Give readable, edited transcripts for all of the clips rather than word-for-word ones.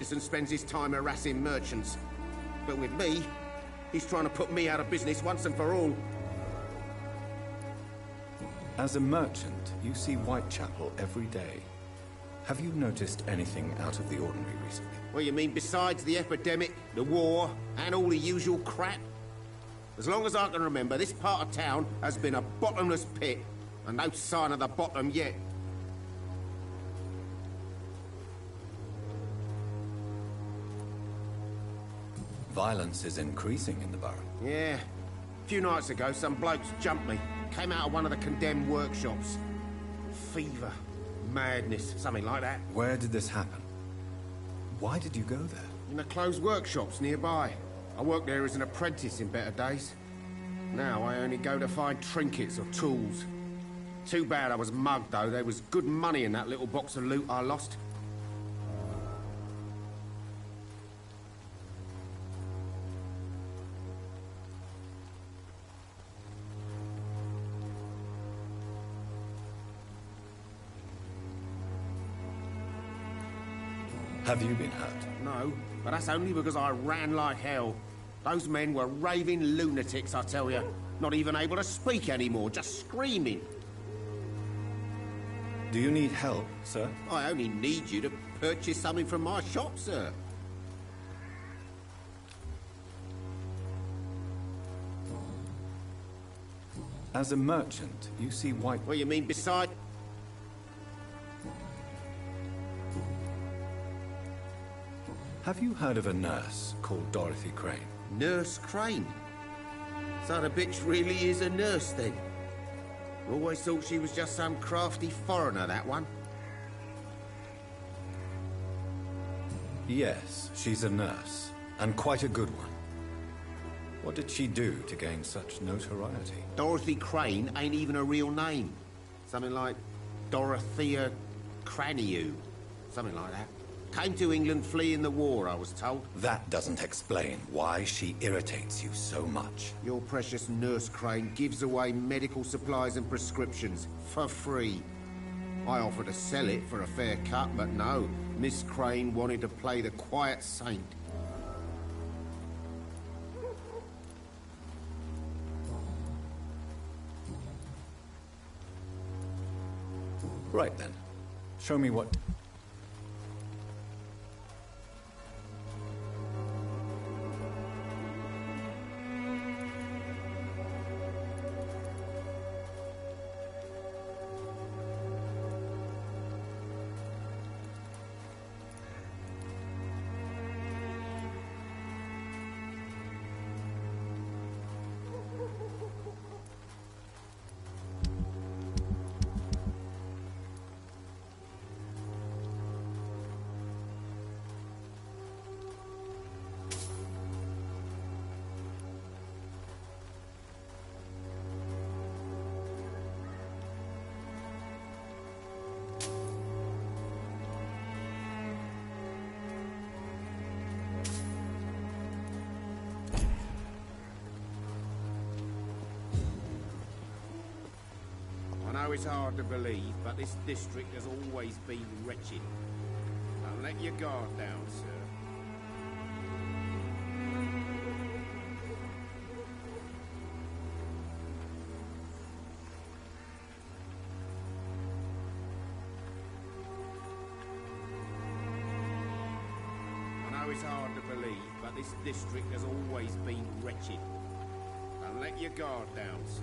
lies and spends his time harassing merchants. But with me, he's trying to put me out of business once and for all. As a merchant, you see Whitechapel every day. Have you noticed anything out of the ordinary recently? What you mean, besides the epidemic, the war, and all the usual crap? As long as I can remember, this part of town has been a bottomless pit, and no sign of the bottom yet. Violence is increasing in the borough. Yeah. A few nights ago, some blokes jumped me. Came out of one of the condemned workshops. Fever, madness, something like that. Where did this happen? Why did you go there? In the closed workshops nearby. I worked there as an apprentice in better days. Now I only go to find trinkets or tools. Too bad I was mugged, though. There was good money in that little box of loot I lost. Have you been hurt? No, but that's only because I ran like hell. Those men were raving lunatics, I tell you. Not even able to speak anymore, just screaming. Do you need help, sir? I only need you to purchase something from my shop, sir. As a merchant, you see White... What you mean, beside... Have you heard of a nurse called Dorothy Crane? Nurse Crane? So the bitch really is a nurse, then? Always thought she was just some crafty foreigner, that one. Yes, she's a nurse, and quite a good one. What did she do to gain such notoriety? Dorothy Crane ain't even a real name. Something like Dorothea Craniu. Something like that. Came to England fleeing the war, I was told. That doesn't explain why she irritates you so much. Your precious Nurse Crane gives away medical supplies and prescriptions for free. I offered to sell it for a fair cut, but no. Miss Crane wanted to play the quiet saint. Right then. Show me what... I know it's hard to believe, but this district has always been wretched. Don't let your guard down, sir. I know it's hard to believe, but this district has always been wretched. Don't let your guard down, sir.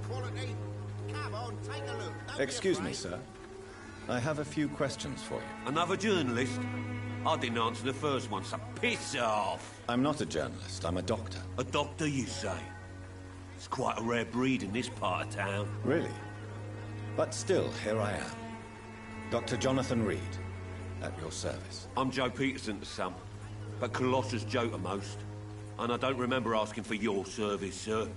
quality. Come on, take a look. Don't Excuse me, sir. I have a few questions for you. Another journalist? I didn't answer the first one, so piss off. I'm not a journalist, I'm a doctor. A doctor, you say? It's quite a rare breed in this part of town. Really? But still, here I am. Dr. Jonathan Reed, at your service. I'm Joe Peterson to some, but Colossus Joe to most. And I don't remember asking for your service, sir.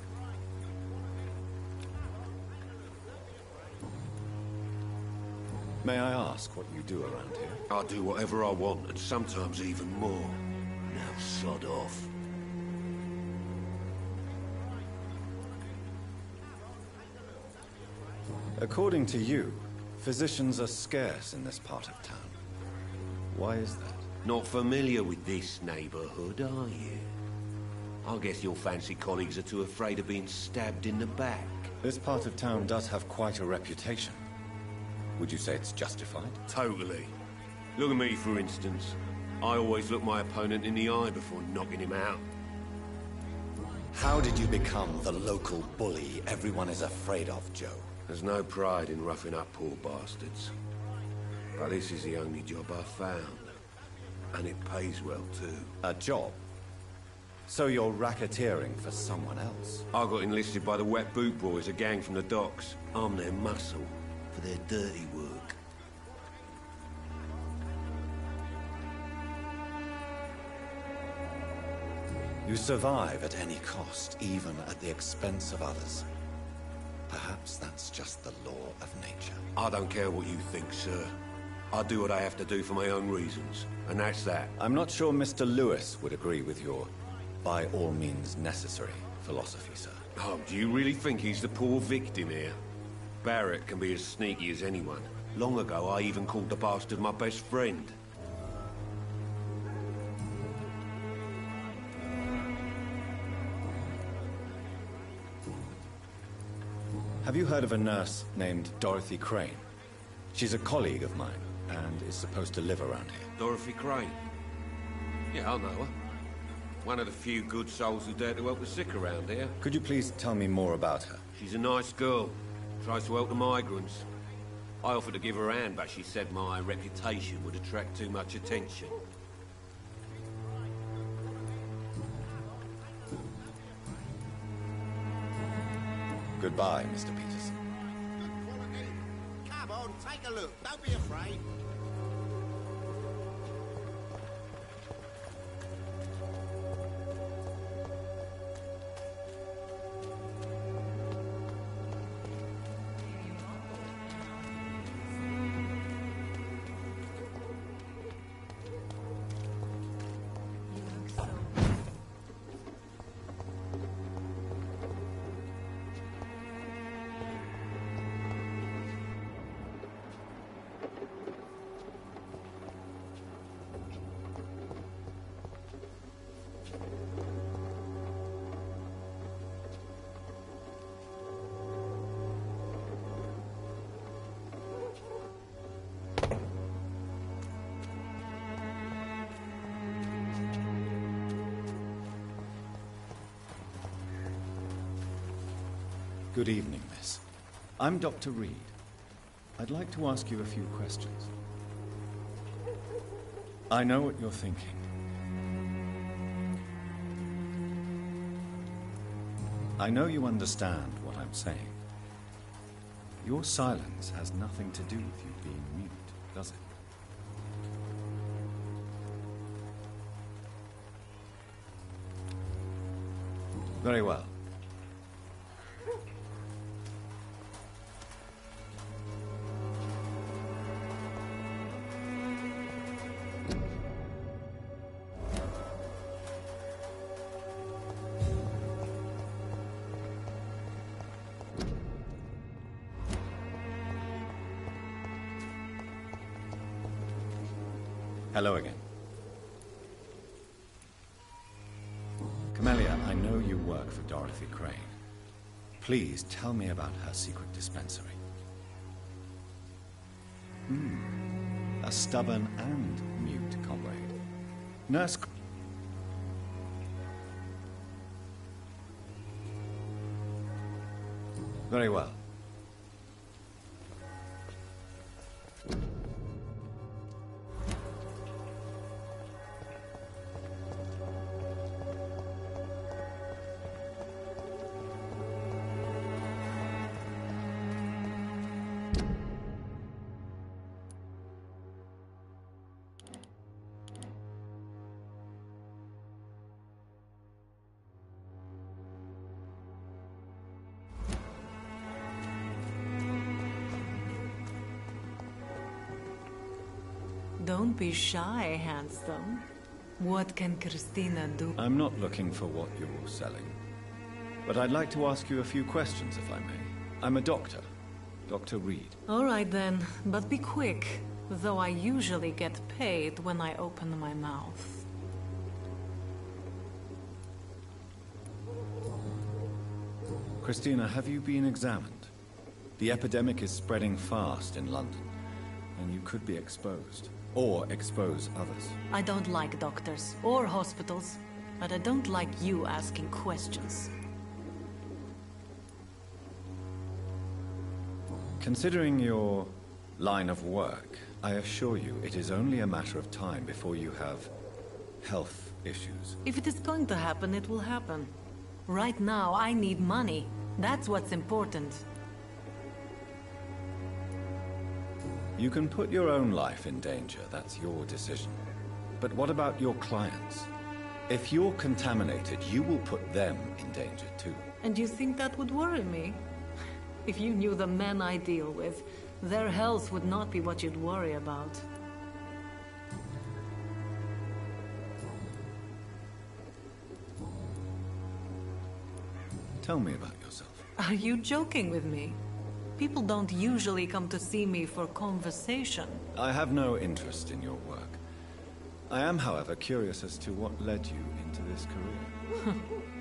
May I ask what you do around here? I do whatever I want, and sometimes even more. Now sod off. According to you, physicians are scarce in this part of town. Why is that? Not familiar with this neighborhood, are you? I guess your fancy colleagues are too afraid of being stabbed in the back. This part of town does have quite a reputation. Would you say it's justified? Totally. Look at me, for instance. I always look my opponent in the eye before knocking him out. How did you become the local bully everyone is afraid of, Joe? There's no pride in roughing up poor bastards. But this is the only job I've found. And it pays well, too. A job? So you're racketeering for someone else? I got enlisted by the Wet Boot Boys, a gang from the docks. I'm their muscle for their dirty work. You survive at any cost, even at the expense of others. Perhaps that's just the law of nature. I don't care what you think, sir. I do what I have to do for my own reasons, and that's that. I'm not sure Mr. Lewis would agree with your by all means necessary philosophy, sir. Oh, do you really think he's the poor victim here? Barrett can be as sneaky as anyone. Long ago, I even called the bastard my best friend. Have you heard of a nurse named Dorothy Crane? She's a colleague of mine, and is supposed to live around here. Dorothy Crane? Yeah, I know her. One of the few good souls who dare to help the sick around here. Could you please tell me more about her? She's a nice girl. Tries to help the migrants. I offered to give her a hand, but she said my reputation would attract too much attention. Goodbye, Mr. Peterson. Come on, take a look. Don't be afraid. Good evening, miss. I'm Dr. Reed. I'd like to ask you a few questions. I know what you're thinking. I know you understand what I'm saying. Your silence has nothing to do with you being mute, does it? Very well. Hello again. Camellia, I know you work for Dorothy Crane. Please tell me about her secret dispensary. A stubborn and mute comrade. Nurse... Very well. Don't be shy, handsome. What can Christina do? I'm not looking for what you're selling. But I'd like to ask you a few questions, if I may. I'm a doctor. Dr. Reed. All right then, but be quick. Though I usually get paid when I open my mouth. Christina, have you been examined? The epidemic is spreading fast in London, and you could be exposed. Or expose others. I don't like doctors or hospitals, but I don't like you asking questions. Considering your line of work, I assure you it is only a matter of time before you have health issues. If it is going to happen, it will happen. Right now, I need money. That's what's important. You can put your own life in danger, that's your decision. But what about your clients? If you're contaminated, you will put them in danger too. And you think that would worry me? If you knew the men I deal with, their health would not be what you'd worry about. Tell me about yourself. Are you joking with me? People don't usually come to see me for conversation. I have no interest in your work. I am, however, curious as to what led you into this career.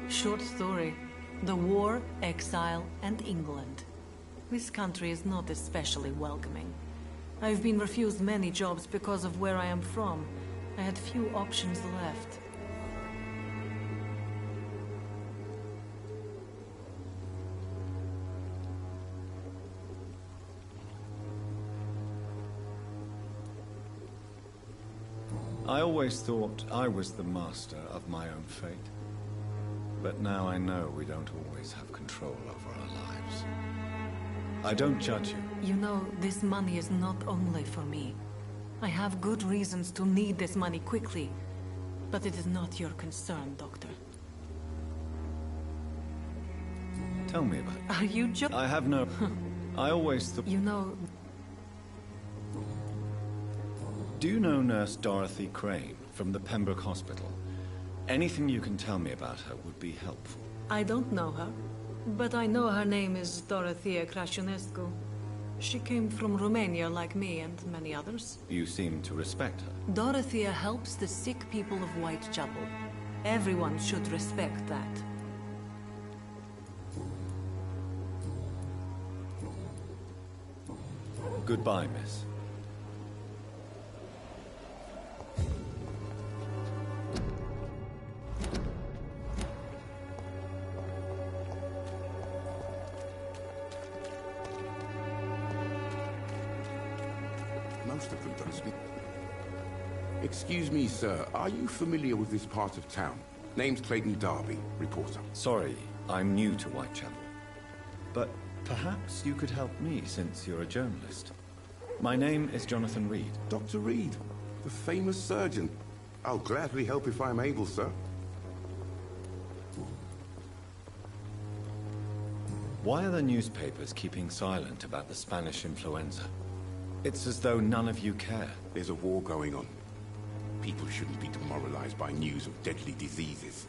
Short story. The war, exile, and England. This country is not especially welcoming. I've been refused many jobs because of where I am from. I had few options left. I always thought I was the master of my own fate. But now I know we don't always have control over our lives. I don't judge you. You know, this money is not only for me. I have good reasons to need this money quickly. But it is not your concern, Doctor. Tell me about it. Are you joking? I have no... I always thought... You know... Do you know Nurse Dorothy Crane from the Pembroke Hospital? Anything you can tell me about her would be helpful. I don't know her, but I know her name is Dorothea Crăciunescu. She came from Romania like me and many others. You seem to respect her. Dorothea helps the sick people of Whitechapel. Everyone should respect that. Goodbye, miss. Most of them don't speak. Excuse me, sir. Are you familiar with this part of town? Name's Clayton Darby, reporter. Sorry, I'm new to Whitechapel. But perhaps you could help me since you're a journalist. My name is Jonathan Reed. Dr. Reed, the famous surgeon. I'll gladly help if I'm able, sir. Why are the newspapers keeping silent about the Spanish influenza? It's as though none of you care. There's a war going on. People shouldn't be demoralized by news of deadly diseases.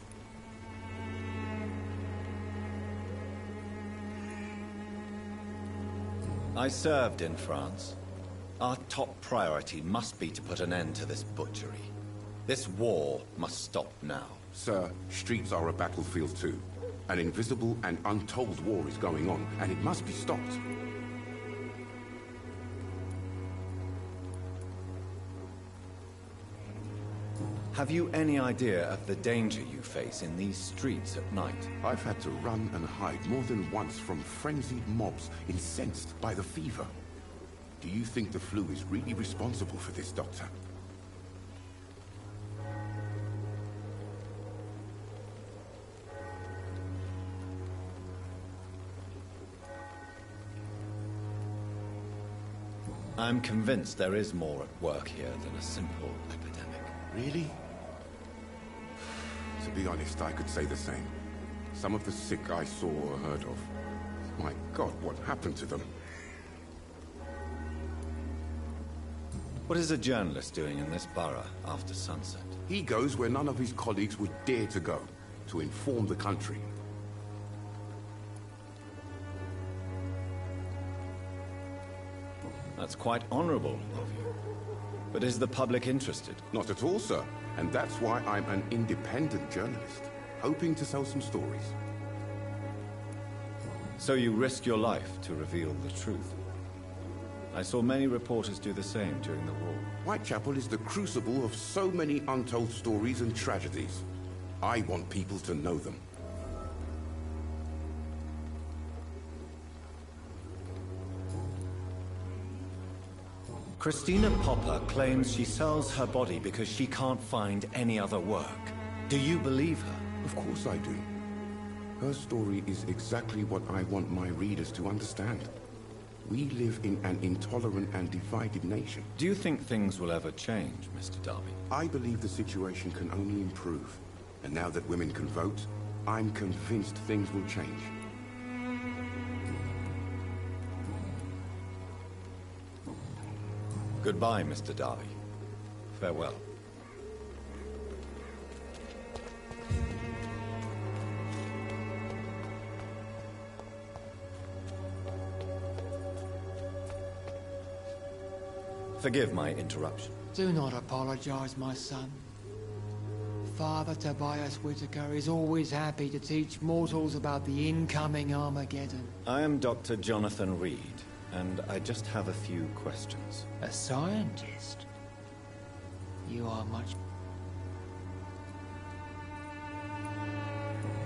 I served in France. Our top priority must be to put an end to this butchery. This war must stop now. Sir, streets are a battlefield too. An invisible and untold war is going on, and it must be stopped. Have you any idea of the danger you face in these streets at night? I've had to run and hide more than once from frenzied mobs incensed by the fever. Do you think the flu is really responsible for this, Doctor? I'm convinced there is more at work here than a simple epidemic. Really? To be honest, I could say the same. Some of the sick I saw or heard of. My God, what happened to them? What is a journalist doing in this borough after sunset? He goes where none of his colleagues would dare to go, to inform the country. That's quite honorable of you. But is the public interested? Not at all, sir. And that's why I'm an independent journalist, hoping to sell some stories. So you risk your life to reveal the truth. I saw many reporters do the same during the war. Whitechapel is the crucible of so many untold stories and tragedies. I want people to know them. Christina Popper claims she sells her body because she can't find any other work. Do you believe her? Of course I do. Her story is exactly what I want my readers to understand. We live in an intolerant and divided nation. Do you think things will ever change, Mr. Darby? I believe the situation can only improve. And now that women can vote, I'm convinced things will change. Goodbye, Mr. Darby. Farewell. Forgive my interruption. Do not apologize, my son. Father Tobias Whitaker is always happy to teach mortals about the incoming Armageddon. I am Dr. Jonathan Reed, and I just have a few questions. A scientist? You are much...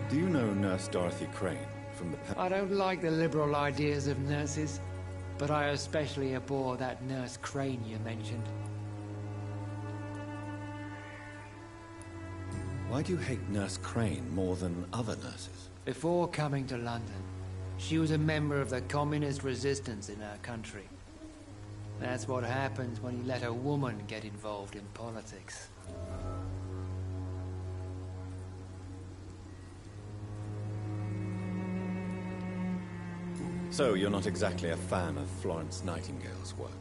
Do you know Nurse Dorothy Crane from the... I don't like the liberal ideas of nurses, but I especially abhor that Nurse Crane you mentioned. Why do you hate Nurse Crane more than other nurses? Before coming to London, she was a member of the communist resistance in our country. That's what happens when you let a woman get involved in politics. So, you're not exactly a fan of Florence Nightingale's work.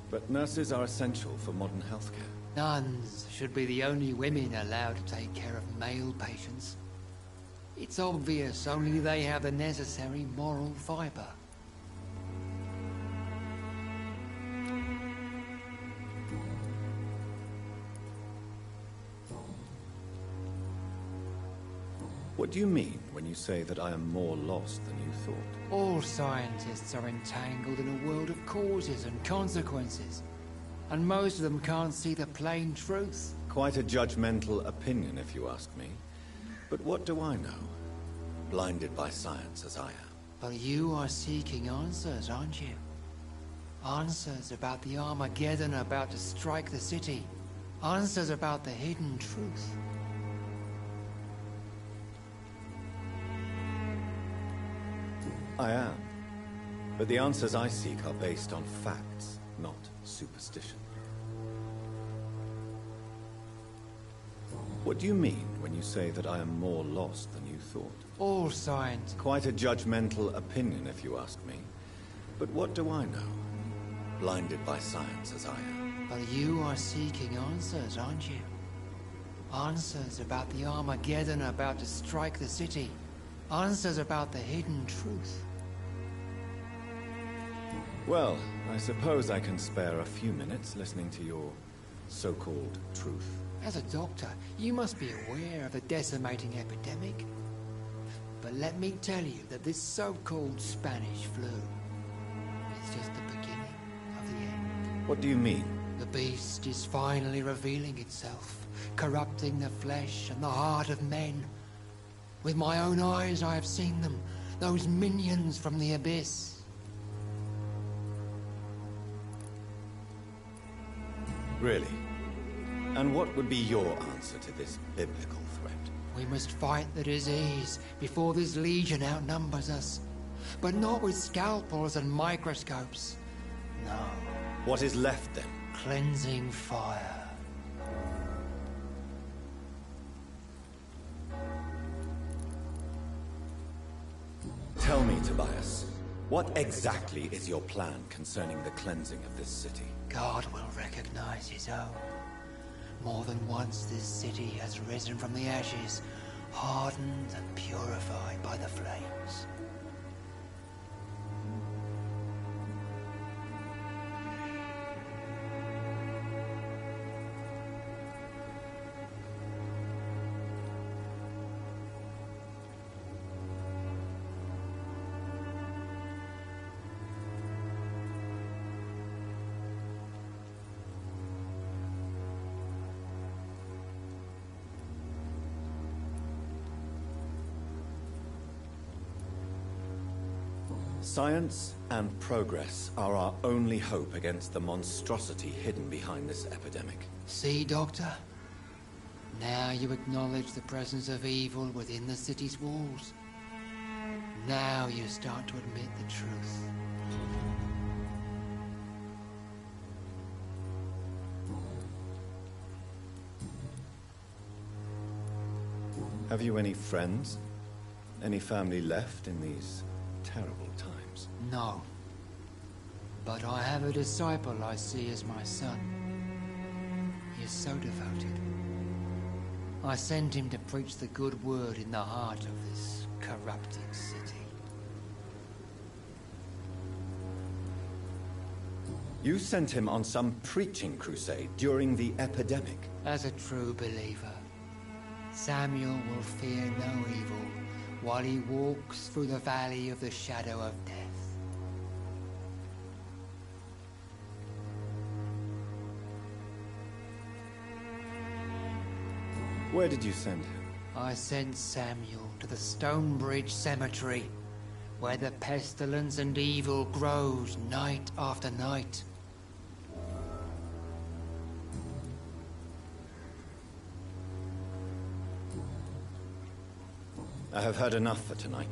But nurses are essential for modern healthcare. Nuns should be the only women allowed to take care of male patients. It's obvious only they have the necessary moral fiber. What do you mean when you say that I am more lost than you thought? All scientists are entangled in a world of causes and consequences. And most of them can't see the plain truth. Quite a judgmental opinion, if you ask me. But what do I know? Blinded by science as I am. But you are seeking answers, aren't you? Answers about the Armageddon about to strike the city. Answers about the hidden truth. I am. But the answers I seek are based on facts, not superstition. What do you mean when you say that I am more lost than you thought? All science. Quite a judgmental opinion, if you ask me. But what do I know? Blinded by science as I am. But you are seeking answers, aren't you? Answers about the Armageddon about to strike the city. Answers about the hidden truth. Well, I suppose I can spare a few minutes listening to your so-called truth. As a doctor, you must be aware of the decimating epidemic. But let me tell you that this so-called Spanish flu is just the beginning of the end. What do you mean? The beast is finally revealing itself, corrupting the flesh and the heart of men. With my own eyes I have seen them, those minions from the abyss. Really? And what would be your answer to this biblical threat? We must fight the disease before this legion outnumbers us. But not with scalpels and microscopes. No. What is left then? Cleansing fire. Tell me, Tobias, what exactly is your plan concerning the cleansing of this city? God will recognize his own. More than once this city has risen from the ashes, hardened and purified by the flames. Science and progress are our only hope against the monstrosity hidden behind this epidemic. See, Doctor? Now you acknowledge the presence of evil within the city's walls. Now you start to admit the truth. Have you any friends? Any family left in these terrible times? No. But I have a disciple I see as my son. He is so devoted. I sent him to preach the good word in the heart of this corrupted city. You sent him on some preaching crusade during the epidemic. As a true believer, Samuel will fear no evil while he walks through the valley of the shadow of death. Where did you send him? I sent Samuel to the Stonebridge Cemetery, where the pestilence and evil grows night after night. I have heard enough for tonight.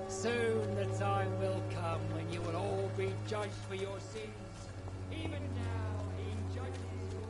Soon the time will come when you will all be judged for your sins. Even now he judges you.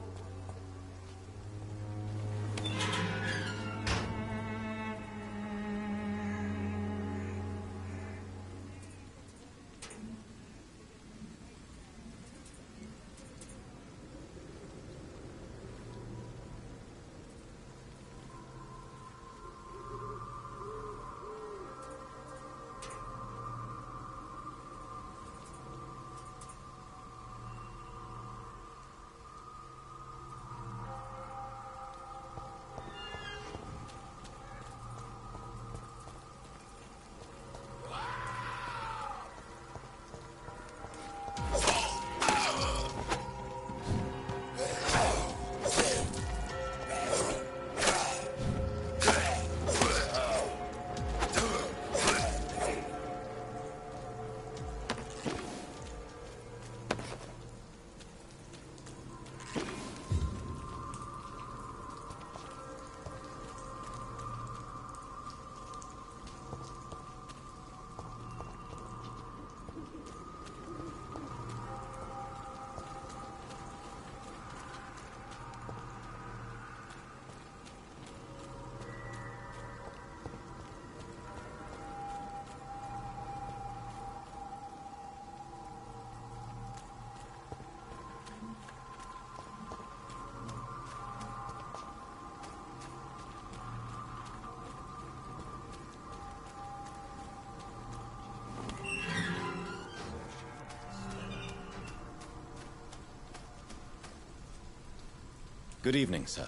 Good evening, sir.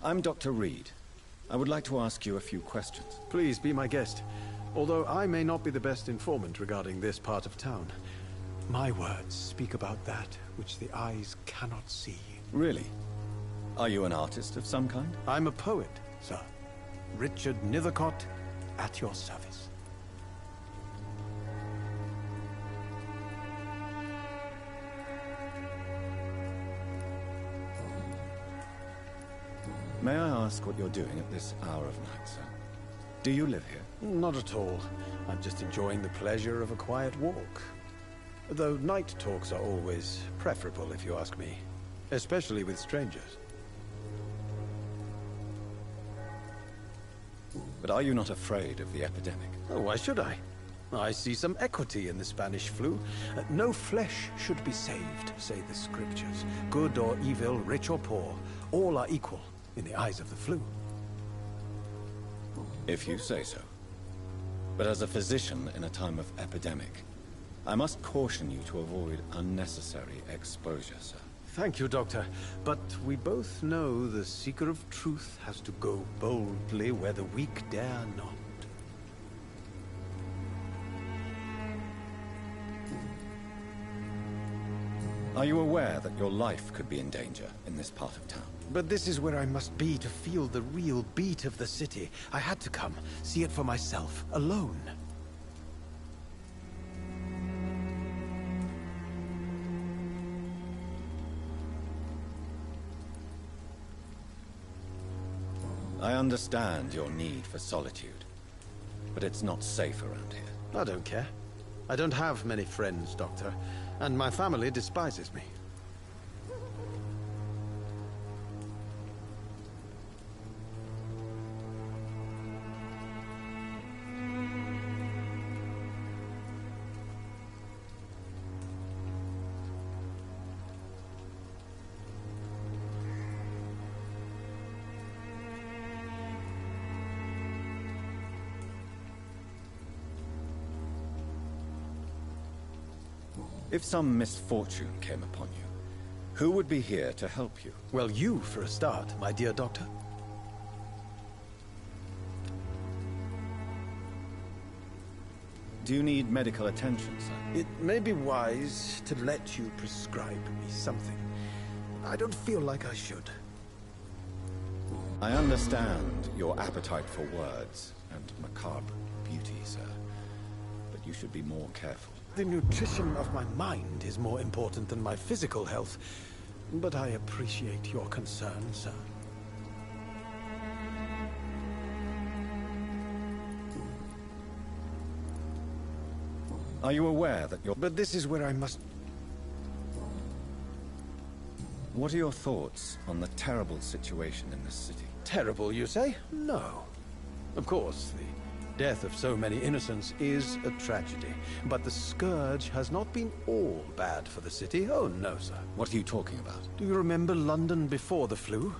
I'm Dr. Reed. I would like to ask you a few questions. Please be my guest. Although I may not be the best informant regarding this part of town, my words speak about that which the eyes cannot see. Really? Are you an artist of some kind? I'm a poet, sir. Richard Nethercott, at your service. May I ask what you're doing at this hour of night, sir? Do you live here? Not at all. I'm just enjoying the pleasure of a quiet walk. Though night talks are always preferable, if you ask me. Especially with strangers. But are you not afraid of the epidemic? Oh, why should I? I see some equity in the Spanish flu. No flesh should be saved, say the scriptures. Good or evil, rich or poor, all are equal in the eyes of the flu. If you say so. But as a physician in a time of epidemic, I must caution you to avoid unnecessary exposure, sir. Thank you, Doctor. But we both know the seeker of truth has to go boldly where the weak dare not. Are you aware that your life could be in danger in this part of town? But this is where I must be to feel the real beat of the city. I had to come, see it for myself, alone. I understand your need for solitude, but it's not safe around here. I don't care. I don't have many friends, Doctor, and my family despises me. If some misfortune came upon you, who would be here to help you? Well, you, for a start, my dear Doctor. Do you need medical attention, sir? It may be wise to let you prescribe me something. I don't feel like I should. I understand your appetite for words and macabre beauty, sir. But you should be more careful. The nutrition of my mind is more important than my physical health. But I appreciate your concern, sir. Are you aware that you're... But this is where I must... What are your thoughts on the terrible situation in this city? Terrible, you say? No. Of course, the death of so many innocents is a tragedy. But the scourge has not been all bad for the city. Oh, no, sir. What are you talking about? Do you remember London before the flu?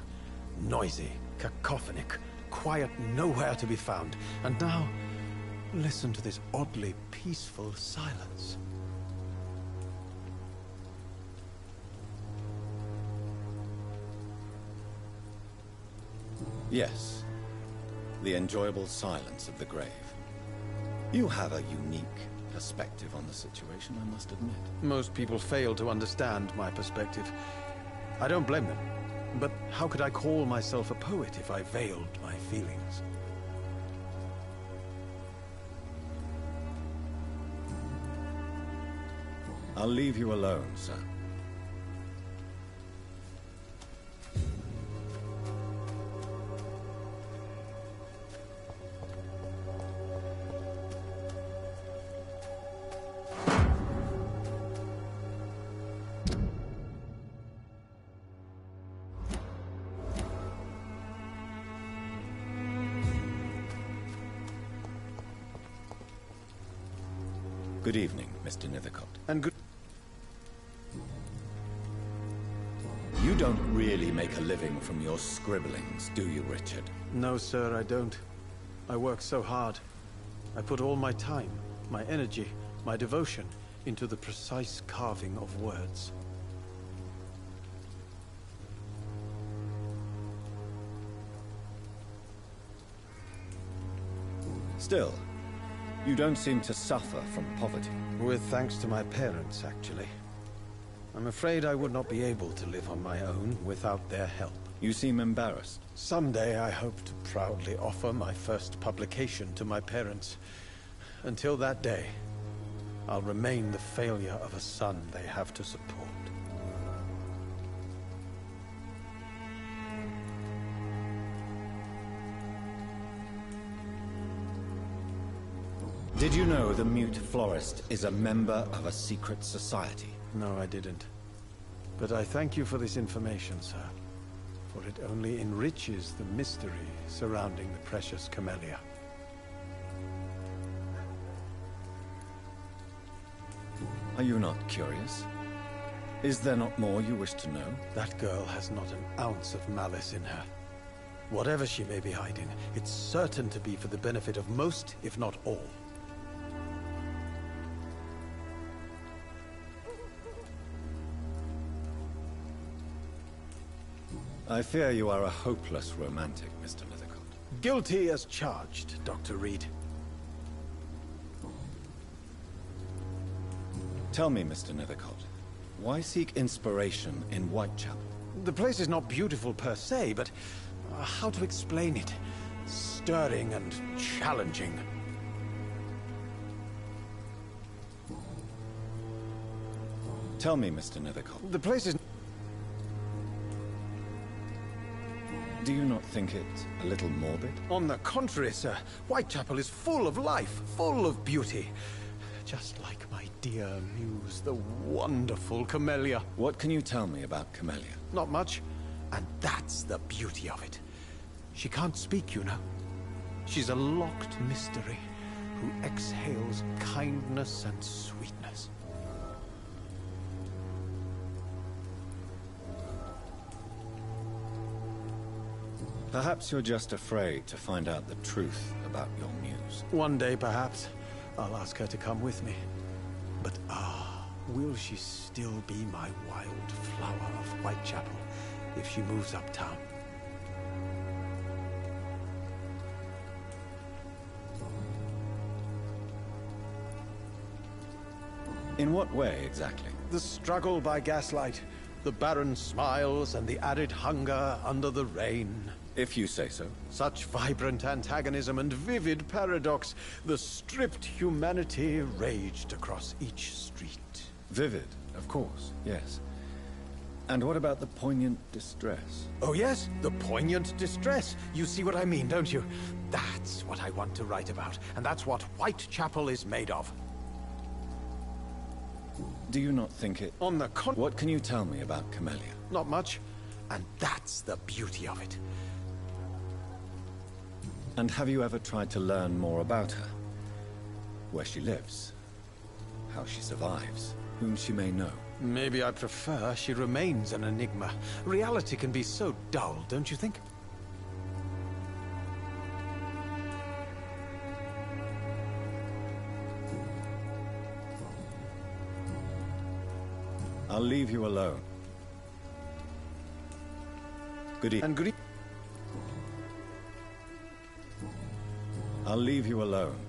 Noisy, cacophonic, quiet nowhere to be found. And now, listen to this oddly peaceful silence. Yes. The enjoyable silence of the grave. You have a unique perspective on the situation, I must admit. Most people fail to understand my perspective. I don't blame them. But how could I call myself a poet if I veiled my feelings? I'll leave you alone, sir. Good evening, Mr. Nethercott. And good... You don't really make a living from your scribblings, do you, Richard? No, sir, I don't. I work so hard. I put all my time, my energy, my devotion into the precise carving of words. Still, you don't seem to suffer from poverty. With thanks to my parents, actually. I'm afraid I would not be able to live on my own without their help. You seem embarrassed. Someday I hope to proudly offer my first publication to my parents. Until that day, I'll remain the failure of a son they have to support. Did you know the Mute Florist is a member of a secret society? No, I didn't. But I thank you for this information, sir. For it only enriches the mystery surrounding the precious camellia. Are you not curious? Is there not more you wish to know? That girl has not an ounce of malice in her. Whatever she may be hiding, it's certain to be for the benefit of most, if not all. I fear you are a hopeless romantic, Mr. Nethercott. Guilty as charged, Dr. Reed. Tell me, Mr. Nethercott, why seek inspiration in Whitechapel? The place is not beautiful per se, but how to explain it? Stirring and challenging. Tell me, Mr. Nethercott. The place is... Do you not think it a little morbid? On the contrary, sir. Whitechapel is full of life, full of beauty. Just like my dear muse, the wonderful Camellia. What can you tell me about Camellia? Not much. And that's the beauty of it. She can't speak, you know. She's a locked mystery who exhales kindness and sweetness. Perhaps you're just afraid to find out the truth about your muse. One day, perhaps, I'll ask her to come with me. But will she still be my wild flower of Whitechapel if she moves uptown? In what way, exactly? The struggle by gaslight, the barren smiles, and the added hunger under the rain. If you say so. Such vibrant antagonism and vivid paradox, the stripped humanity raged across each street. Vivid, of course, yes. And what about the poignant distress? Oh yes, the poignant distress. You see what I mean, don't you? That's what I want to write about, and that's what Whitechapel is made of. Do you not think it... On the What can you tell me about Camellia? Not much, and that's the beauty of it. And have you ever tried to learn more about her? Where she lives? How she survives? Whom she may know? Maybe I prefer she remains an enigma. Reality can be so dull, don't you think? I'll leave you alone. Good evening. And good I'll leave you alone.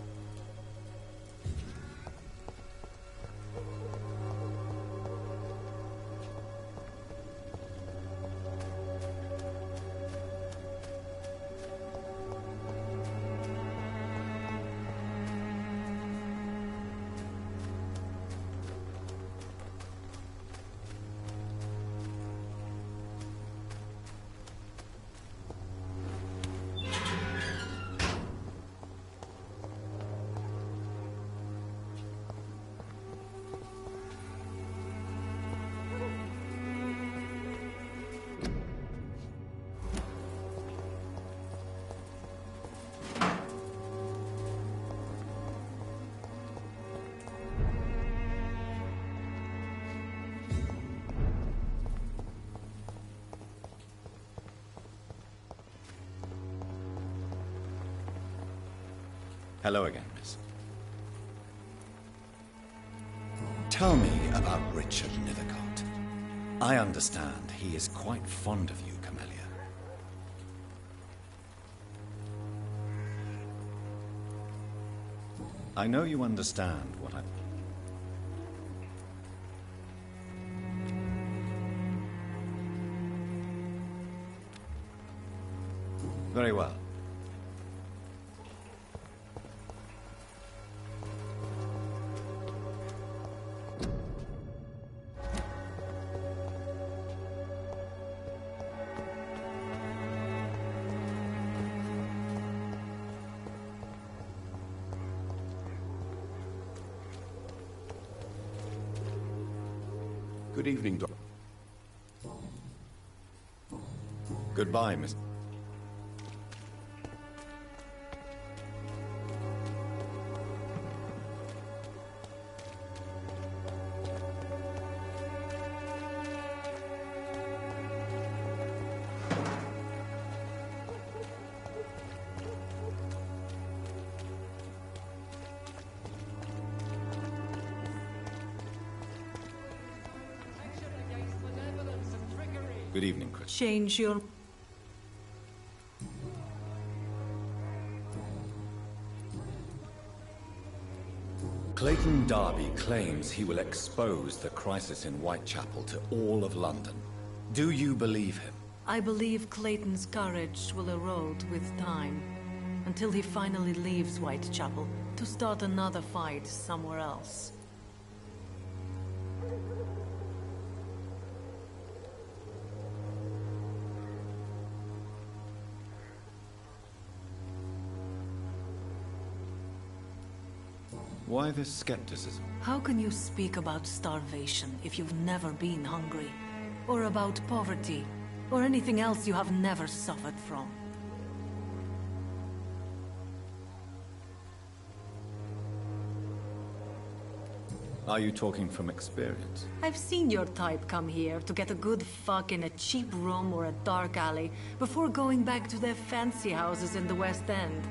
Hello again, miss. Tell me about Richard Nethercott. I understand he is quite fond of you, Camellia. I know you understand what I... Very well. Good evening, Doc. Goodbye, Miss... Good evening, Chris. Change your... Clayton Darby claims he will expose the crisis in Whitechapel to all of London. Do you believe him? I believe Clayton's courage will erode with time, until he finally leaves Whitechapel to start another fight somewhere else. Why this skepticism? How can you speak about starvation if you've never been hungry? Or about poverty? Or anything else you have never suffered from? Are you talking from experience? I've seen your type come here to get a good fuck in a cheap room or a dark alley before going back to their fancy houses in the West End.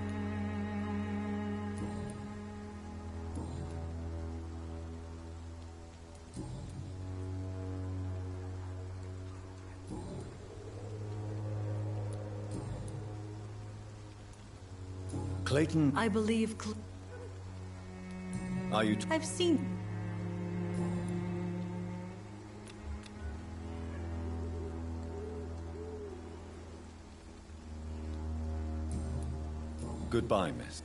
Clayton... I believe Are you... I've seen... Goodbye, miss.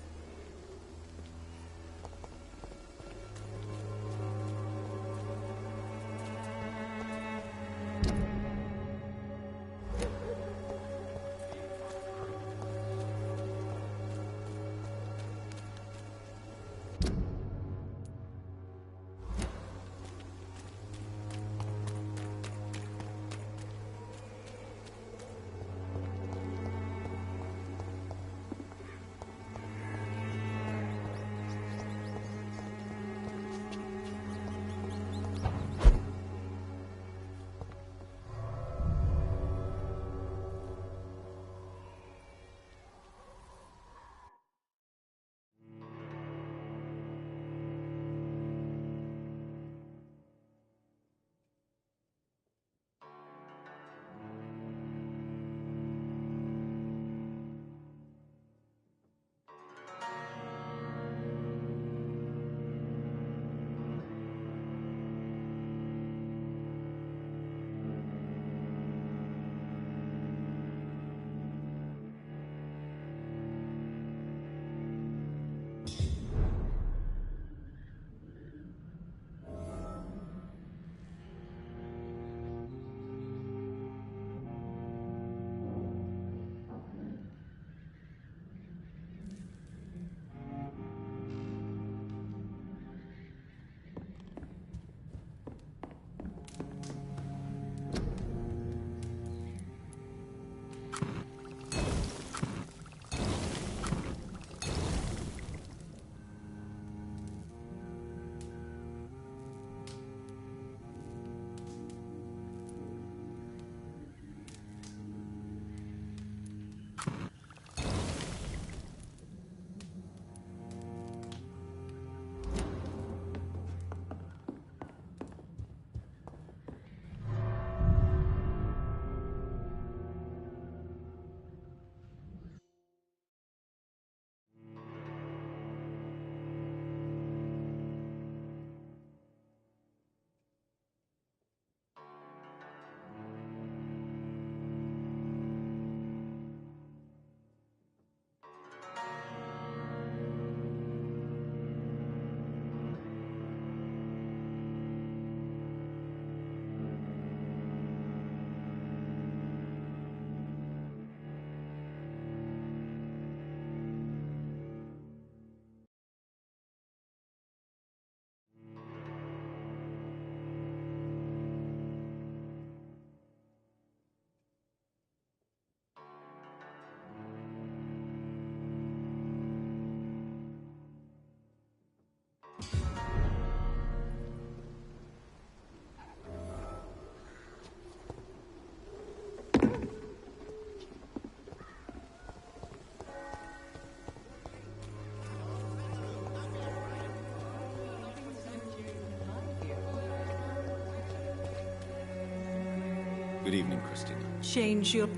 Good evening, Christina. Change your...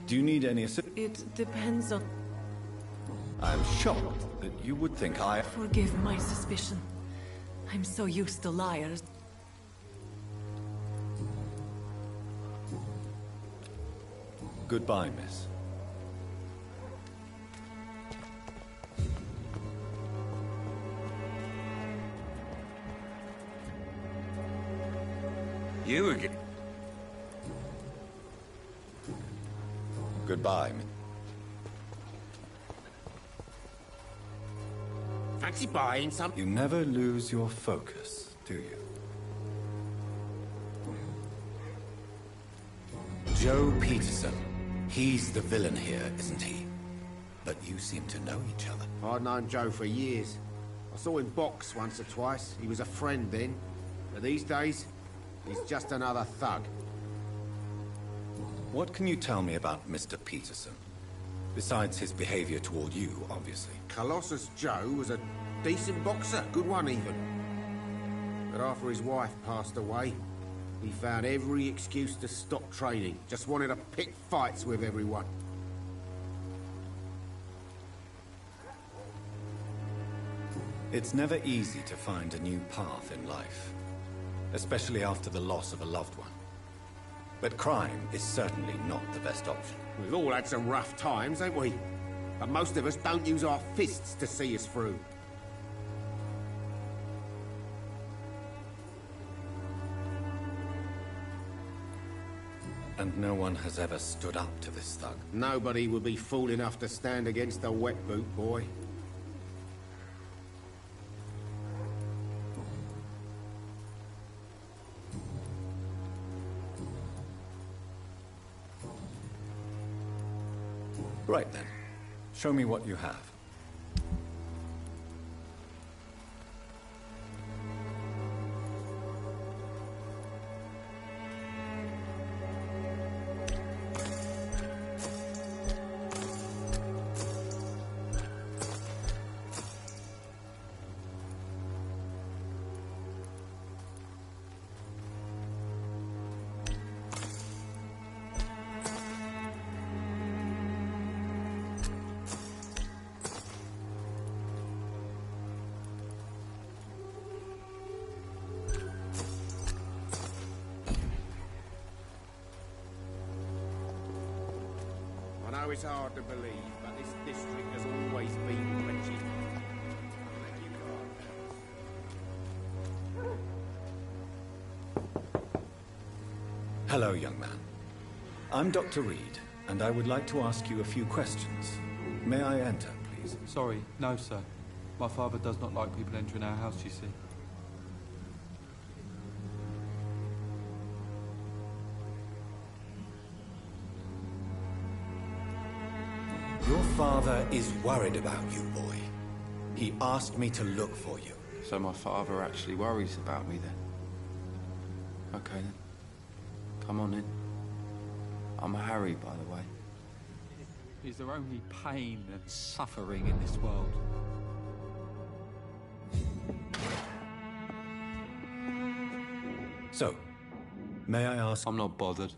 Do you need any assistance? It depends on... I am shocked that you would think I... Forgive my suspicion. I'm so used to liars. Goodbye, miss. You again? Goodbye. Fancy buying some? You never lose your focus, do you? Joe Peterson. He's the villain here, isn't he? But you seem to know each other. I'd known Joe for years. I saw him box once or twice. He was a friend then. But these days, he's just another thug. What can you tell me about Mr. Peterson? Besides his behavior toward you, obviously. Colossus Joe was a decent boxer, good one even. But after his wife passed away, he found every excuse to stop training. Just wanted to pick fights with everyone. It's never easy to find a new path in life, especially after the loss of a loved one. But crime is certainly not the best option. We've all had some rough times, ain't we? But most of us don't use our fists to see us through. And no one has ever stood up to this thug. Nobody would be fool enough to stand against a wet boot boy. Right then. Show me what you have. I know it's hard to believe, but this district has always been wretched. Hello, young man. I'm Dr. Reed, and I would like to ask you a few questions. May I enter, please? Sorry, no, sir. My father does not like people entering our house, you see. Your father is worried about you, boy. He asked me to look for you. So my father actually worries about me then? Okay then. Come on in. I'm Harry, by the way. Is there only pain and suffering in this world? So, may I ask... I'm not bothered.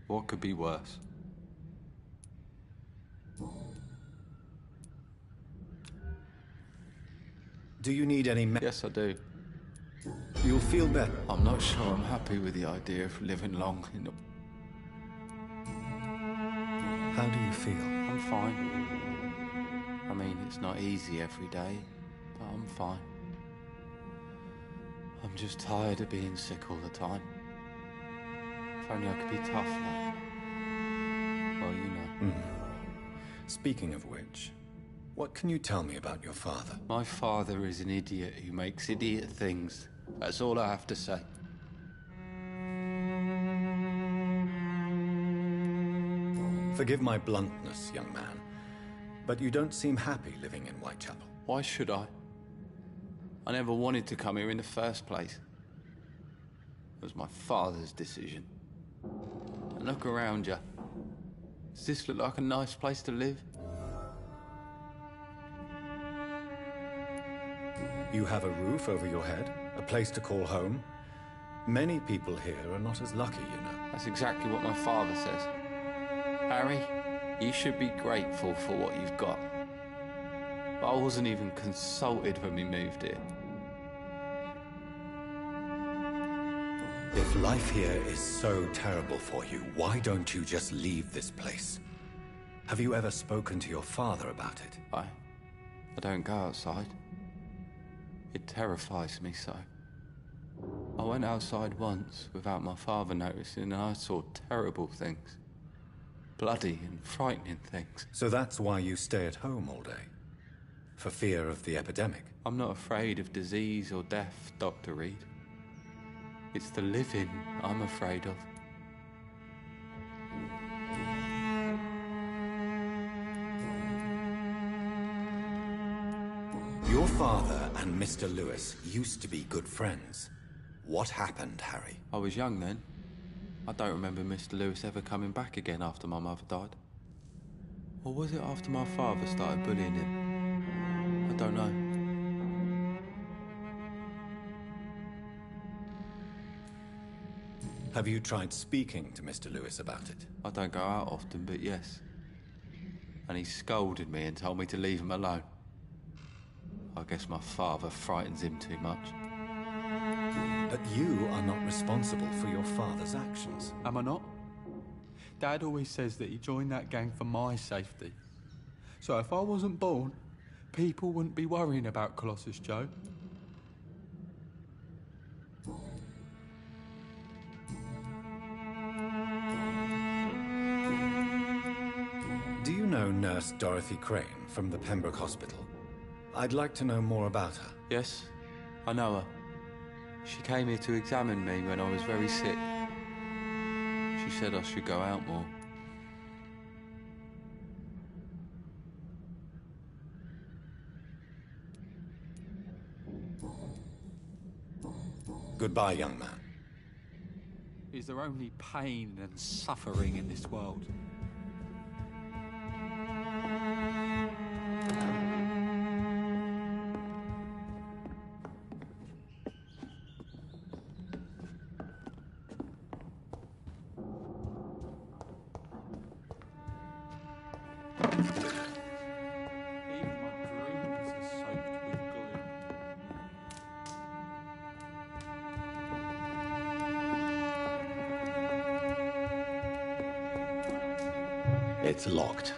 What could be worse? Do you need any... Yes, I do. You'll feel better. I'm not sure I'm happy with the idea of living long in the... How do you feel? I'm fine. I mean, it's not easy every day, but I'm fine. I'm just tired of being sick all the time. If only I could be tough like... Well, you know. Speaking of which, what can you tell me about your father? My father is an idiot who makes idiot things. That's all I have to say. Forgive my bluntness, young man, but you don't seem happy living in Whitechapel. Why should I? I never wanted to come here in the first place. It was my father's decision. And look around you. Does this look like a nice place to live? You have a roof over your head, a place to call home. Many people here are not as lucky, you know. That's exactly what my father says. Harry, you should be grateful for what you've got. But I wasn't even consulted when we moved here. If life here is so terrible for you, why don't you just leave this place? Have you ever spoken to your father about it? I don't go outside. It terrifies me so. I went outside once without my father noticing and I saw terrible things. Bloody and frightening things. So that's why you stay at home all day? For fear of the epidemic? I'm not afraid of disease or death, Dr. Reed. It's the living I'm afraid of. Your father and Mr. Lewis used to be good friends. What happened, Harry? I was young then. I don't remember Mr. Lewis ever coming back again after my mother died. Or was it after my father started bullying him? I don't know. Have you tried speaking to Mr. Lewis about it? I don't go out often, but yes. And he scolded me and told me to leave him alone. I guess my father frightens him too much. But you are not responsible for your father's actions. Am I not? Dad always says that he joined that gang for my safety. So if I wasn't born, people wouldn't be worrying about Colossus Joe. Do you know Nurse Dorothy Crane from the Pembroke Hospital? I'd like to know more about her. Yes, I know her. She came here to examine me when I was very sick. She said I should go out more. Goodbye, young man. Is there only pain and suffering in this world? It's locked.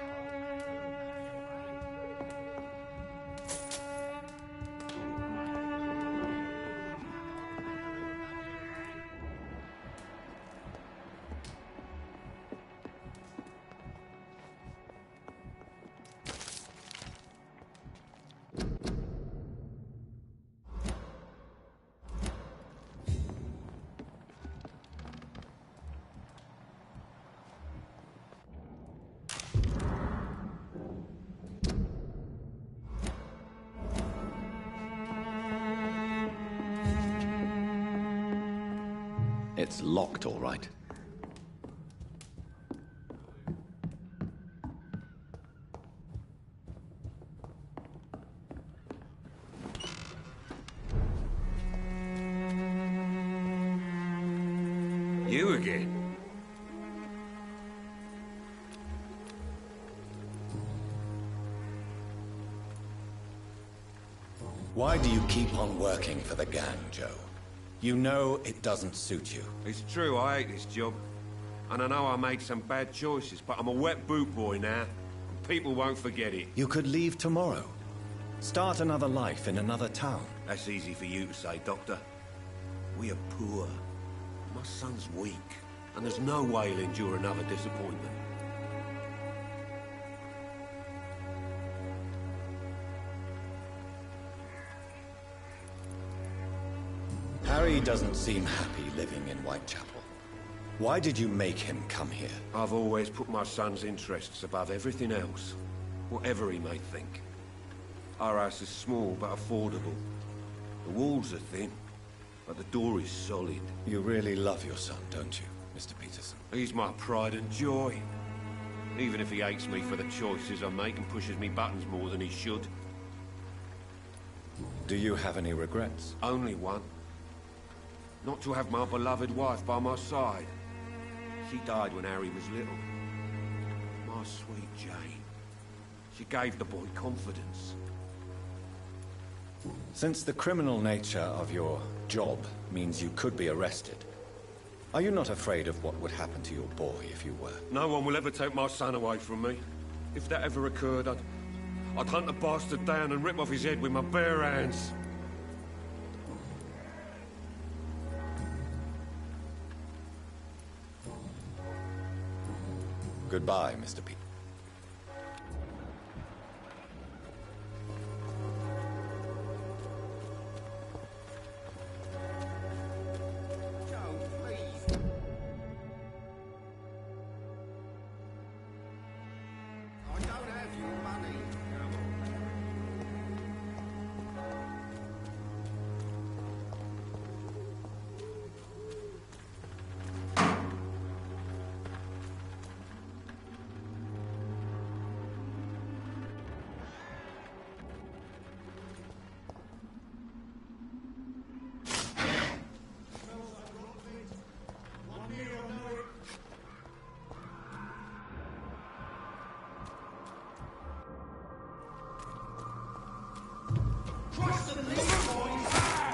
It's locked, all right. You again? Why do you keep on working for the gang, Joe? You know it doesn't suit you. It's true, I hate this job. And I know I made some bad choices, but I'm a wet boot boy now. And people won't forget it. You could leave tomorrow. Start another life in another town. That's easy for you to say, Doctor. We are poor. My son's weak. And there's no way he'll endure another disappointment. Harry doesn't seem happy living in Whitechapel. Why did you make him come here? I've always put my son's interests above everything else, whatever he may think. Our house is small but affordable. The walls are thin, but the door is solid. You really love your son, don't you, Mr. Peterson? He's my pride and joy. Even if he hates me for the choices I make and pushes me buttons more than he should. Do you have any regrets? Only one. Not to have my beloved wife by my side. She died when Harry was little. My sweet Jane. She gave the boy confidence. Since the criminal nature of your job means you could be arrested, are you not afraid of what would happen to your boy if you were? No one will ever take my son away from me. If that ever occurred, I'd hunt the bastard down and rip off his head with my bare hands. Goodbye, Mr. Pete.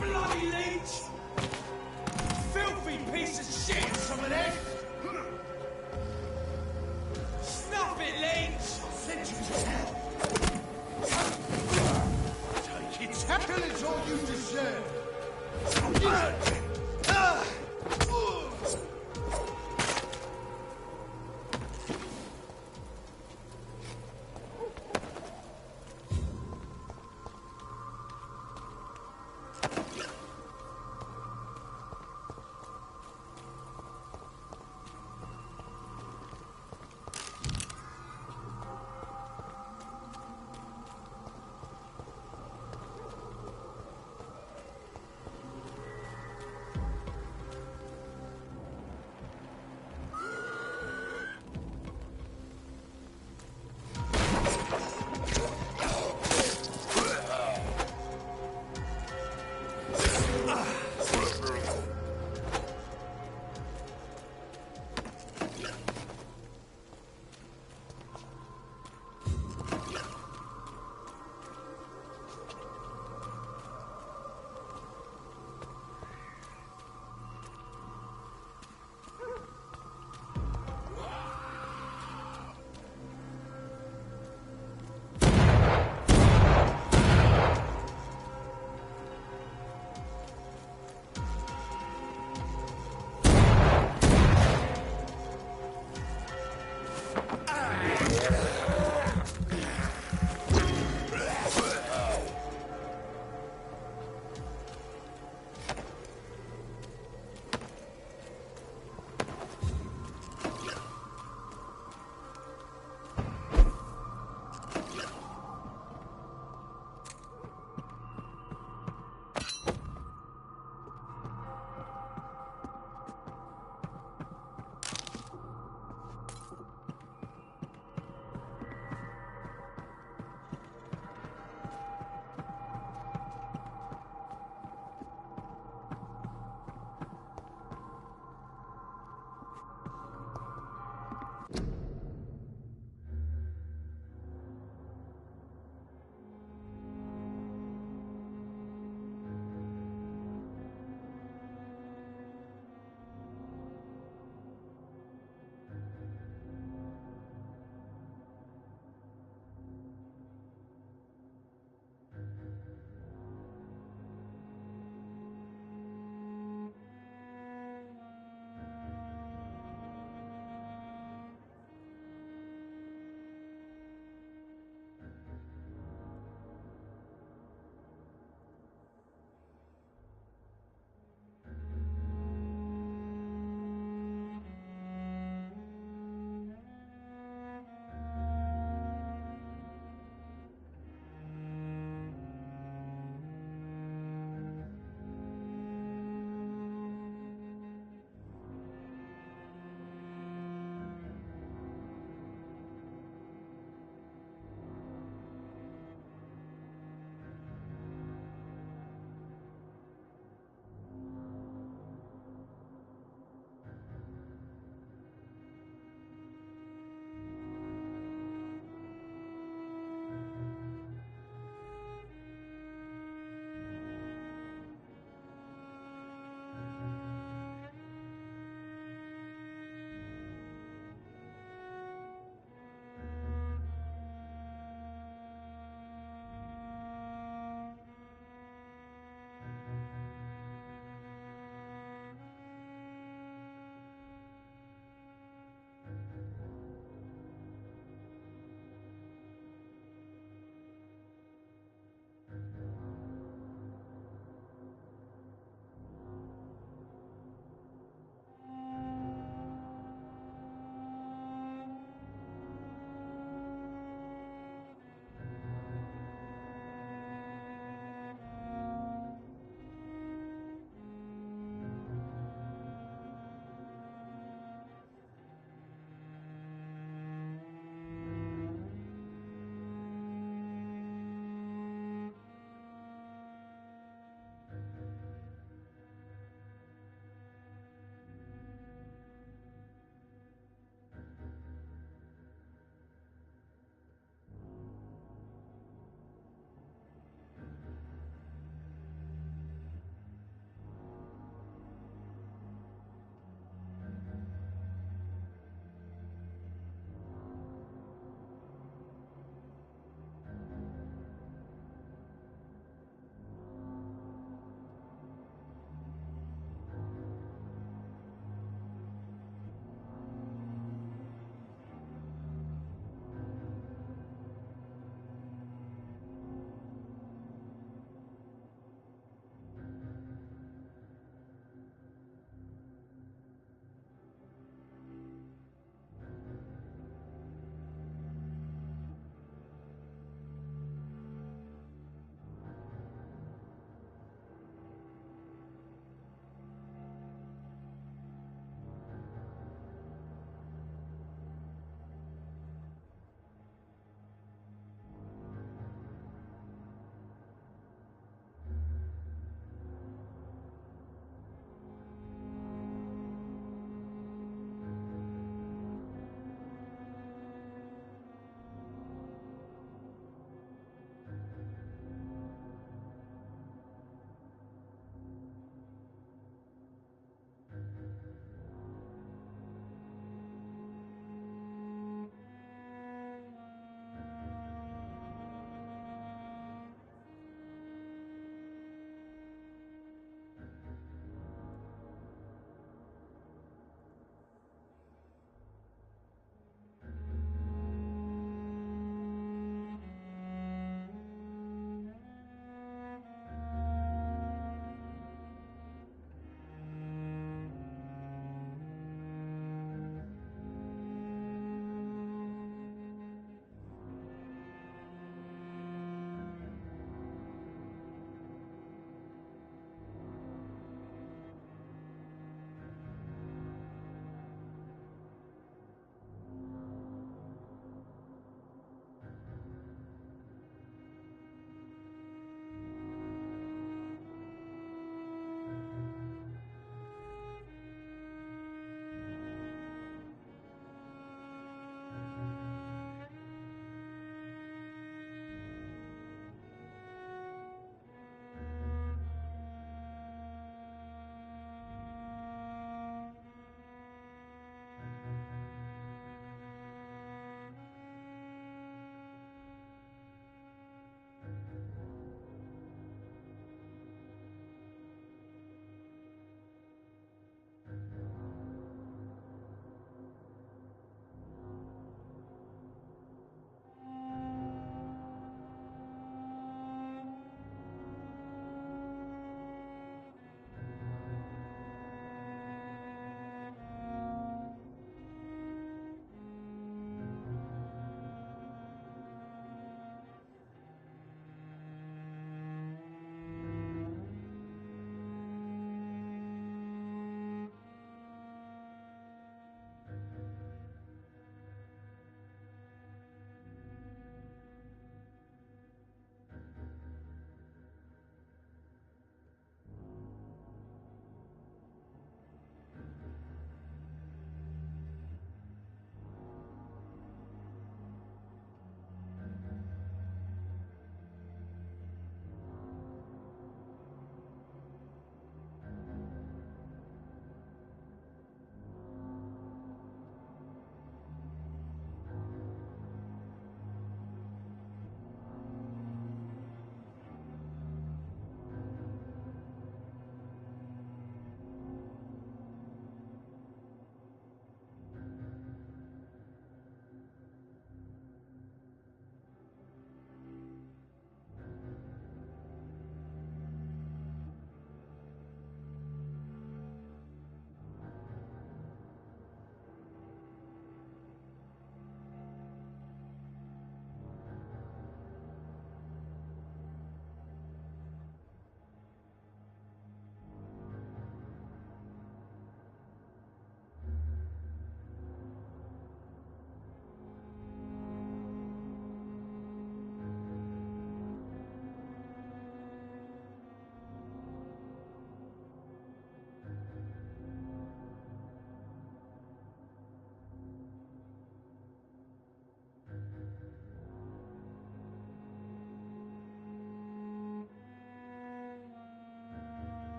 Bloody leech! Filthy piece of shit, some of them! Snuff it, leech! I'll send you to hell! Take it! Pillage all you deserve!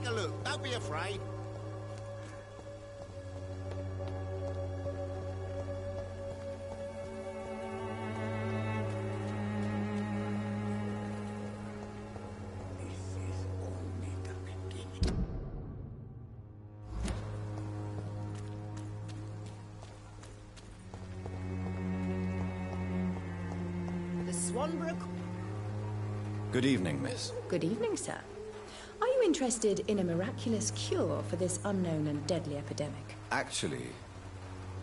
Take a look. Don't be afraid. Swanbrook. Good evening, miss. Good evening, sir. Are you interested in a miraculous cure for this unknown and deadly epidemic? Actually,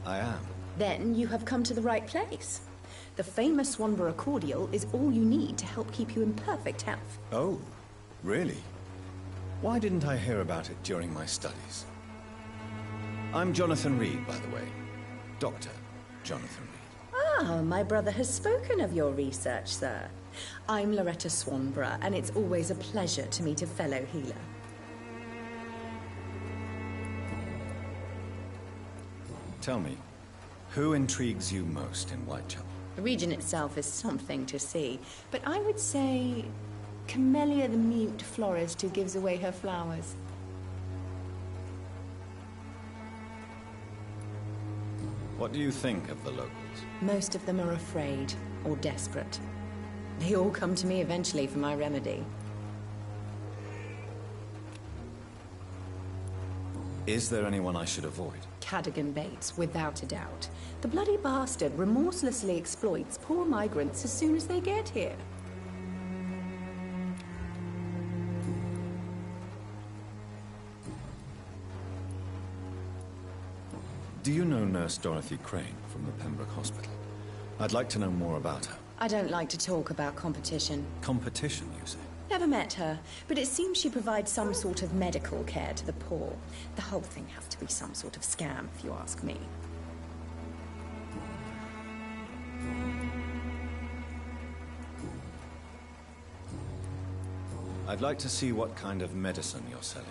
I am. Then you have come to the right place. The famous Swanborough cordial is all you need to help keep you in perfect health. Oh, really? Why didn't I hear about it during my studies? I'm Jonathan Reed, by the way. Dr. Jonathan Reed. Ah, my brother has spoken of your research, sir. I'm Loretta Swanborough, and it's always a pleasure to meet a fellow healer. Tell me, who intrigues you most in Whitechapel? The region itself is something to see, but I would say Camellia the mute florist who gives away her flowers. What do you think of the locals? Most of them are afraid or desperate. They all come to me eventually for my remedy. Is there anyone I should avoid? Cadogan Bates, without a doubt. The bloody bastard remorselessly exploits poor migrants as soon as they get here. Do you know Nurse Dorothy Crane from the Pembroke Hospital? I'd like to know more about her. I don't like to talk about competition. Competition, you say? Never met her, but it seems she provides some sort of medical care to the poor. The whole thing has to be some sort of scam, if you ask me. I'd like to see what kind of medicine you're selling.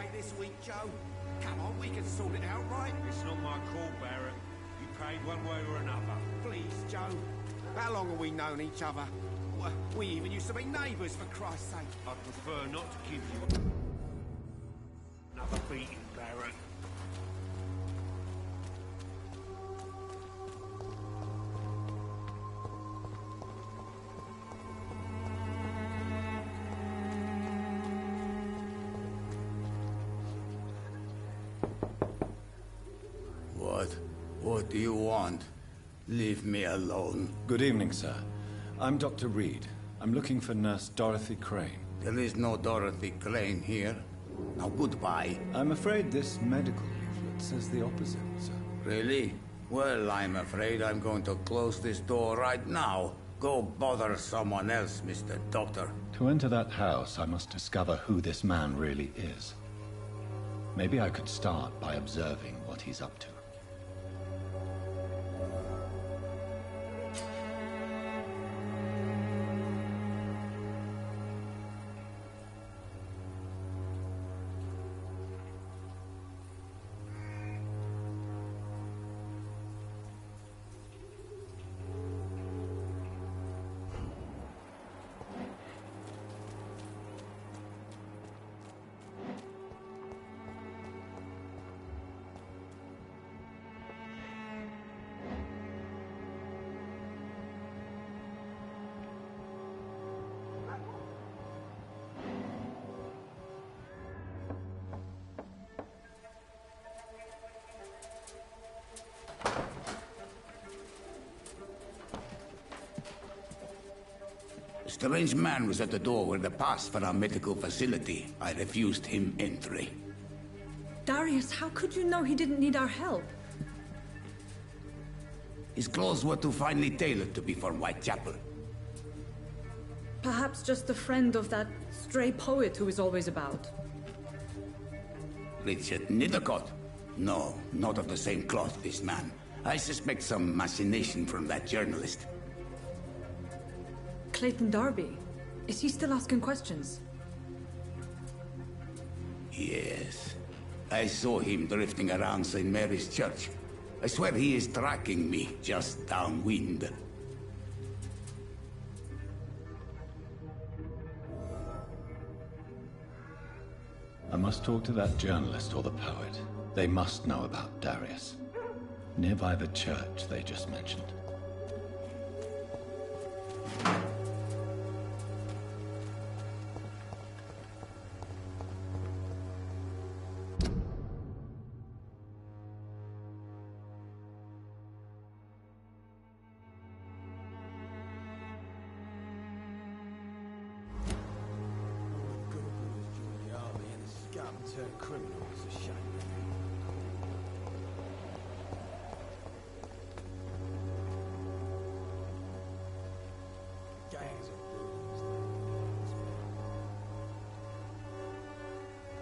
pay this week, Joe? Come on, we can sort it out, right? It's not my call, Barrett. You paid one way or another. Please, Joe. How long have we known each other? We even used to be neighbours, for Christ's sake. I'd prefer not to give you another beating, Barrett. What do you want? Leave me alone. Good evening, sir. I'm Dr. Reed. I'm looking for Nurse Dorothy Crane. There is no Dorothy Crane here. Now, goodbye. I'm afraid this medical leaflet says the opposite, sir. Really? Well, I'm afraid I'm going to close this door right now. Go bother someone else, Mr. Doctor. To enter that house, I must discover who this man really is. Maybe I could start by observing what he's up to. A strange man was at the door with a pass for our medical facility. I refused him entry. Darius, how could you know he didn't need our help? His clothes were too finely tailored to be for Whitechapel. Perhaps just a friend of that stray poet who is always about. Richard Nithercott? No, not of the same cloth, this man. I suspect some machination from that journalist. Clayton Darby. Is he still asking questions? Yes. I saw him drifting around St. Mary's Church. I swear he is tracking me, just downwind. I must talk to that journalist or the poet. They must know about Darius. Nearby the church they just mentioned.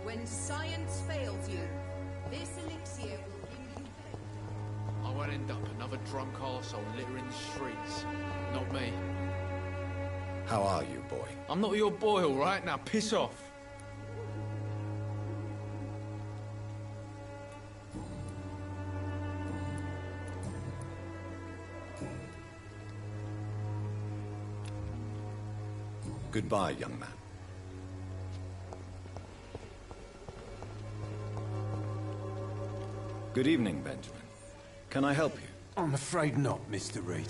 When science fails you, this elixir will bring you back. I won't end up another drunk arsehole littering the streets. Not me. How are you, boy? I'm not your boy, all right? Now piss off. Goodbye, young man. Good evening, Benjamin. Can I help you? I'm afraid not, Mr. Reed.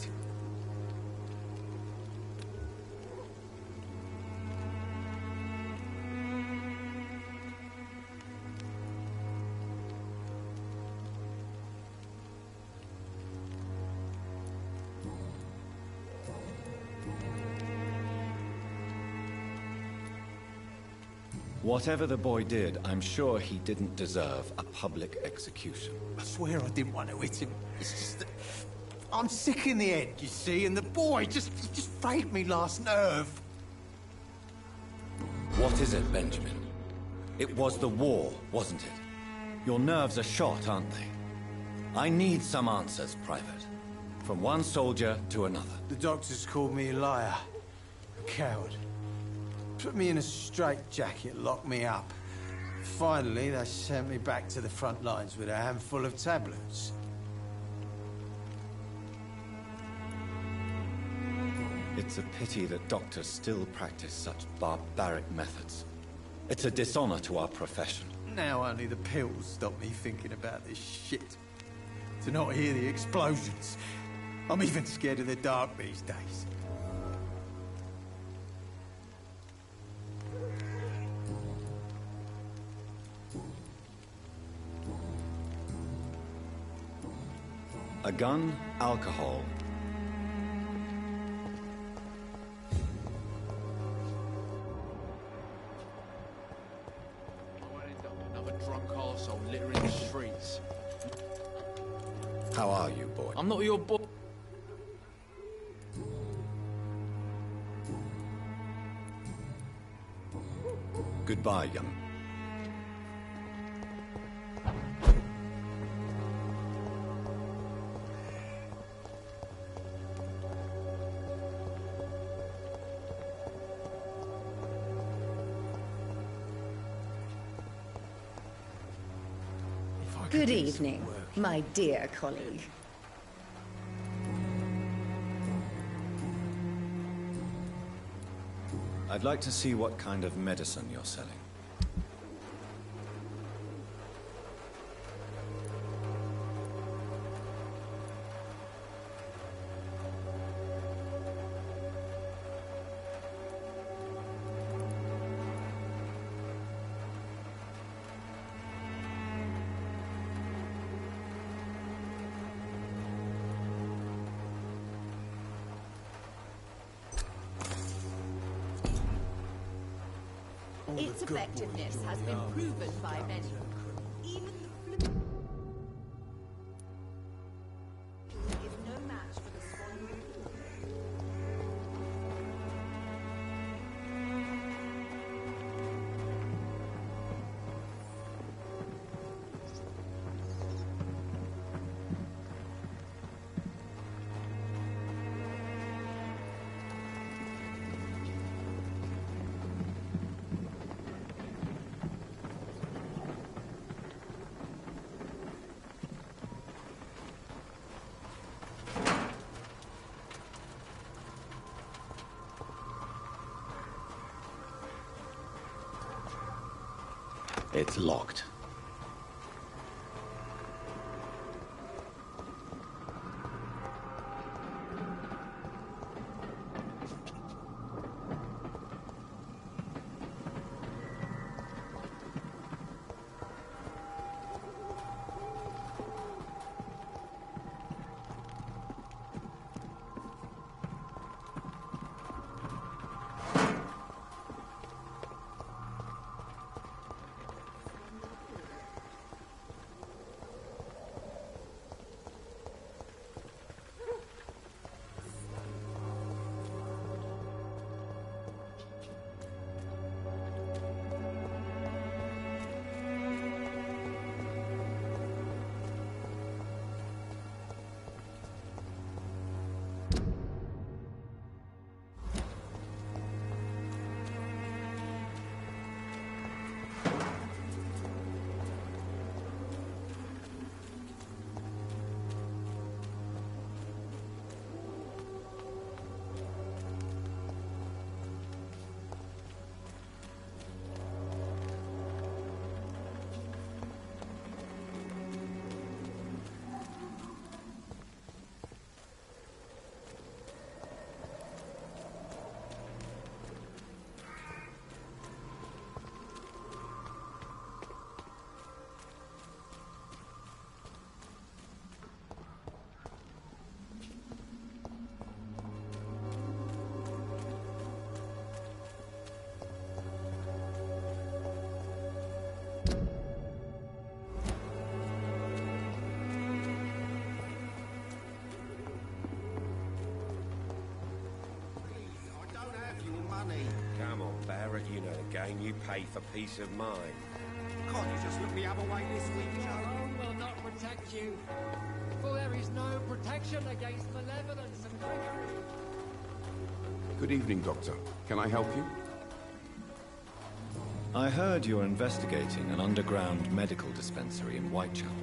Whatever the boy did, I'm sure he didn't deserve a public execution. I swear I didn't want to hit him. It's just that I'm sick in the head, you see, and the boy just frayed me last nerve. What is it, Benjamin? It was the war, wasn't it? Your nerves are shot, aren't they? I need some answers, Private. From one soldier to another. The doctors called me a liar. A coward. Put me in a straitjacket, locked me up. Finally, they sent me back to the front lines with a handful of tablets. It's a pity that doctors still practice such barbaric methods. It's a dishonor to our profession. Now only the pills stop me thinking about this shit. To not hear the explosions. I'm even scared of the dark these days. A gun, alcohol. Another drunk arsehole littering the streets. How are you, boy? I'm not your boy. Goodbye, young. Good evening, my dear colleague. I'd like to see what kind of medicine you're selling. Its effectiveness has been proven by many. Even the flip is no match for the Swan. It's locked. Come on, Barrett, you know the game. You pay for peace of mind. Can't you just look the other way this week, Joe? Alone will not protect you, for there is no protection against malevolence and trickery. Good evening, Doctor. Can I help you? I heard you're investigating an underground medical dispensary in Whitechapel.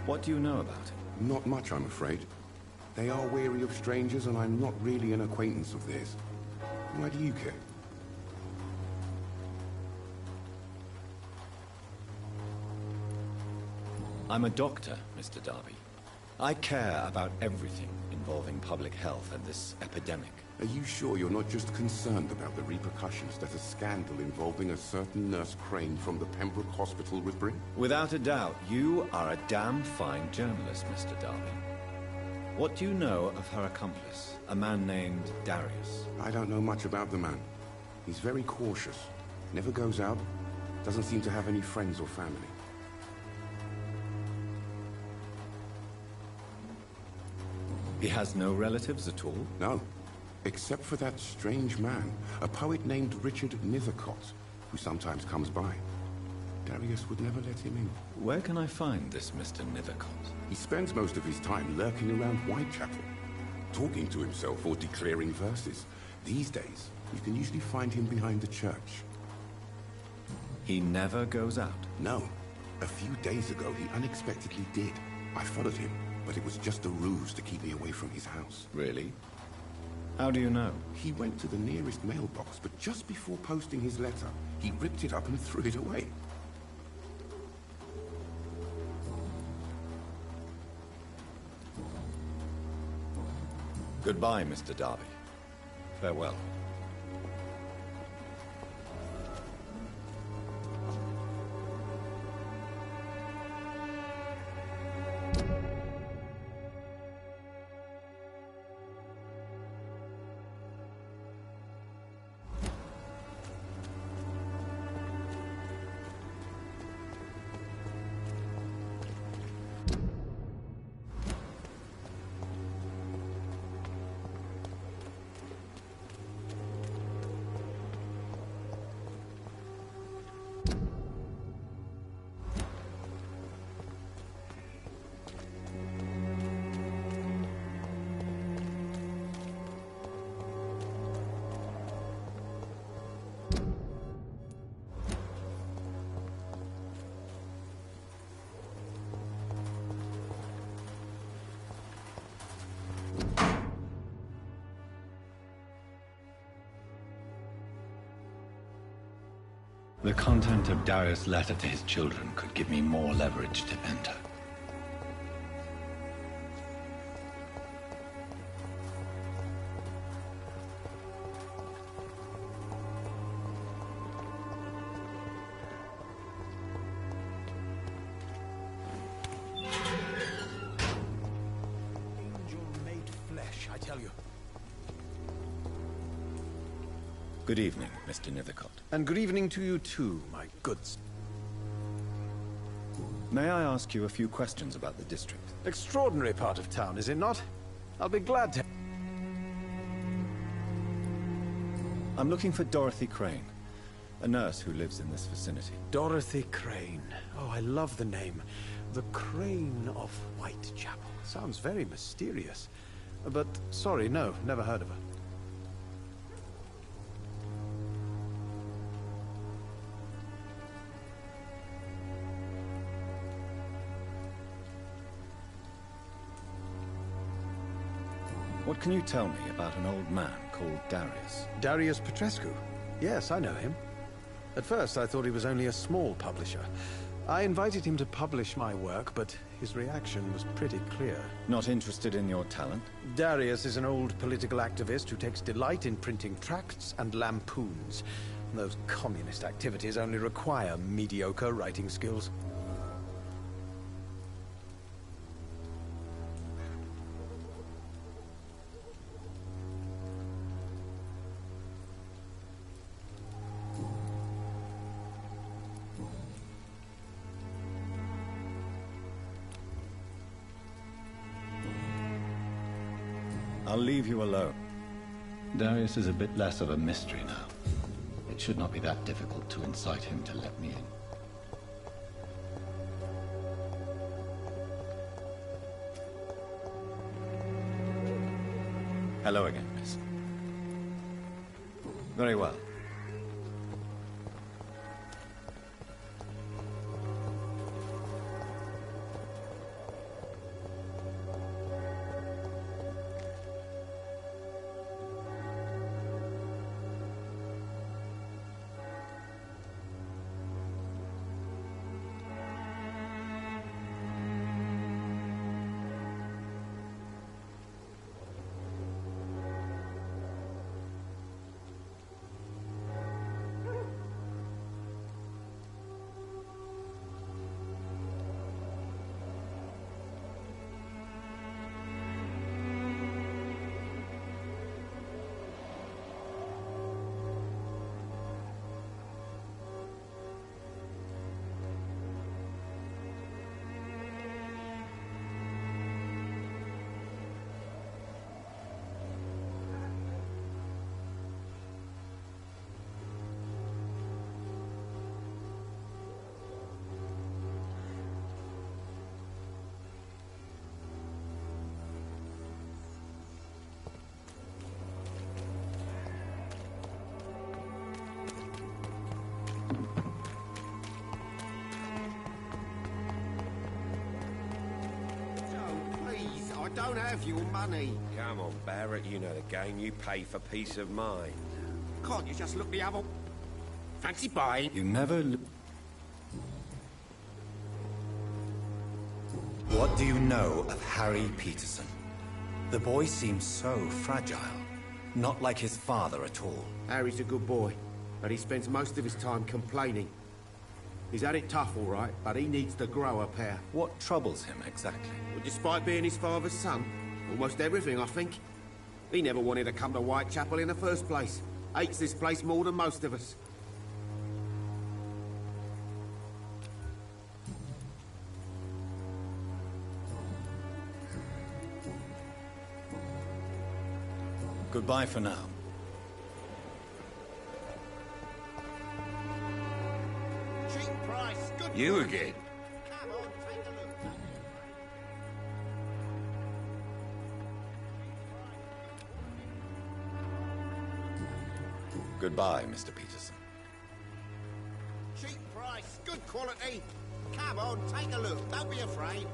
What do you know about it? Not much, I'm afraid. They are wary of strangers, and I'm not really an acquaintance of theirs. Why do you care? I'm a doctor, Mr. Darby. I care about everything involving public health and this epidemic. Are you sure you're not just concerned about the repercussions that a scandal involving a certain Nurse Crane from the Pembroke Hospital would bring? Without a doubt, you are a damn fine journalist, Mr. Darby. What do you know of her accomplice, a man named Darius? I don't know much about the man. He's very cautious. Never goes out. Doesn't seem to have any friends or family. He has no relatives at all? No. Except for that strange man, a poet named Richard Nethercott, who sometimes comes by. Darius would never let him in. Where can I find this Mr. Nethercott? He spends most of his time lurking around Whitechapel, talking to himself or declaring verses. These days, you can usually find him behind the church. He never goes out? No. A few days ago, he unexpectedly did. I followed him, but it was just a ruse to keep me away from his house. Really? How do you know? He went to the nearest mailbox, but just before posting his letter, he ripped it up and threw it away. Goodbye, Mr. Darby. Farewell. The content of Darius' letter to his children could give me more leverage to enter. Angel made flesh, I tell you. Good evening, Mr. Nethercott. And good evening to you too, my goods. May I ask you a few questions about the district? Extraordinary part of town, is it not? I'll be glad to... I'm looking for Dorothy Crane, a nurse who lives in this vicinity. Dorothy Crane. Oh, I love the name. The Crane of Whitechapel. Sounds very mysterious. But, sorry, no, never heard of her. What can you tell me about an old man called Darius? Darius Petrescu? Yes, I know him. At first, I thought he was only a small publisher. I invited him to publish my work, but his reaction was pretty clear. Not interested in your talent? Darius is an old political activist who takes delight in printing tracts and lampoons. Those communist activities only require mediocre writing skills. I'll leave you alone. Darius is a bit less of a mystery now. It should not be that difficult to incite him to let me in. Hello again, miss. Very well. don't have your money. Come on, Barrett, you know the game. You pay for peace of mind. Can't you just look the other... Fancy buying? You never... What do you know of Harry Peterson? The boy seems so fragile. Not like his father at all. Harry's a good boy, but he spends most of his time complaining. He's had it tough, all right, but he needs to grow a pair. What troubles him exactly? Well, despite being his father's son, almost everything, I think. He never wanted to come to Whitechapel in the first place. Hates this place more than most of us. Goodbye for now. Cheap price, good You work. again? Come on, take a look. Goodbye, Mr. Peterson. Cheap price, good quality. Come on, take a look. Don't be afraid.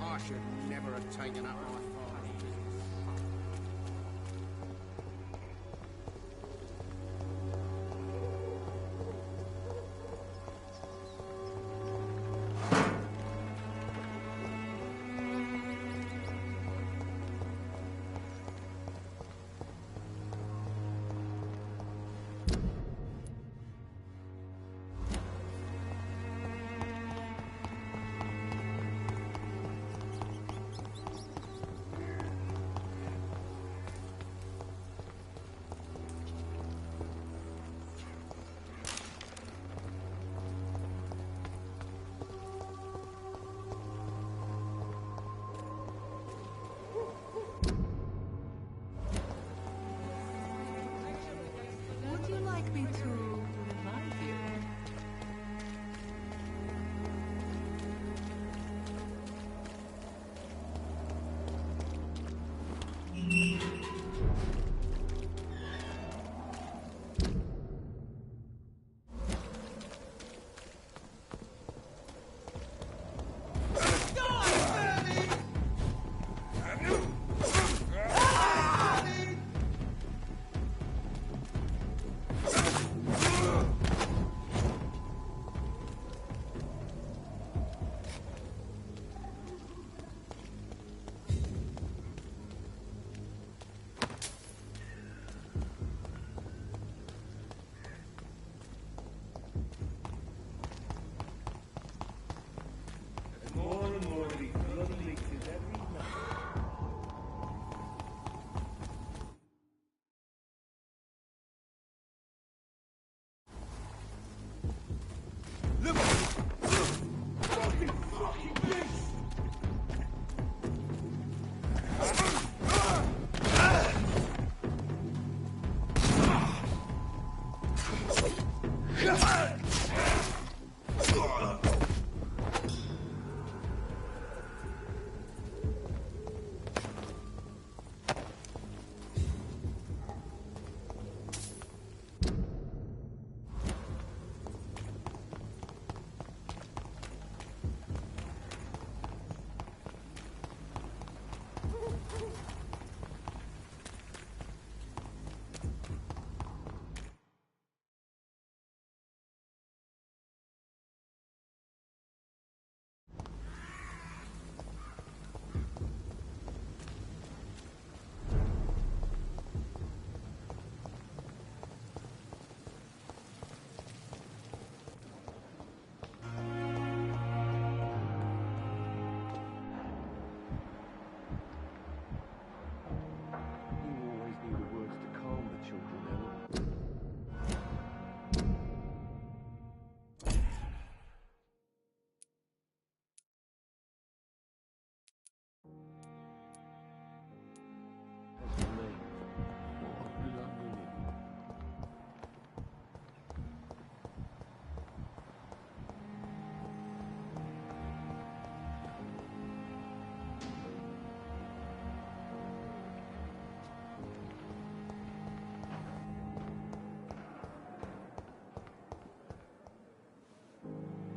I should never have taken up my father.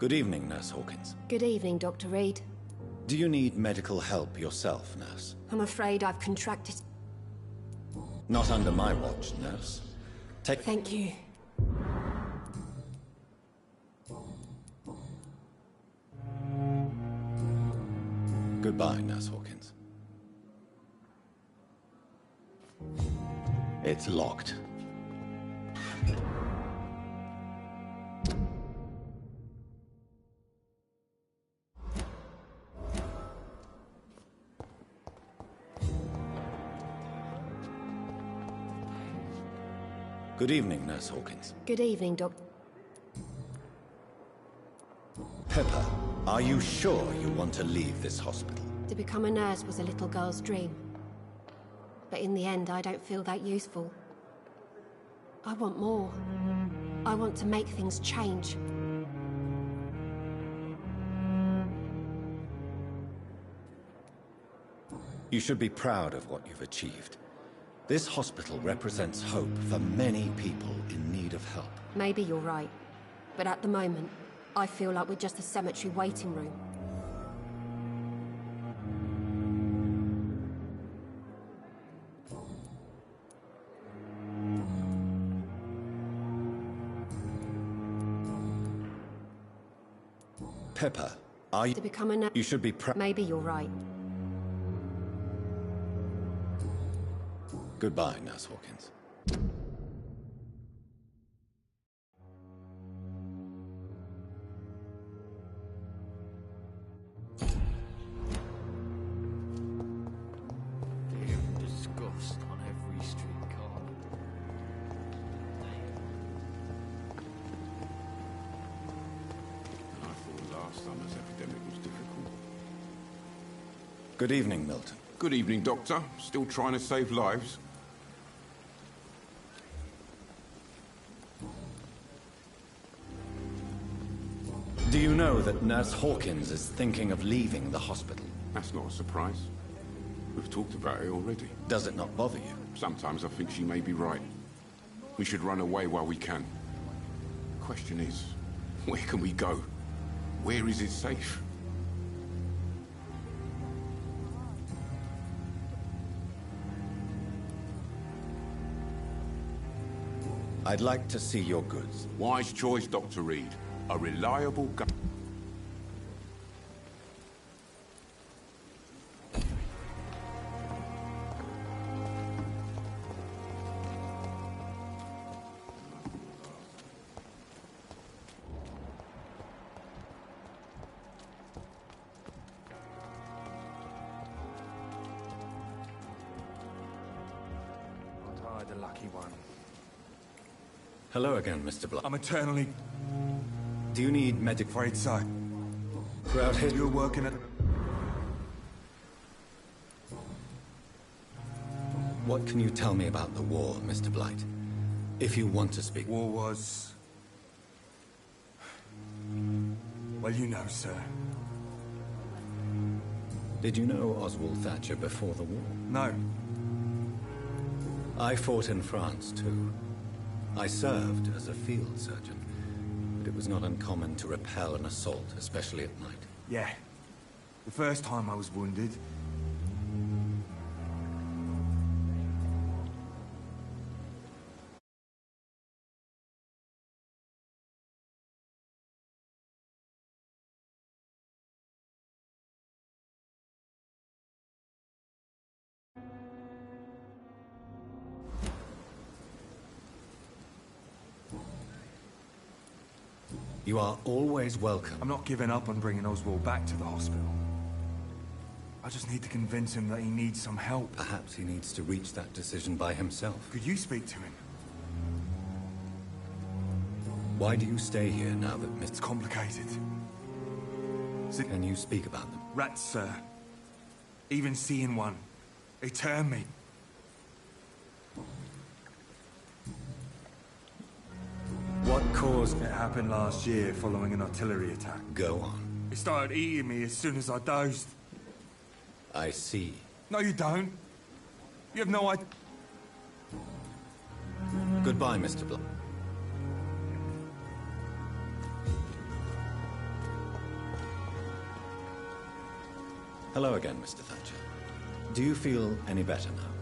Good evening, Nurse Hawkins. Good evening, Dr. Reed. Do you need medical help yourself, Nurse? I'm afraid I've contracted... Not under my watch, Nurse. Thank you. Goodbye, Nurse Hawkins. It's locked. Good evening, Nurse Hawkins. Good evening, Doctor... Pepper, are you sure you want to leave this hospital? To become a nurse was a little girl's dream. But in the end, I don't feel that useful. I want more. I want to make things change. You should be proud of what you've achieved. This hospital represents hope for many people in need of help. Maybe you're right. But at the moment, I feel like we're just a cemetery waiting room. Pepper, are you... To become a nurse... You should be proud... Maybe you're right. Goodbye, Nurse Hawkins. Damn disgust on every streetcar. I thought last summer's epidemic was difficult. Good evening, Milton. Good evening, Doctor. Still trying to save lives? Do you know that Nurse Hawkins is thinking of leaving the hospital? That's not a surprise. We've talked about it already. Does it not bother you? Sometimes I think she may be right. We should run away while we can. Question is, where can we go? Where is it safe? I'd like to see your goods. Wise choice, Dr. Reed. A reliable gu- Aren't I the lucky one? Hello again, Mr. Blunt. I'm eternally... Do you need medic... Afraid so. Crowd here. You're working at... What can you tell me about the war, Mr. Blight? If you want to speak. War was... Well, you know, sir. Did you know Oswald Thatcher before the war? No. I fought in France, too. I served as a field surgeon. But it was not uncommon to repel an assault, especially at night. Yeah. The first time I was wounded... You are always welcome. I'm not giving up on bringing Oswald back to the hospital. I just need to convince him that he needs some help. Perhaps he needs to reach that decision by himself. Could you speak to him? Why do you stay here now that Mr. It's complicated. Can you speak about them? Rats, sir. Even seeing one. They turn me. What caused... It happened last year following an artillery attack. Go on. It started eating me as soon as I dozed. I see. No, you don't. You have no idea. Goodbye, Mr. Blunt. Hello again, Mr. Thatcher. Do you feel any better now?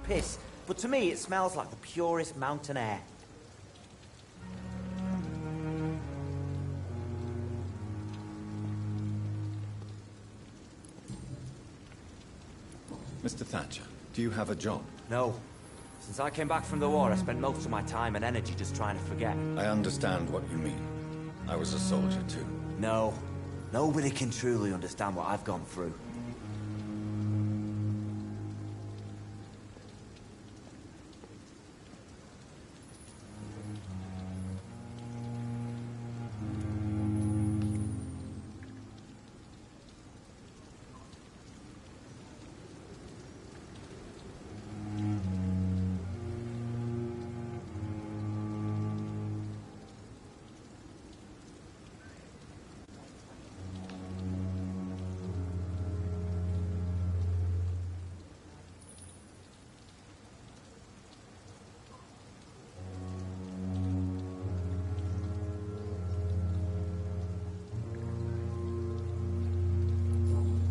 piss, but to me it smells like the purest mountain air. Mr. Thatcher, do you have a job? No. Since I came back from the war, I spent most of my time and energy just trying to forget. I understand what you mean. I was a soldier too. No. Nobody can truly understand what I've gone through.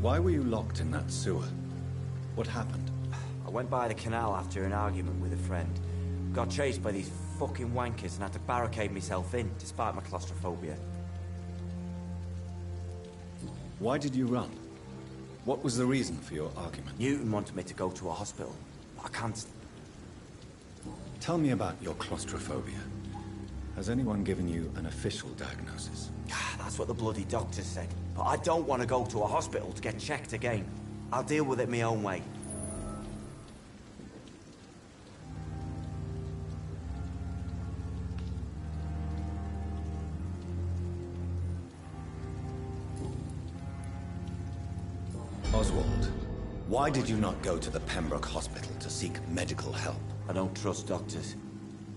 Why were you locked in that sewer? What happened? I went by the canal after an argument with a friend. Got chased by these fucking wankers and had to barricade myself in, despite my claustrophobia. Why did you run? What was the reason for your argument? Newton wanted me to go to a hospital, but I can't... Tell me about your claustrophobia. Has anyone given you an official diagnosis? That's what the bloody doctor said. But I don't want to go to a hospital to get checked again. I'll deal with it my own way. Oswald, why did you not go to the Pembroke Hospital to seek medical help? I don't trust doctors.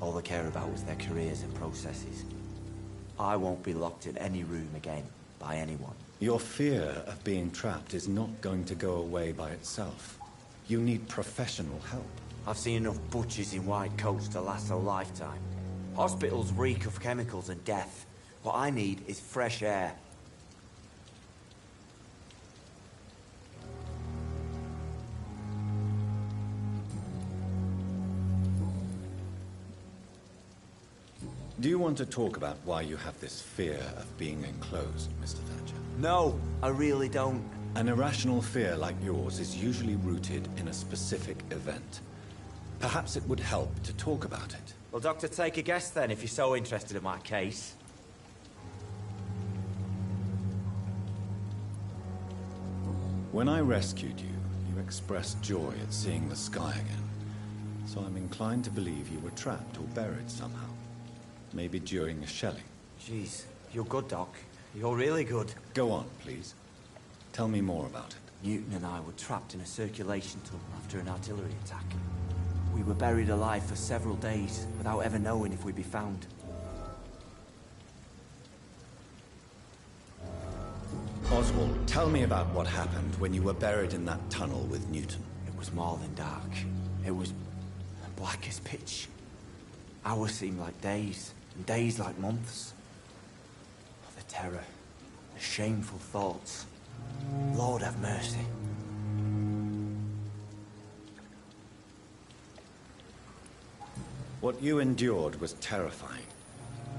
All they care about is their careers and processes. I won't be locked in any room again by anyone. Your fear of being trapped is not going to go away by itself. You need professional help. I've seen enough butchers in white coats to last a lifetime. Hospitals reek of chemicals and death. What I need is fresh air. Do you want to talk about why you have this fear of being enclosed, Mr. Thatcher? No, I really don't. An irrational fear like yours is usually rooted in a specific event. Perhaps it would help to talk about it. Well, Doctor, take a guess then, if you're so interested in my case. When I rescued you, you expressed joy at seeing the sky again. So I'm inclined to believe you were trapped or buried somehow. Maybe during a shelling. Jeez, you're good, Doc. You're really good. Go on, please. Tell me more about it. Newton and I were trapped in a circulation tunnel after an artillery attack. We were buried alive for several days without ever knowing if we'd be found. Oswald, tell me about what happened when you were buried in that tunnel with Newton. It was more than dark. It was black as pitch. Hours seemed like days, and days like months. The terror, the shameful thoughts. Lord have mercy. What you endured was terrifying.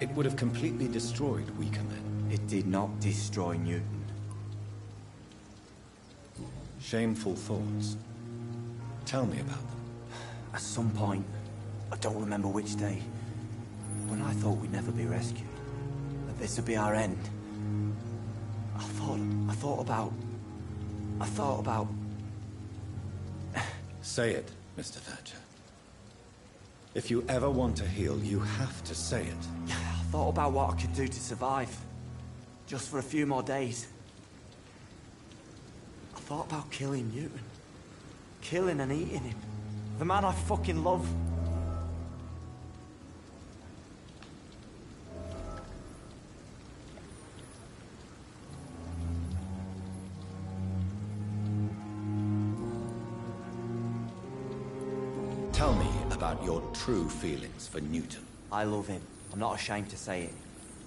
It would have completely destroyed weaker men. It did not destroy Newton. Shameful thoughts. Tell me about them. At some point, I don't remember which day, when I thought we'd never be rescued, that this would be our end, I thought about... Say it, Mr. Thatcher. If you ever want to heal, you have to say it. I thought about what I could do to survive, just for a few more days. I thought about killing Newton. Killing and eating him. The man I fucking love. Tell me about your true feelings for Newton. I love him. I'm not ashamed to say it.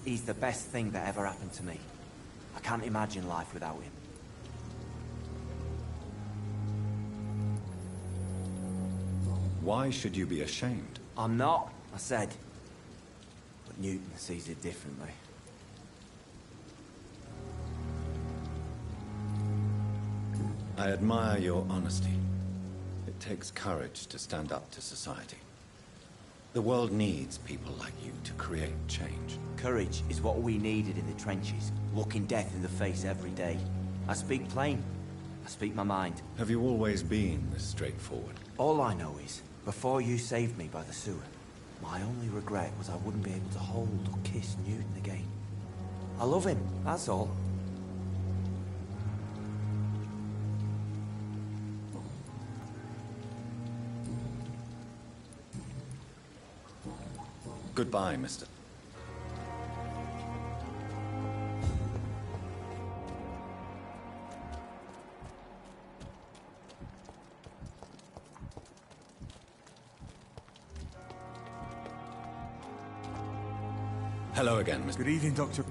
He's the best thing that ever happened to me. I can't imagine life without him. Why should you be ashamed? I'm not, I said. But Newton sees it differently. I admire your honesty. It takes courage to stand up to society. The world needs people like you to create change. Courage is what we needed in the trenches, looking death in the face every day. I speak plain. I speak my mind. Have you always been this straightforward? All I know is, before you saved me by the sewer, my only regret was I wouldn't be able to hold or kiss Newton again. I love him, that's all. Goodbye, Mr. Hello again, Mr. Good evening, Doctor.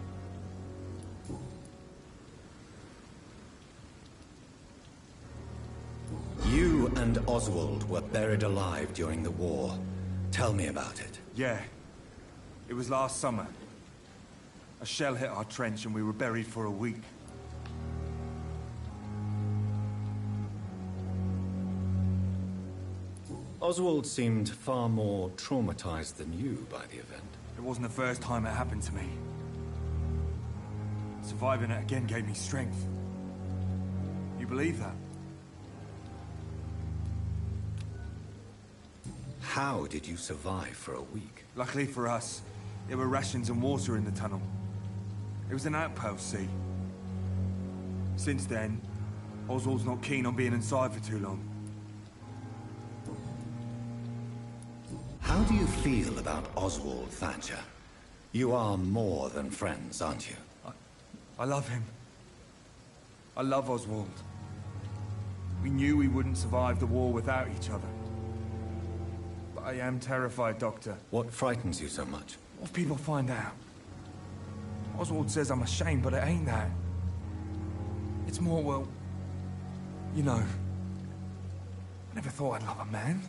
You and Oswald were buried alive during the war. Tell me about it. Yeah. It was last summer. A shell hit our trench and we were buried for a week. Oswald seemed far more traumatized than you by the event. It wasn't the first time it happened to me. Surviving it again gave me strength. You believe that? How did you survive for a week? Luckily for us, there were rations and water in the tunnel. It was an outpost, see? Since then, Oswald's not keen on being inside for too long. How do you feel about Oswald, Thatcher? You are more than friends, aren't you? I love him. I love Oswald. We knew we wouldn't survive the war without each other. But I am terrified, Doctor. What frightens you so much? What if people find out? Oswald says I'm ashamed, but it ain't that. It's more, well, you know, I never thought I'd love a man.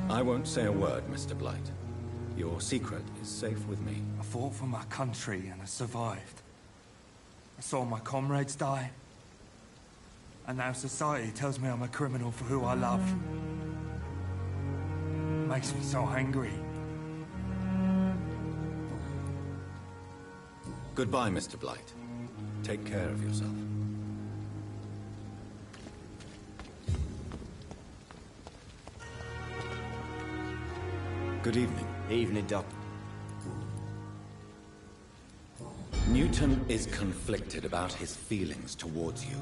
I won't say a word, Mr. Blight. Your secret is safe with me. I fought for my country and I survived. I saw my comrades die. And now society tells me I'm a criminal for who I love. It makes me so angry. Goodbye, Mr. Blight. Take care of yourself. Good evening. Evening, Doc. Newton is conflicted about his feelings towards you.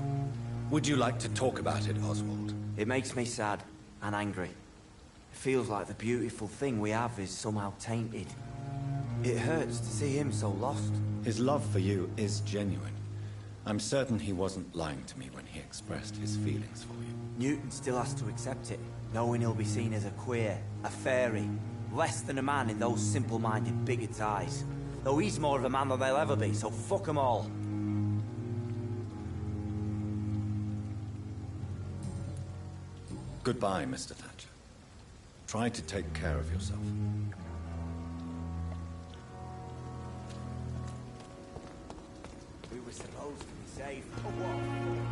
Would you like to talk about it, Oswald? It makes me sad and angry. It feels like the beautiful thing we have is somehow tainted. It hurts to see him so lost. His love for you is genuine. I'm certain he wasn't lying to me when he expressed his feelings for you. Newton still has to accept it, knowing he'll be seen as a queer, a fairy, less than a man in those simple-minded bigots' eyes. Though he's more of a man than they'll ever be, so fuck them all. Goodbye, Mr. Thatcher. Try to take care of yourself. We were supposed to be safe. For what?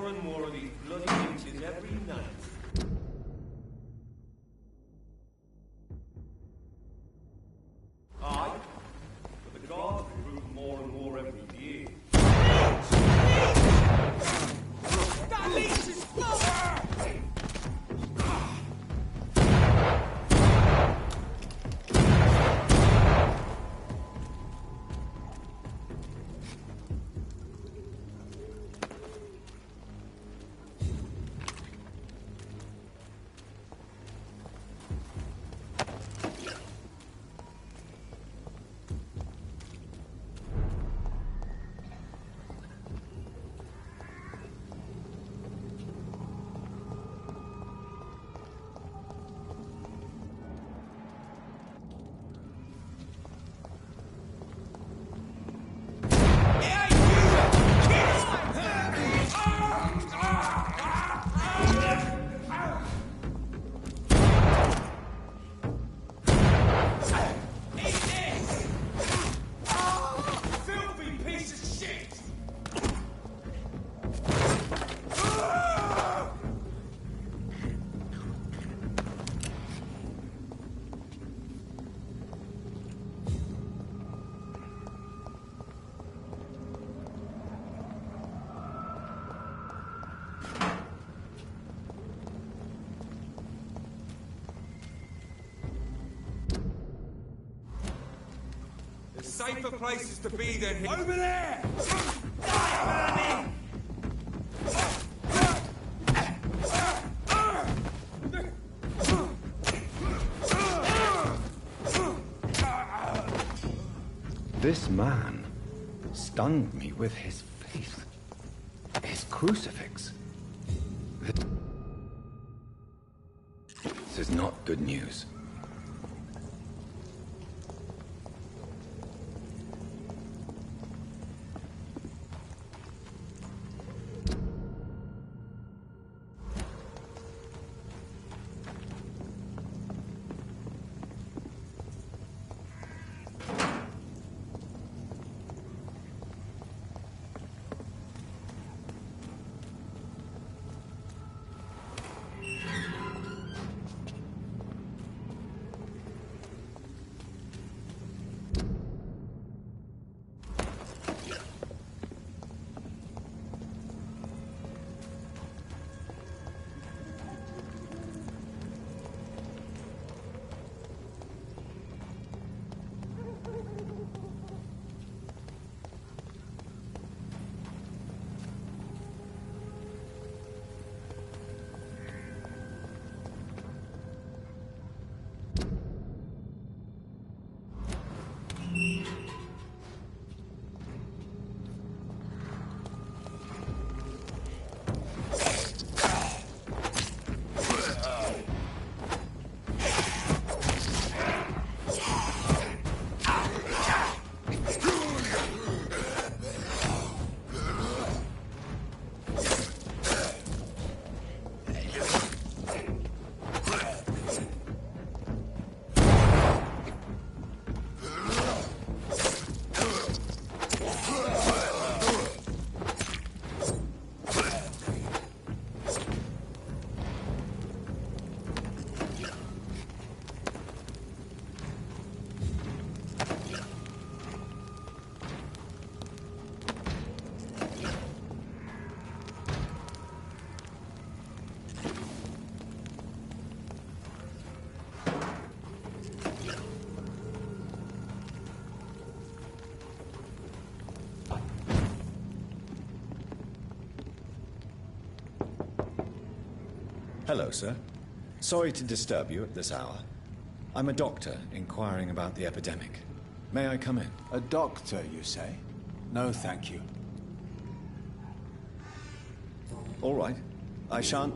more and more of these bloody inches every night. Aye, but the guards recruit more and more every year. That leech is safer places to be than here. Over there! This man stunned me with his faith. His crucifix. This is not good news. Hello, sir. Sorry to disturb you at this hour. I'm a doctor inquiring about the epidemic. May I come in? A doctor, you say? No, thank you. All right. I shan't...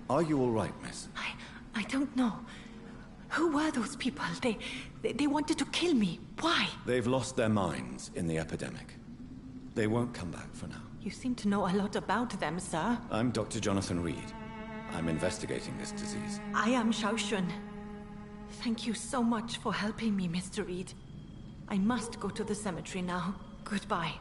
Are you all right, miss? I don't know. Who were those people? They wanted to kill me. Why? They've lost their minds in the epidemic. They won't come back for now. You seem to know a lot about them, sir. I'm Dr. Jonathan Reed. I'm investigating this disease. I am Xiaoxun. Thank you so much for helping me, Mr. Reed. I must go to the cemetery now. Goodbye.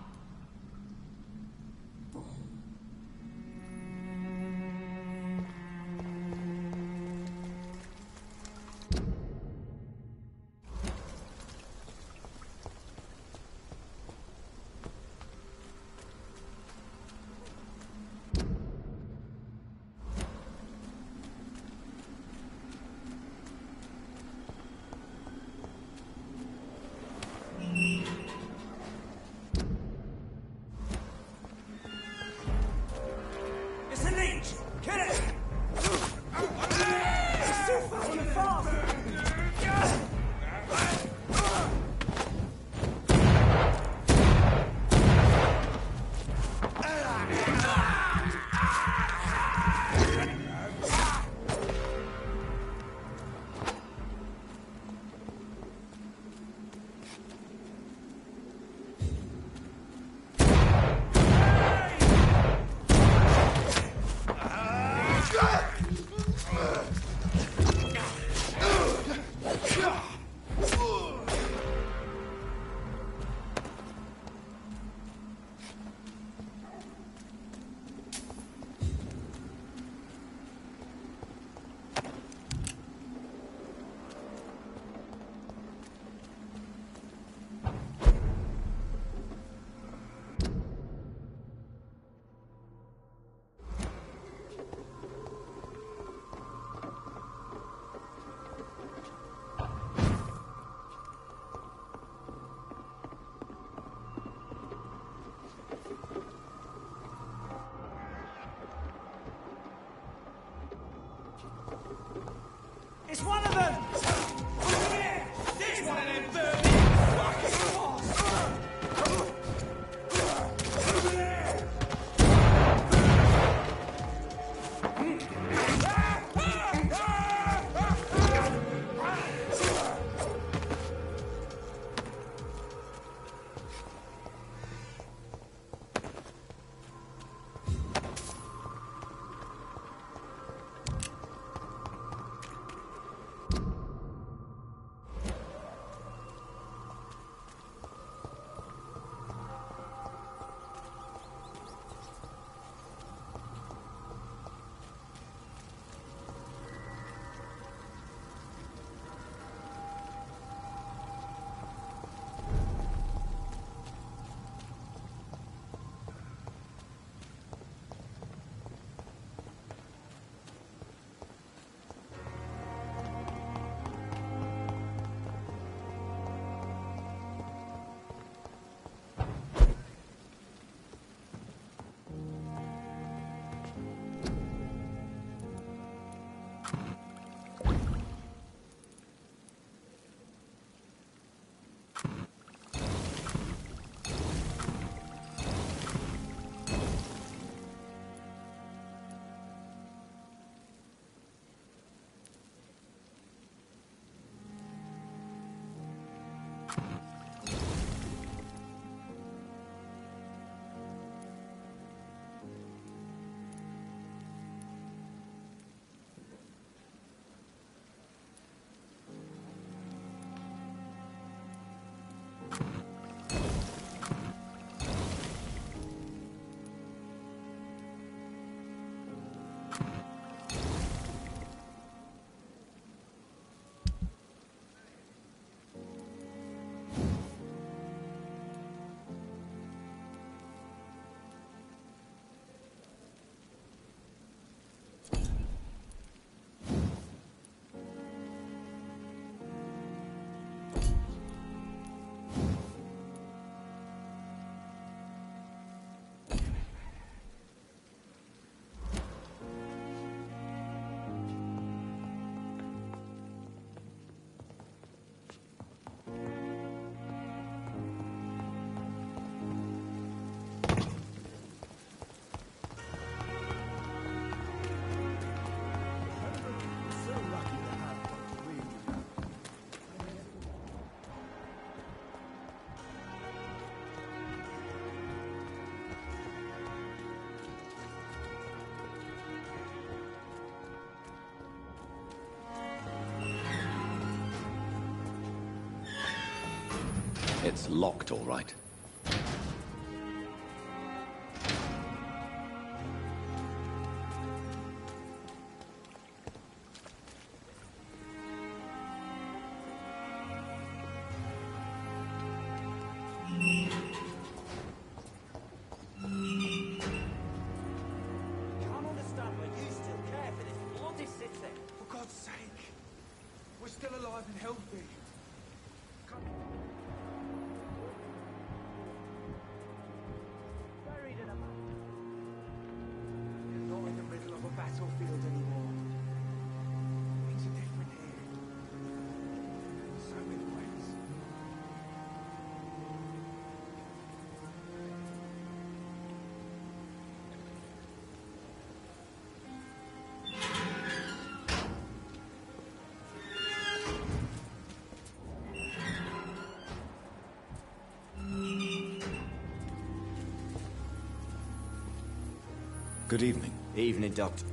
It's locked, all right. Can't understand why you still care for this bloody city. For God's sake, we're still alive and healthy. Buried in a map. You're not in the middle of a battlefield anymore. Things are different here. In so many ways. Good evening. Evening, Doctor.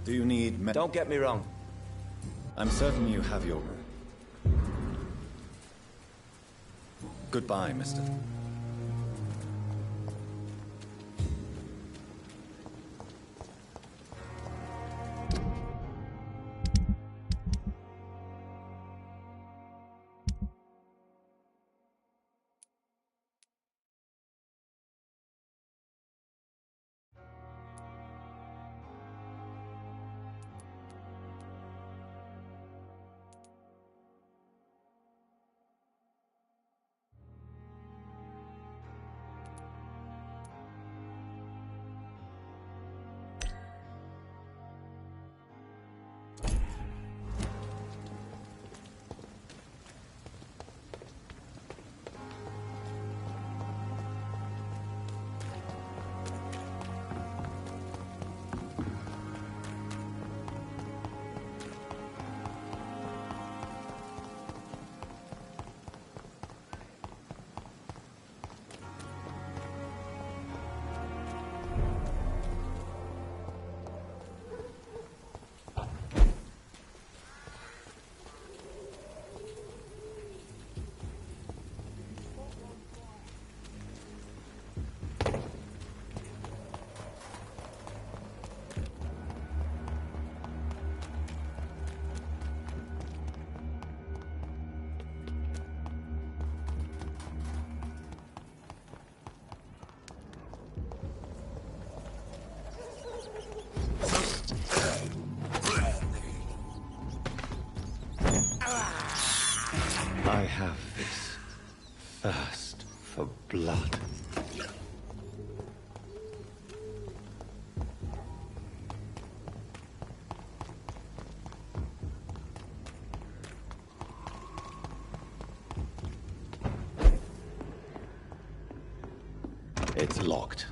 Do you need Don't get me wrong. I'm certain you have your room. Goodbye, mister. I have this thirst for blood. It's locked.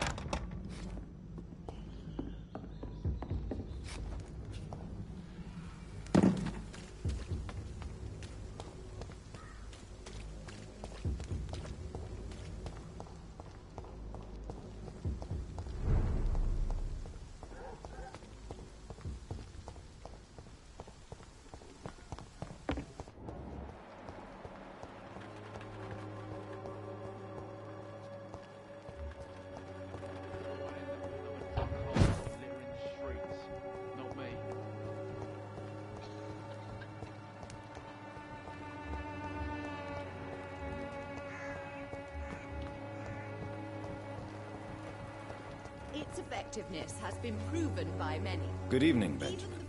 Its effectiveness has been proven by many. Good evening, Benjamin.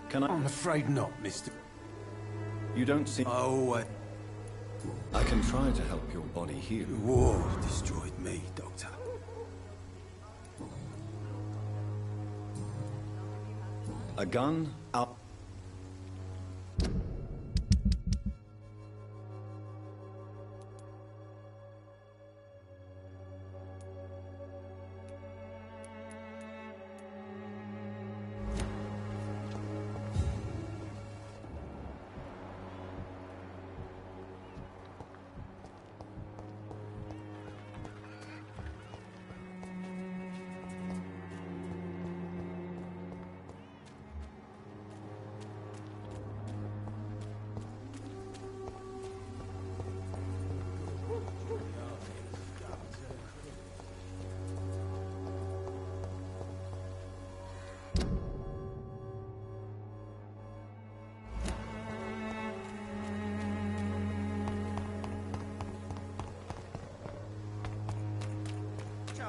Can I... I'm afraid not, mister. You don't seem... Oh, I can try to help your body heal. The war destroyed me, Doctor. A gun out...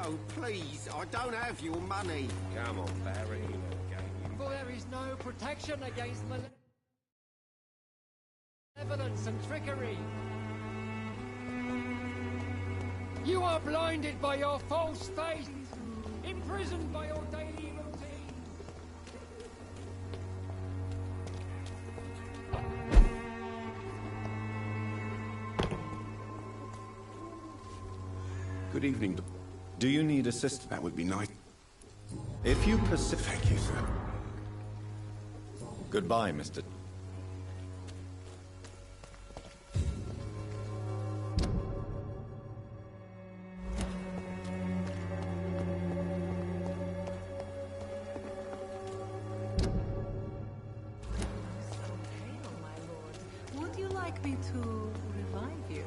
No, please, I don't have your money. Come on, Barry. For there is no protection against malevolence and trickery. You are blinded by your false faith, imprisoned by your daily routine. Good evening. Do you need assistance? That would be nice. If you persist... Thank you, sir. Goodbye, Mr. Would you like me to revive you?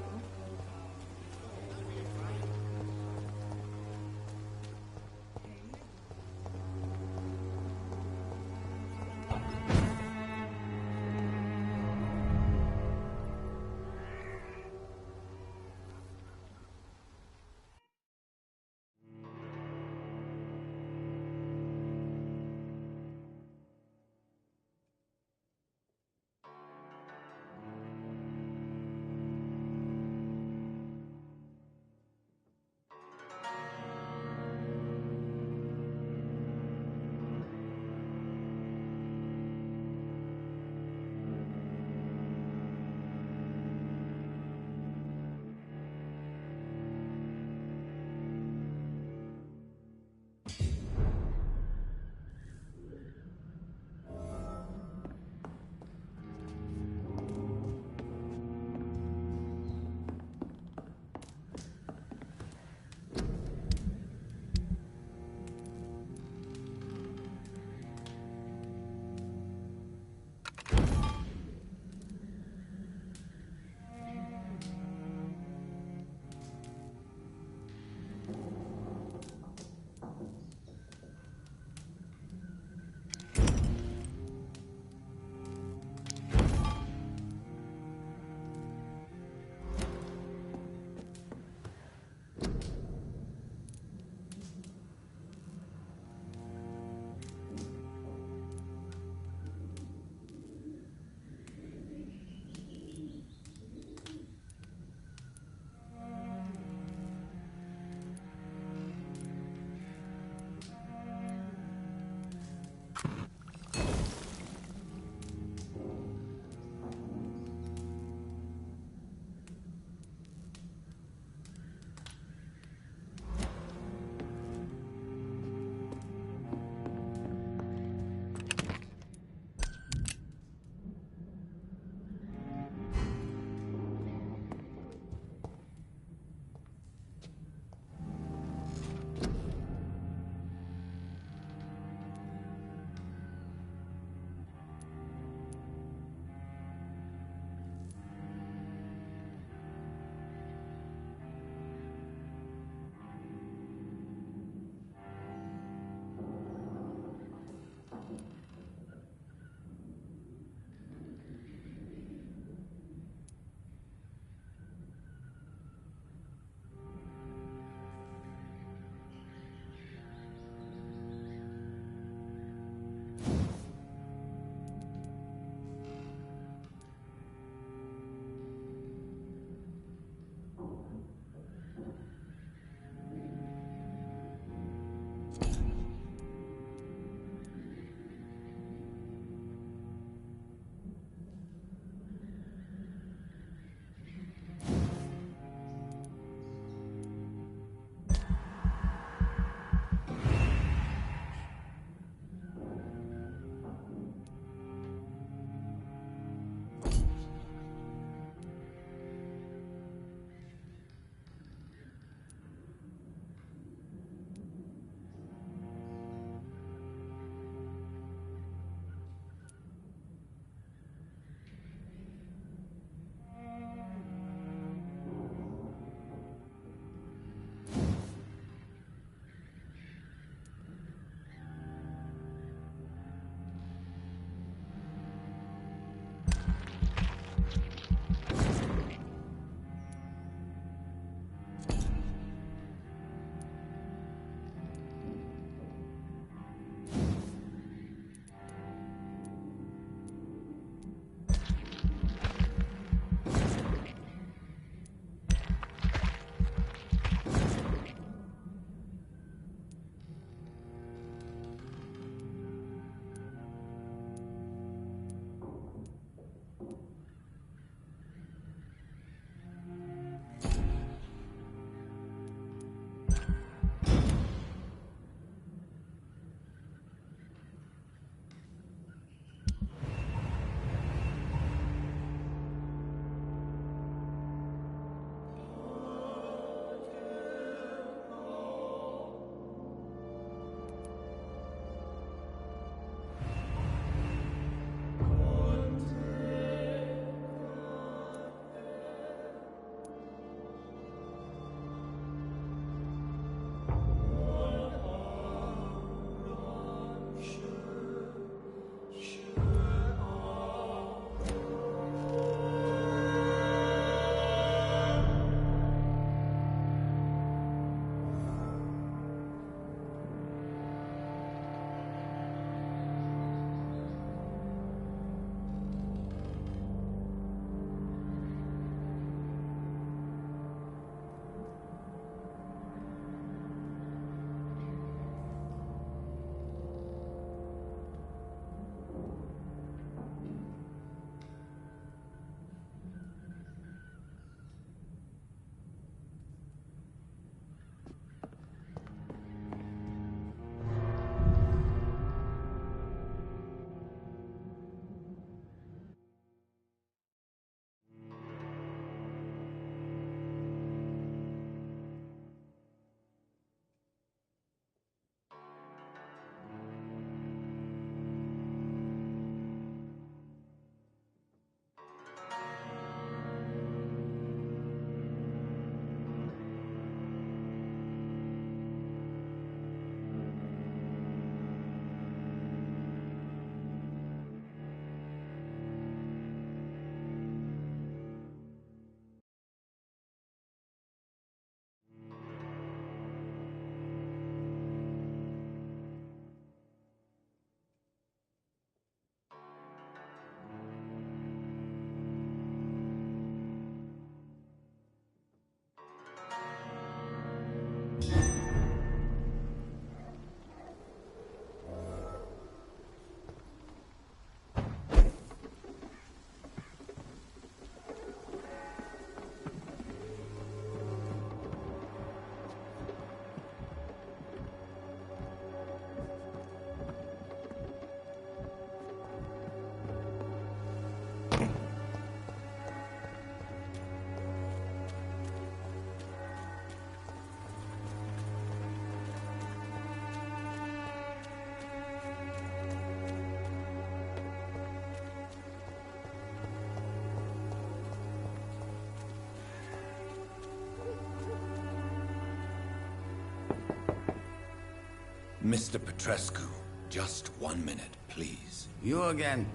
Mr. Petrescu, just 1 minute, please. You again.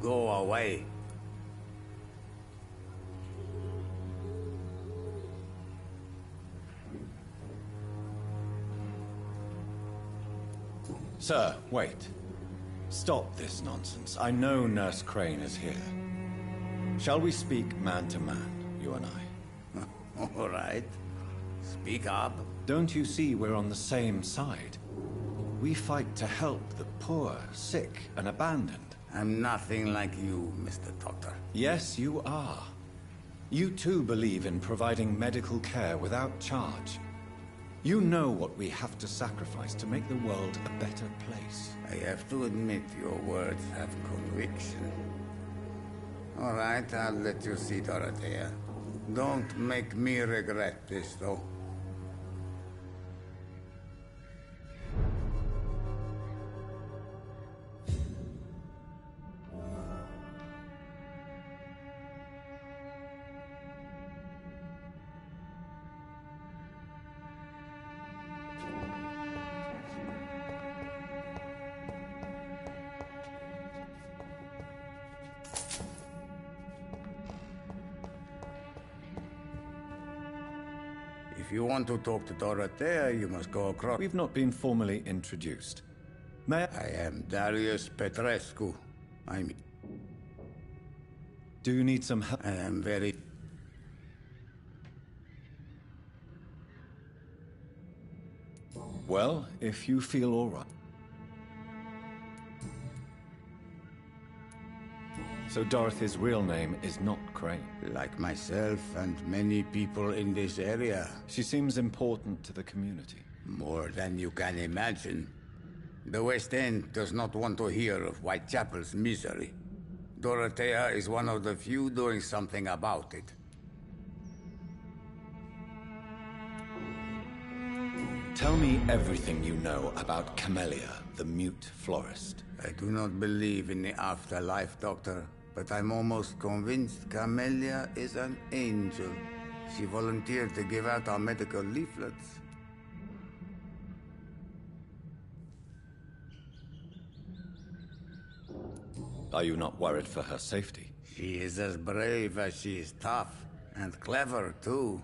Go away. Sir, wait. Stop this nonsense. I know Nurse Crane is here. Shall we speak man to man, you and I? All right. Speak up. Don't you see we're on the same side? We fight to help the poor, sick, and abandoned. I'm nothing like you, Mr. Doctor. Yes, you are. You too believe in providing medical care without charge. You know what we have to sacrifice to make the world a better place. I have to admit your words have conviction. All right, I'll let you see Dorothea. Don't make me regret this, though. If you want to talk to Dorothea, you must go across. We've not been formally introduced. May I am Darius Petrescu. Do you need some help? I am very... Well, if you feel all right. So Dorothy's real name is not Crane? Like myself and many people in this area. She seems important to the community. More than you can imagine. The West End does not want to hear of Whitechapel's misery. Dorothea is one of the few doing something about it. Tell me everything you know about Camellia, the mute florist. I do not believe in the afterlife, Doctor. But I'm almost convinced Camellia is an angel. She volunteered to give out our medical leaflets. Are you not worried for her safety? She is as brave as she is tough, and clever, too.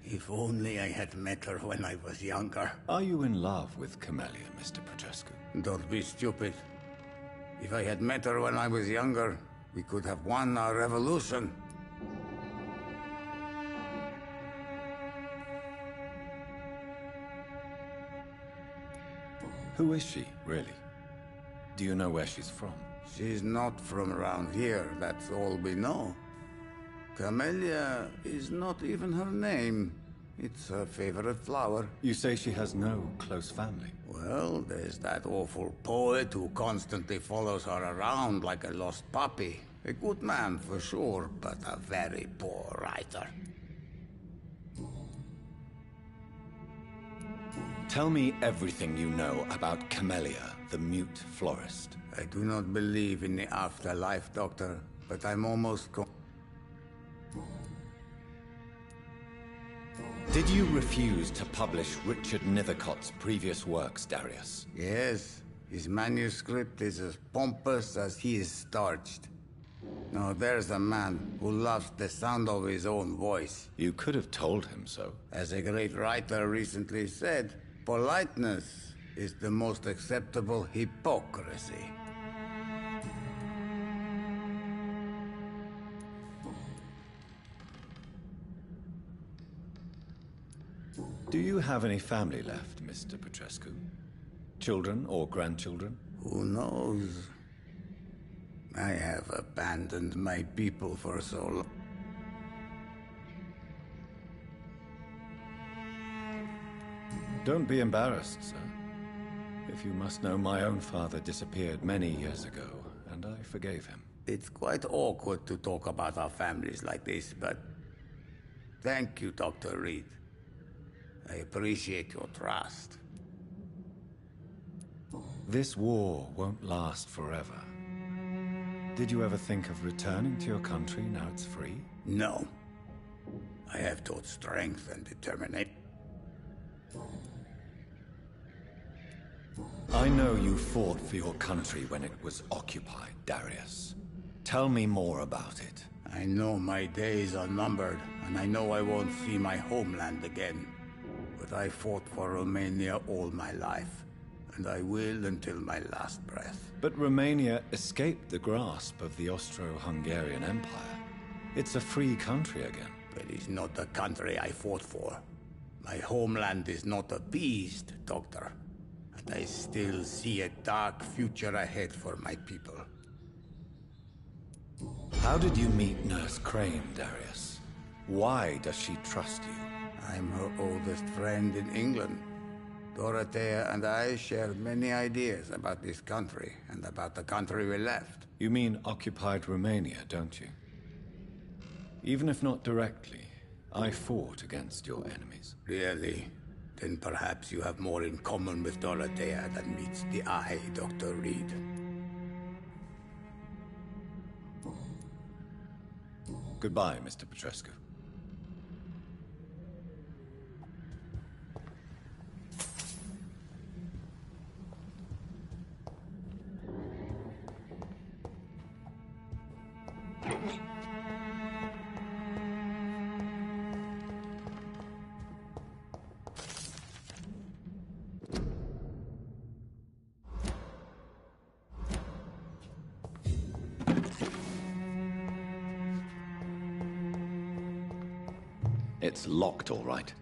If only I had met her when I was younger. Are you in love with Camellia, Mr. Petrescu? Don't be stupid. If I had met her when I was younger, we could have won our revolution. Who is she, really? Do you know where she's from? She's not from around here, that's all we know. Camellia is not even her name. It's her favorite flower. You say she has no close family? Well, there's that awful poet who constantly follows her around like a lost puppy. A good man for sure, but a very poor writer. Tell me everything you know about Camellia, the mute florist. I do not believe in the afterlife, Doctor, but I'm almost Did you refuse to publish Richard Nethercott's previous works, Darius? Yes. His manuscript is as pompous as he is starched. Now there's a man who loves the sound of his own voice. You could have told him so. As a great writer recently said, politeness is the most acceptable hypocrisy. Do you have any family left, Mr. Petrescu? Children or grandchildren? Who knows? I have abandoned my people for so long. Don't be embarrassed, sir. If you must know, my own father disappeared many years ago, and I forgave him. It's quite awkward to talk about our families like this, but... Thank you, Dr. Reed. I appreciate your trust. This war won't last forever. Did you ever think of returning to your country now it's free? No. I have taught strength and determination. I know you fought for your country when it was occupied, Darius. Tell me more about it. I know my days are numbered, and I know I won't see my homeland again. But I fought for Romania all my life, and I will until my last breath. But Romania escaped the grasp of the Austro-Hungarian Empire. It's a free country again. But it's not the country I fought for. My homeland is not appeased, Doctor. And I still see a dark future ahead for my people. How did you meet Nurse Crane, Darius? Why does she trust you? I'm her oldest friend in England. Dorothea and I share many ideas about this country and about the country we left. You mean occupied Romania, don't you? Even if not directly, I fought against your enemies. Really? Then perhaps you have more in common with Dorothea than meets the eye, Dr. Reed. Goodbye, Mr. Petrescu. It's locked, all right.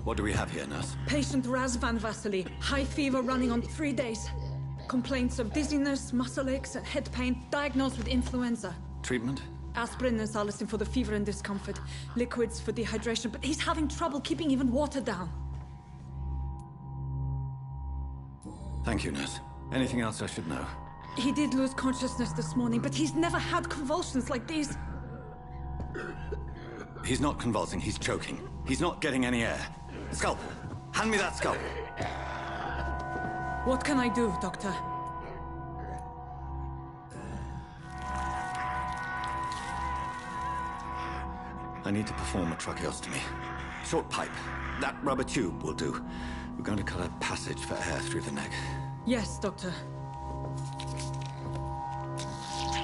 What do we have here, nurse? Patient Raz Van Vasily. High fever running on 3 days. Complaints of dizziness, muscle aches, and head pain. Diagnosed with influenza. Treatment? Aspirin and salicin for the fever and discomfort. Liquids for dehydration, but he's having trouble keeping even water down. Thank you, nurse. Anything else I should know? He did lose consciousness this morning, but he's never had convulsions like these. He's not convulsing, he's choking. He's not getting any air. Scalpel! Hand me that scalpel! What can I do, Doctor? I need to perform a tracheostomy. Short pipe. That rubber tube will do. We're going to cut a passage for air through the neck. Yes, Doctor.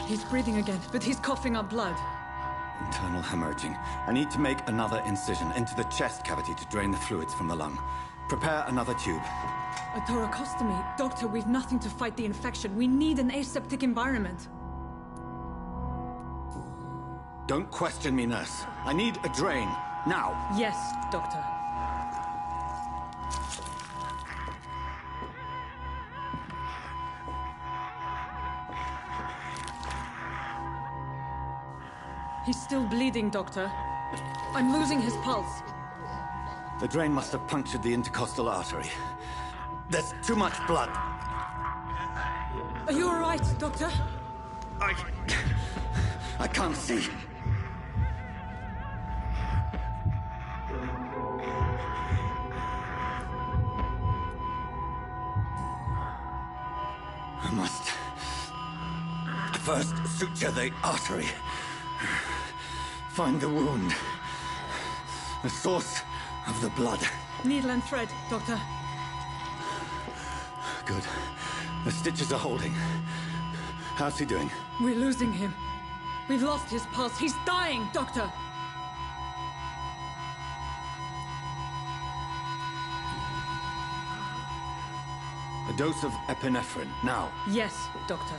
He's breathing again, but he's coughing up blood. Internal hemorrhaging. I need to make another incision into the chest cavity to drain the fluids from the lung. Prepare another tube. A thoracostomy. Doctor, we've nothing to fight the infection. We need an aseptic environment. Don't question me, nurse. I need a drain. Now. Yes, Doctor. He's still bleeding, Doctor. I'm losing his pulse. The drain must have punctured the intercostal artery. There's too much blood. Are you all right, Doctor? I can't see. I must first suture the artery. Find the wound. The source of the blood. Needle and thread, Doctor. Good. The stitches are holding. How's he doing? We're losing him. We've lost his pulse. He's dying, Doctor! A dose of epinephrine, now. Yes, Doctor.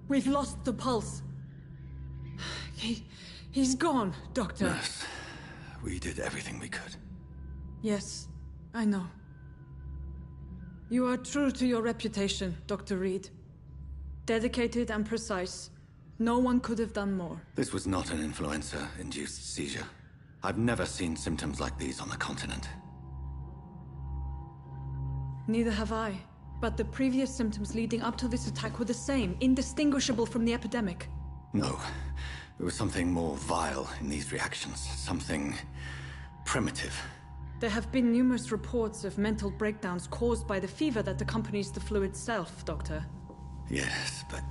We've lost the pulse. He's gone, Doctor. Nurse, we did everything we could. Yes, I know. You are true to your reputation, Dr. Reed. Dedicated and precise. No one could have done more. This was not an influenza-induced seizure. I've never seen symptoms like these on the continent. Neither have I. But the previous symptoms leading up to this attack were the same, indistinguishable from the epidemic. No. There was something more vile in these reactions. Something primitive. There have been numerous reports of mental breakdowns caused by the fever that accompanies the flu itself, Doctor. Yes, but...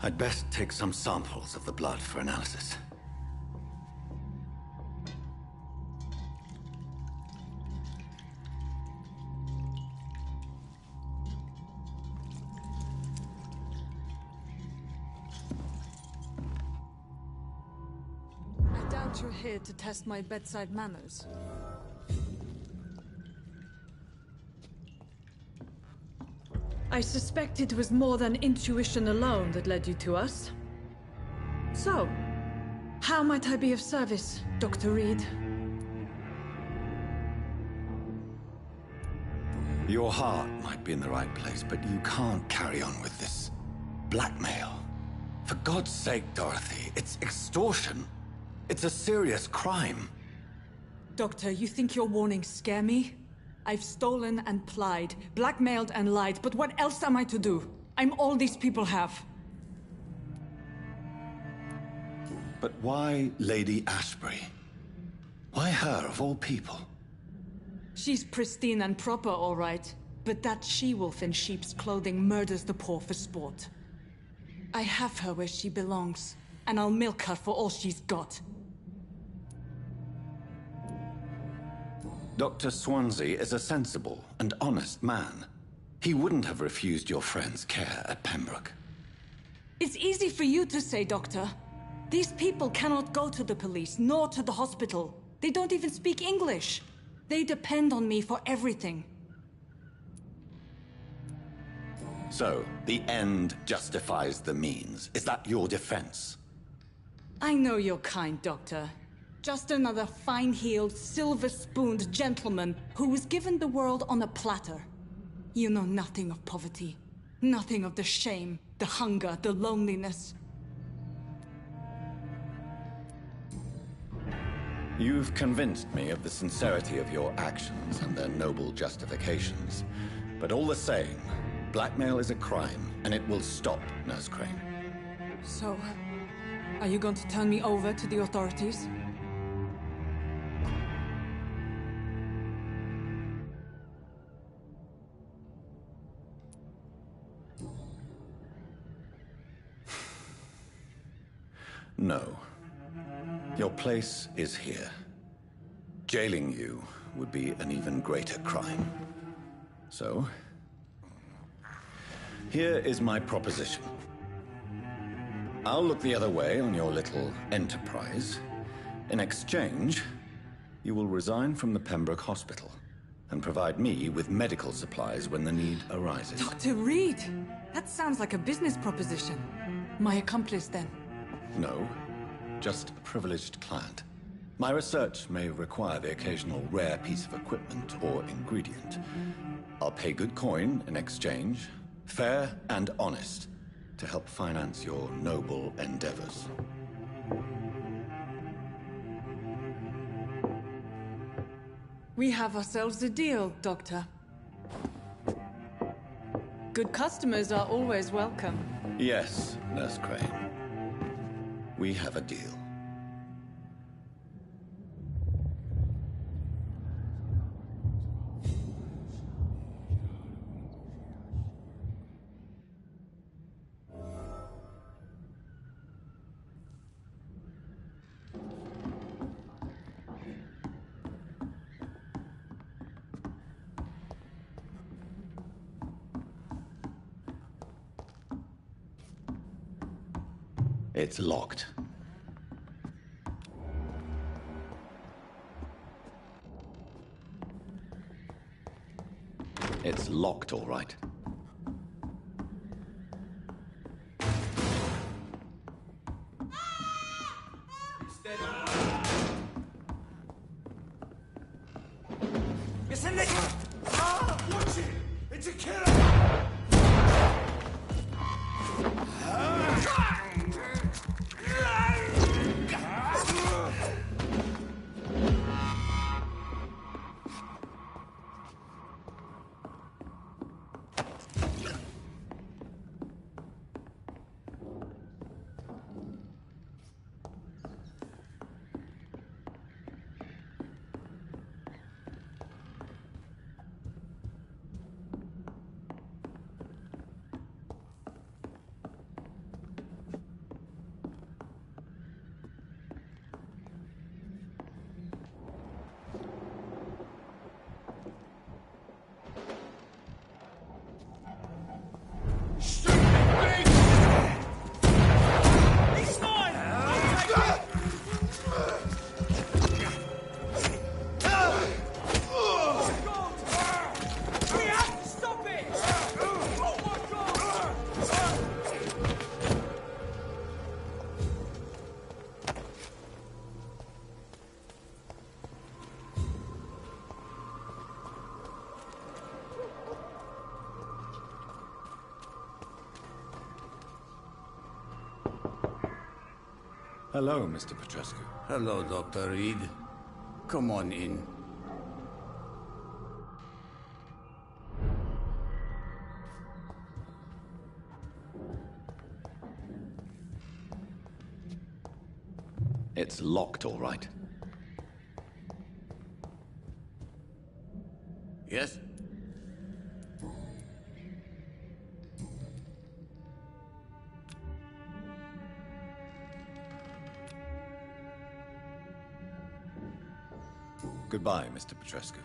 I'd best take some samples of the blood for analysis. I doubt you're here to test my bedside manners. I suspect it was more than intuition alone that led you to us. So, how might I be of service, Dr. Reed? Your heart might be in the right place, but you can't carry on with this blackmail. For God's sake, Dorothy, it's extortion. It's a serious crime. Doctor, you think your warnings scare me? I've stolen and plied, blackmailed and lied, but what else am I to do? I'm all these people have. But why Lady Ashbury? Why her, of all people? She's pristine and proper, all right. But that she-wolf in sheep's clothing murders the poor for sport. I have her where she belongs, and I'll milk her for all she's got. Dr. Swansea is a sensible and honest man. He wouldn't have refused your friend's care at Pembroke. It's easy for you to say, Doctor. These people cannot go to the police, nor to the hospital. They don't even speak English. They depend on me for everything. So, the end justifies the means. Is that your defense? I know you're kind, Doctor. Just another fine-heeled, silver-spooned gentleman who was given the world on a platter. You know nothing of poverty. Nothing of the shame, the hunger, the loneliness. You've convinced me of the sincerity of your actions and their noble justifications. But all the same, blackmail is a crime, and it will stop, Nurse Crane. So, are you going to turn me over to the authorities? No. Your place is here. Jailing you would be an even greater crime. So, here is my proposition. I'll look the other way on your little enterprise. In exchange, you will resign from the Pembroke Hospital and provide me with medical supplies when the need arises. Dr. Reed! That sounds like a business proposition. My accomplice, then? No, just a privileged client. My research may require the occasional rare piece of equipment or ingredient. I'll pay good coin in exchange, fair and honest, to help finance your noble endeavors. We have ourselves a deal, Doctor. Good customers are always welcome. Yes, Nurse Crane. We have a deal. It's locked. It's locked, all right. It's a lick! Watch it! It's a killer! Hello, Mr. Petrescu. Hello, Dr. Reed. Come on in. It's locked, all right. Yes? Goodbye, Mr. Petrescu.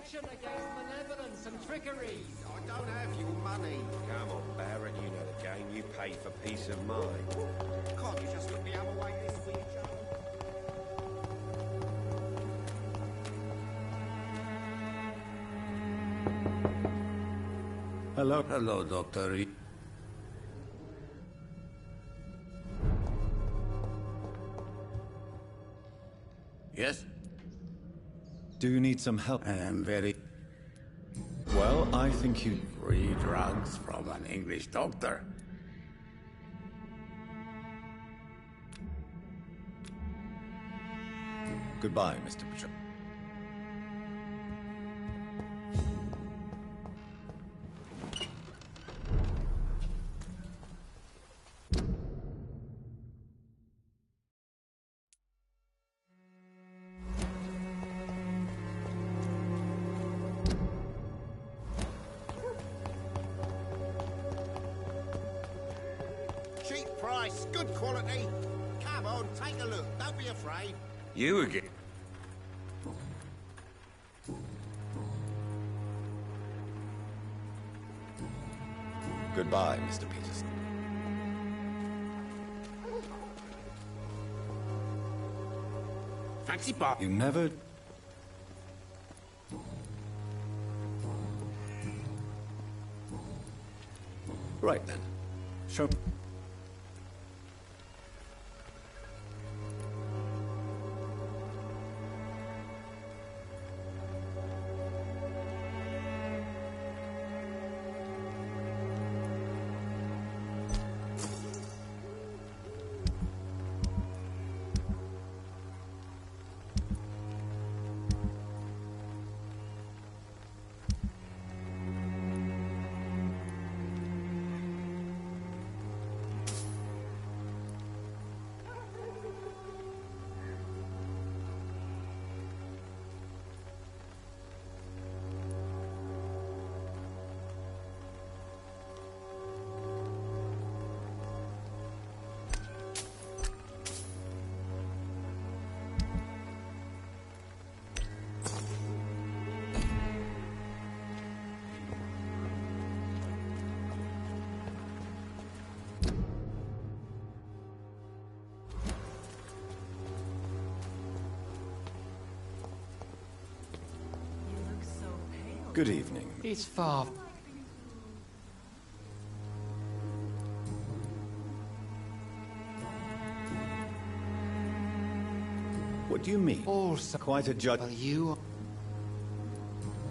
protection against malevolence and trickery. I don't have your money. Come on, Barrett, you know the game. You pay for peace of mind. Can't you just look the other way this week, Joe? Hello. Hello, Doctor. Yes? Do you need some help? I am very... Well, I think you... Free drugs from an English doctor. Goodbye, Mr. Bishop. Cheap price, good quality. Come on, take a look. Don't be afraid. You again? Goodbye, Mr. Peterson. Fancy bar. You never... Right then. Show... Good evening. It's far. What do you mean? Also, quite a judge. Well, you.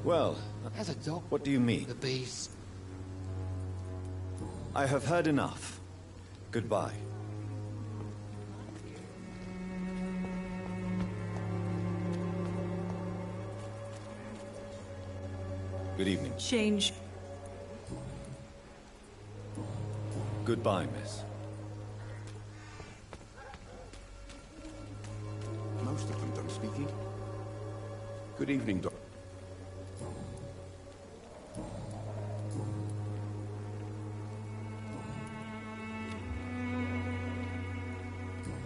Well, As a dog. what do you mean? The beast. I have heard enough. Goodbye. Good evening. Change. Goodbye, miss. Most of them don't speak English. Good evening, Doc.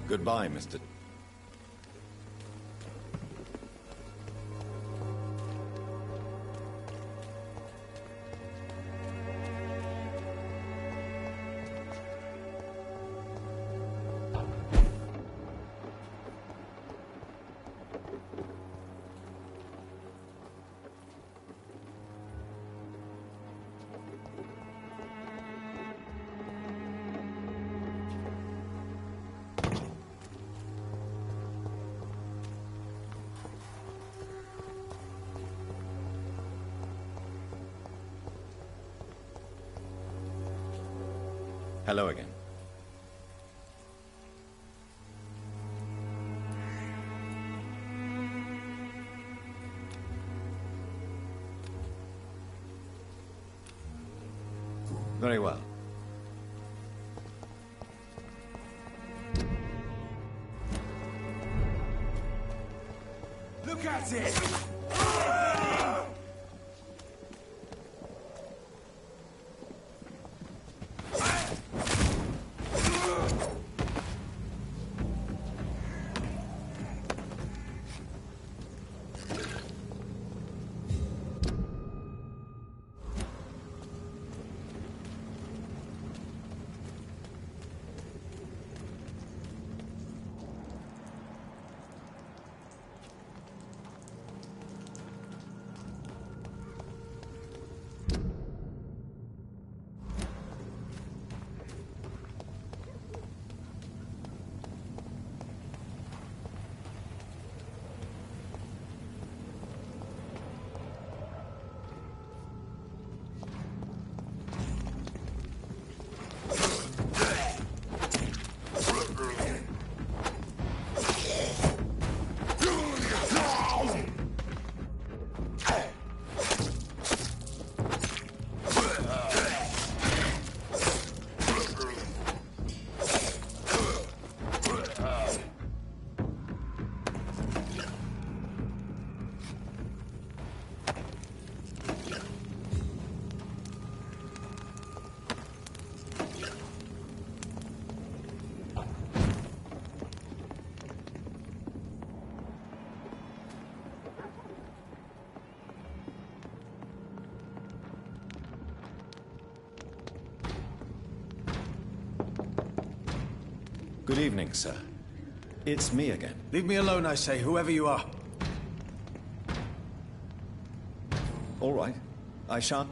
Goodbye, Mr. Hello again. Very well. Look at it! Good evening, sir. It's me again. Leave me alone, I say, whoever you are. All right. I shan't...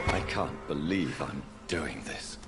I can't believe I'm doing this.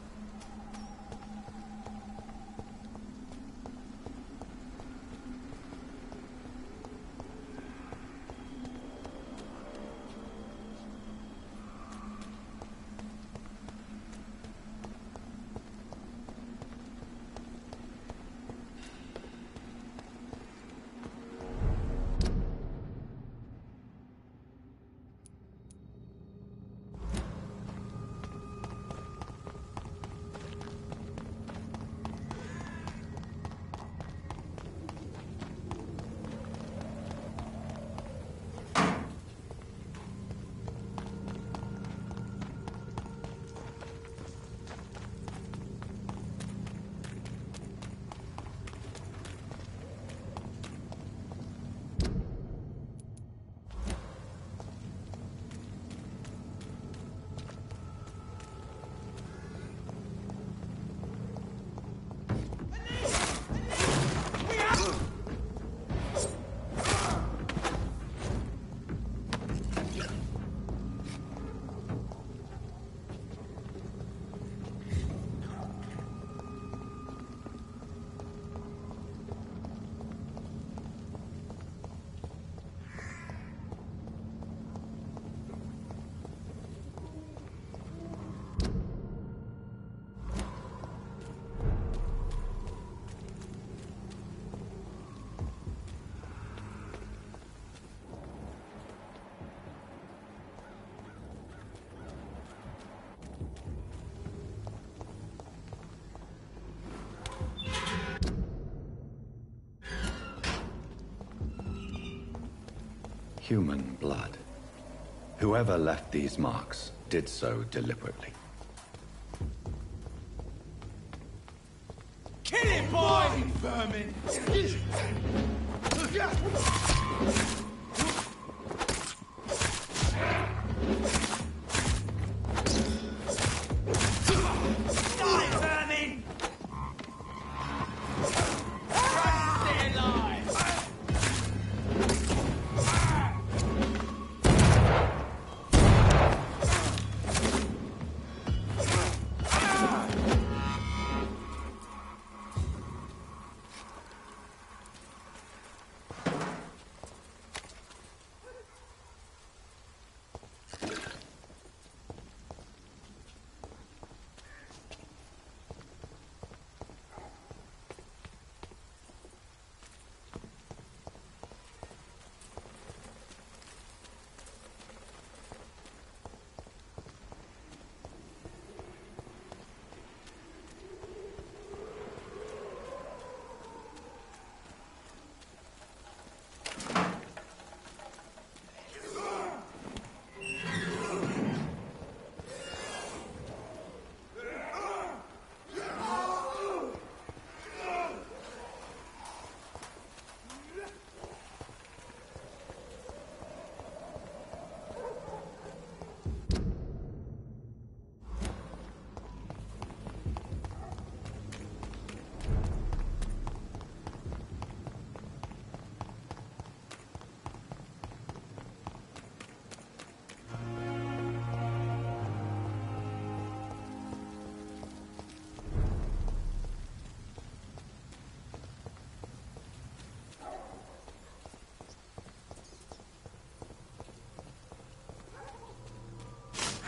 Human blood. Whoever left these marks did so deliberately. Kill it, boy! Vermin! Die, vermin! Stay alive!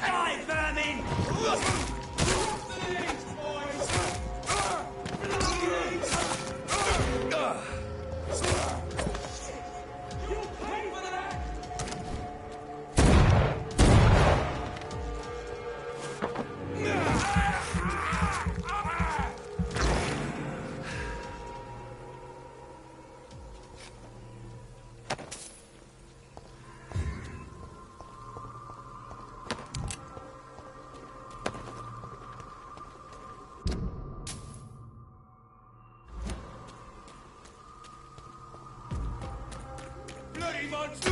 Die, vermin! Bloody monster!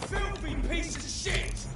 Filthy piece of shit!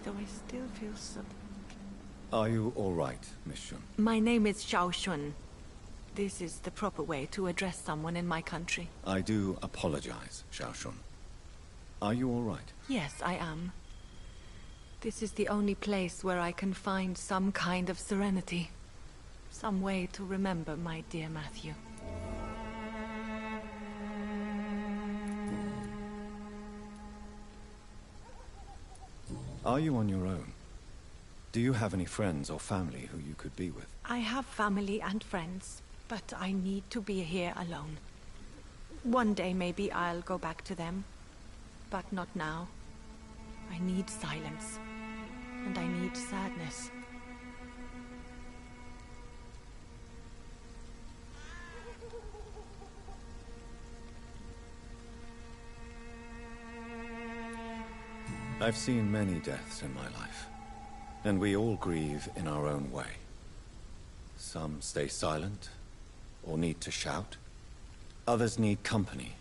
Though I still feel so... Are you all right, Miss Shun? My name is Xiao Shun. This is the proper way to address someone in my country. I do apologize, Xiao Shun. Are you all right? Yes, I am. This is the only place where I can find some kind of serenity. Some way to remember my dear Matthew. Are you on your own? Do you have any friends or family who you could be with? I have family and friends, but I need to be here alone. One day maybe I'll go back to them, but not now. I need silence, and I need sadness. I've seen many deaths in my life, and we all grieve in our own way. Some stay silent, or need to shout. Others need company,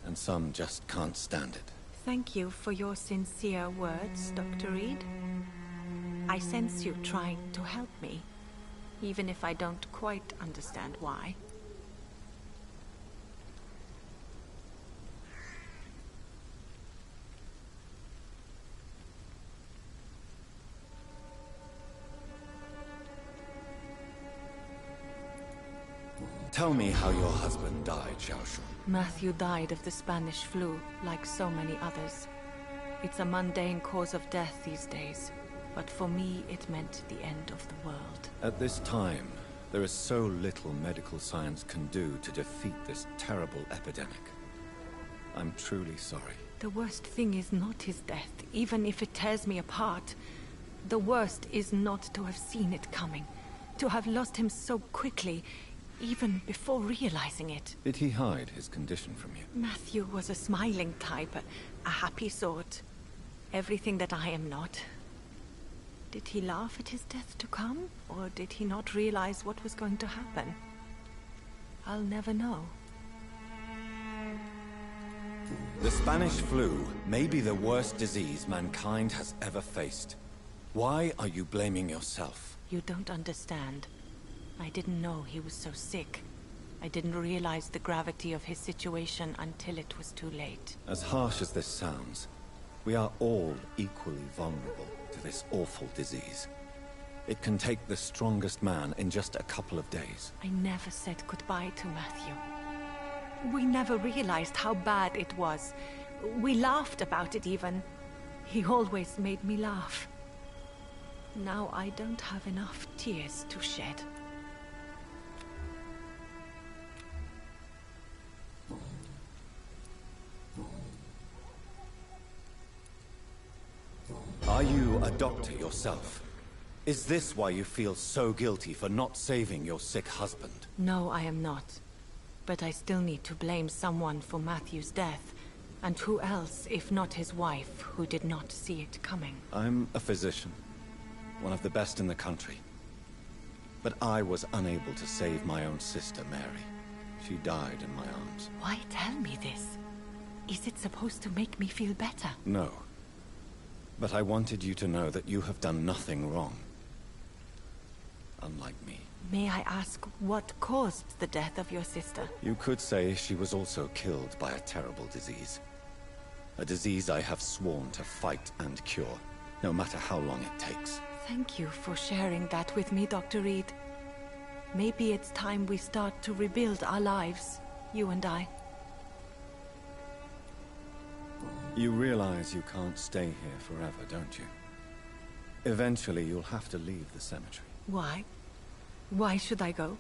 and some just can't stand it. Thank you for your sincere words, Dr. Reed. I sense you trying to help me, even if I don't quite understand why. Tell me how your husband died, Xiaoshun. Matthew died of the Spanish flu, like so many others. It's a mundane cause of death these days, but for me it meant the end of the world. At this time, there is so little medical science can do to defeat this terrible epidemic. I'm truly sorry. The worst thing is not his death, even if it tears me apart. The worst is not to have seen it coming, to have lost him so quickly, even before realizing it. Did he hide his condition from you? Matthew was a smiling type, a happy sort. Everything that I am not. Did he laugh at his death to come, or did he not realize what was going to happen? I'll never know. The Spanish flu may be the worst disease mankind has ever faced. Why are you blaming yourself? You don't understand. I didn't know he was so sick. I didn't realize the gravity of his situation until it was too late. As harsh as this sounds, we are all equally vulnerable to this awful disease. It can take the strongest man in just a couple of days. I never said goodbye to Matthew. We never realized how bad it was. We laughed about it even. He always made me laugh. Now I don't have enough tears to shed. Are you a doctor yourself? Is this why you feel so guilty for not saving your sick husband? No, I am not. But I still need to blame someone for Matthew's death. And who else, if not his wife, who did not see it coming? I'm a physician, one of the best in the country. But I was unable to save my own sister, Mary. She died in my arms. Why tell me this? Is it supposed to make me feel better? No. But I wanted you to know that you have done nothing wrong. Unlike me. May I ask what caused the death of your sister? You could say she was also killed by a terrible disease. A disease I have sworn to fight and cure, no matter how long it takes. Thank you for sharing that with me, Dr. Reed. Maybe it's time we start to rebuild our lives, you and I. You realize you can't stay here forever, don't you? Eventually, you'll have to leave the cemetery. Why? Why should I go?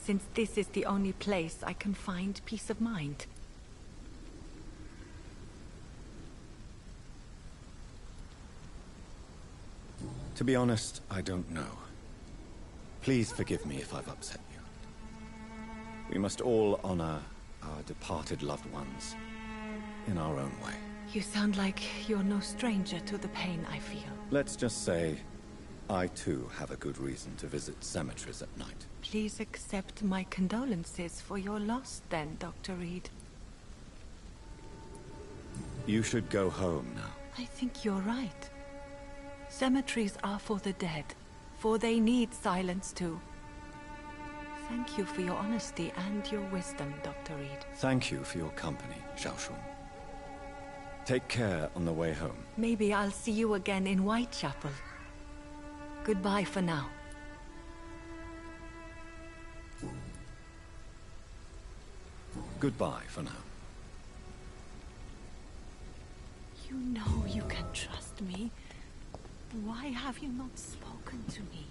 Since this is the only place I can find peace of mind. To be honest, I don't know. Please forgive me if I've upset you. We must all honor our departed loved ones in our own way. You sound like you're no stranger to the pain I feel. Let's just say, I too have a good reason to visit cemeteries at night. Please accept my condolences for your loss then, Dr. Reed. You should go home now. I think you're right. Cemeteries are for the dead, for they need silence too. Thank you for your honesty and your wisdom, Dr. Reed. Thank you for your company, Xiaoshun. Take care on the way home. Maybe I'll see you again in Whitechapel. Goodbye for now. Goodbye for now. You know you can trust loved me, why have you not spoken to me?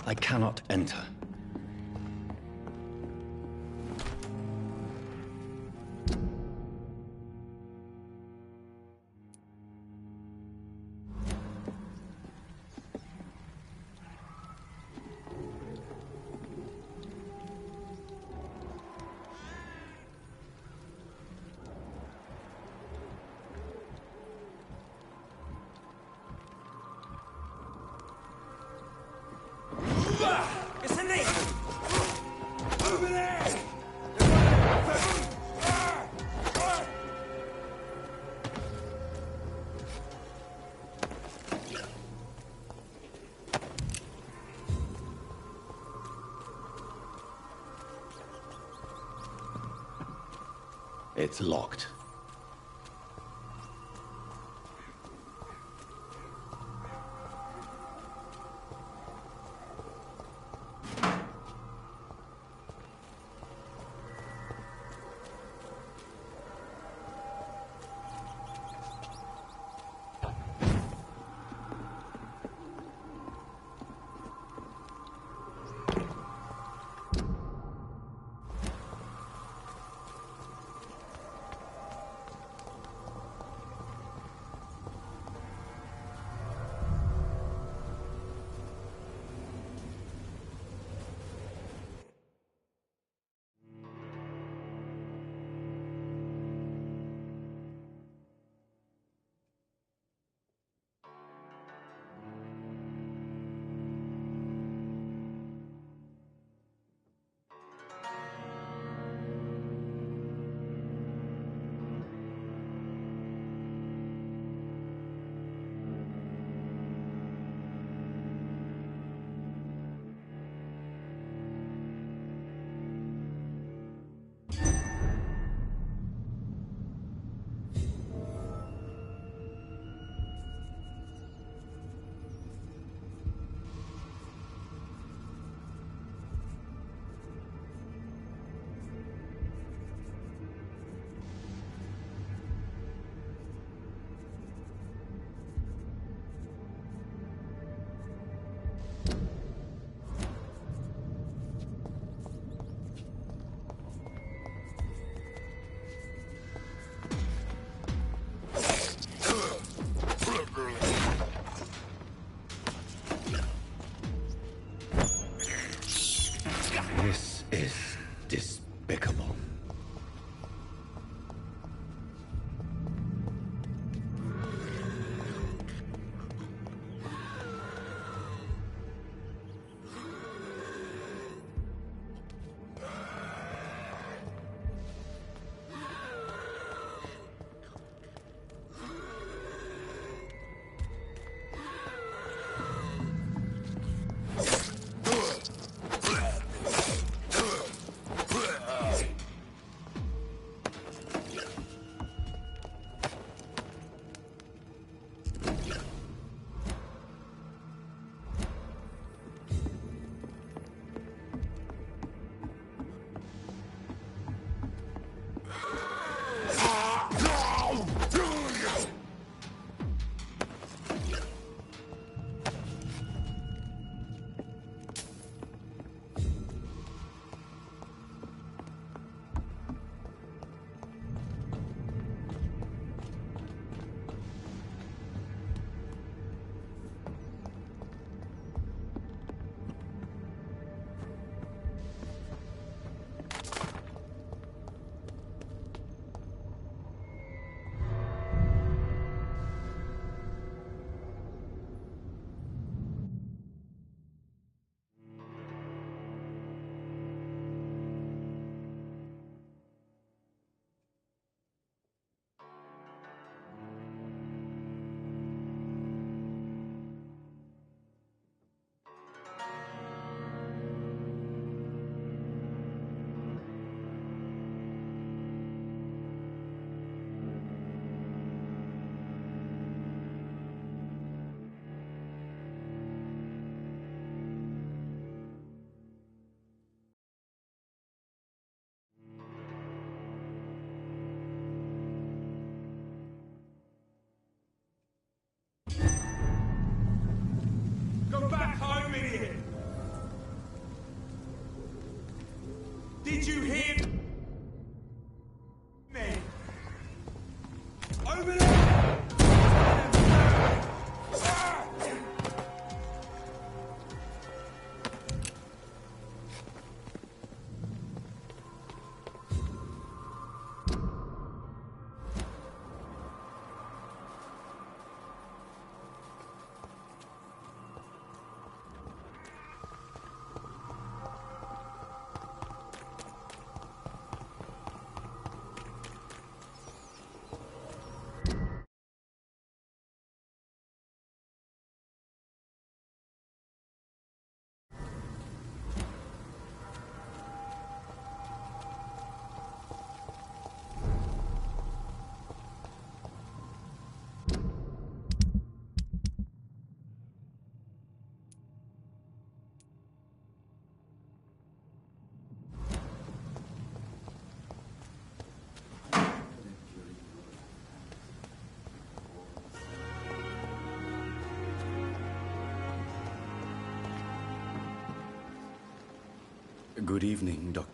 I cannot enter. It's a knee! Over there! It's locked. Did you hear me? Over there! Good evening, Doc.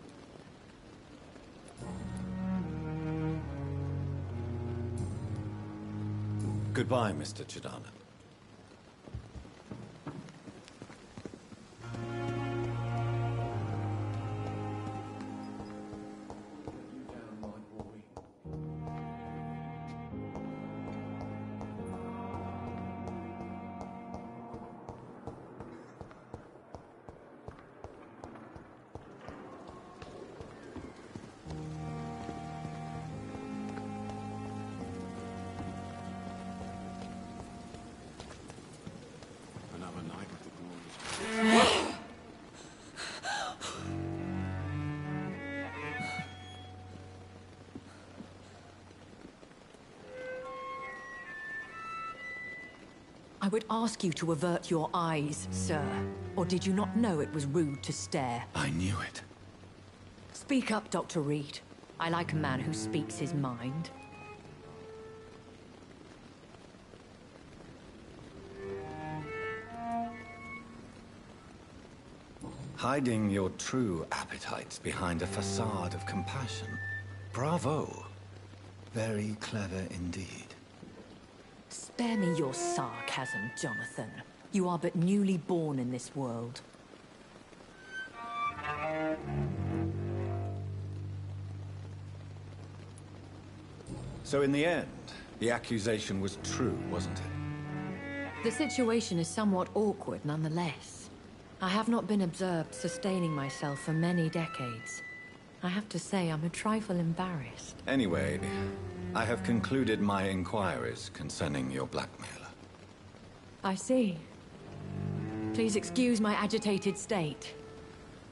Goodbye, Mr. Chidana. I would ask you to avert your eyes, sir. Or did you not know it was rude to stare? I knew it. Speak up, Dr. Reed. I like a man who speaks his mind. Hiding your true appetites behind a facade of compassion. Bravo. Very clever indeed. Spare me your sarcasm, Jonathan. You are but newly born in this world. So in the end, the accusation was true, wasn't it? The situation is somewhat awkward nonetheless. I have not been observed sustaining myself for many decades. I have to say I'm a trifle embarrassed. Anyway, I have concluded my inquiries concerning your blackmailer. I see. Please excuse my agitated state.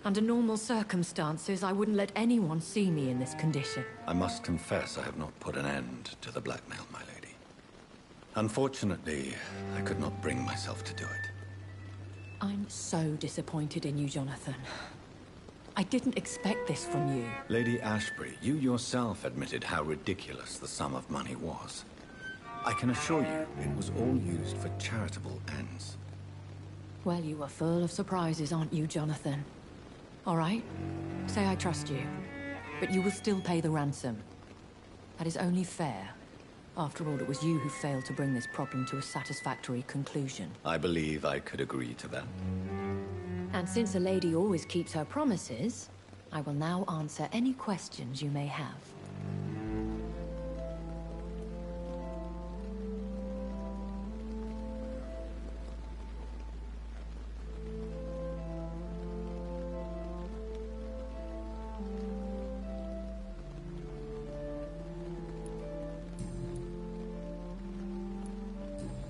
Under normal circumstances, I wouldn't let anyone see me in this condition. I must confess I have not put an end to the blackmail, my lady. Unfortunately, I could not bring myself to do it. I'm so disappointed in you, Jonathan. I didn't expect this from you. Lady Ashbury, you yourself admitted how ridiculous the sum of money was. I can assure you, it was all used for charitable ends. Well, you are full of surprises, aren't you, Jonathan? All right, say I trust you, but you will still pay the ransom. That is only fair. After all, it was you who failed to bring this problem to a satisfactory conclusion. I believe I could agree to that. And since a lady always keeps her promises, I will now answer any questions you may have.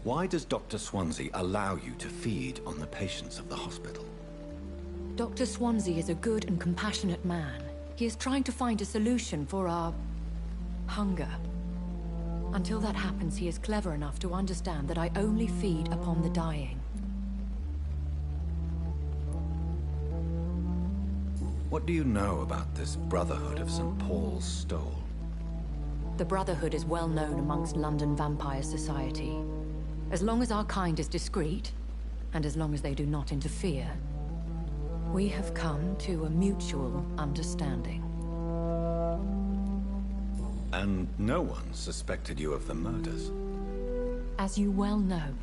Why does Dr. Swansea allow you to feed on the patients of the hospital? Dr. Swansea is a good and compassionate man. He is trying to find a solution for our hunger. Until that happens, he is clever enough to understand that I only feed upon the dying. What do you know about this Brotherhood of St. Paul's Stole? The Brotherhood is well known amongst London vampire society. As long as our kind is discreet, and as long as they do not interfere, We have come to a mutual understanding. And no one suspected you of the murders. As you well know,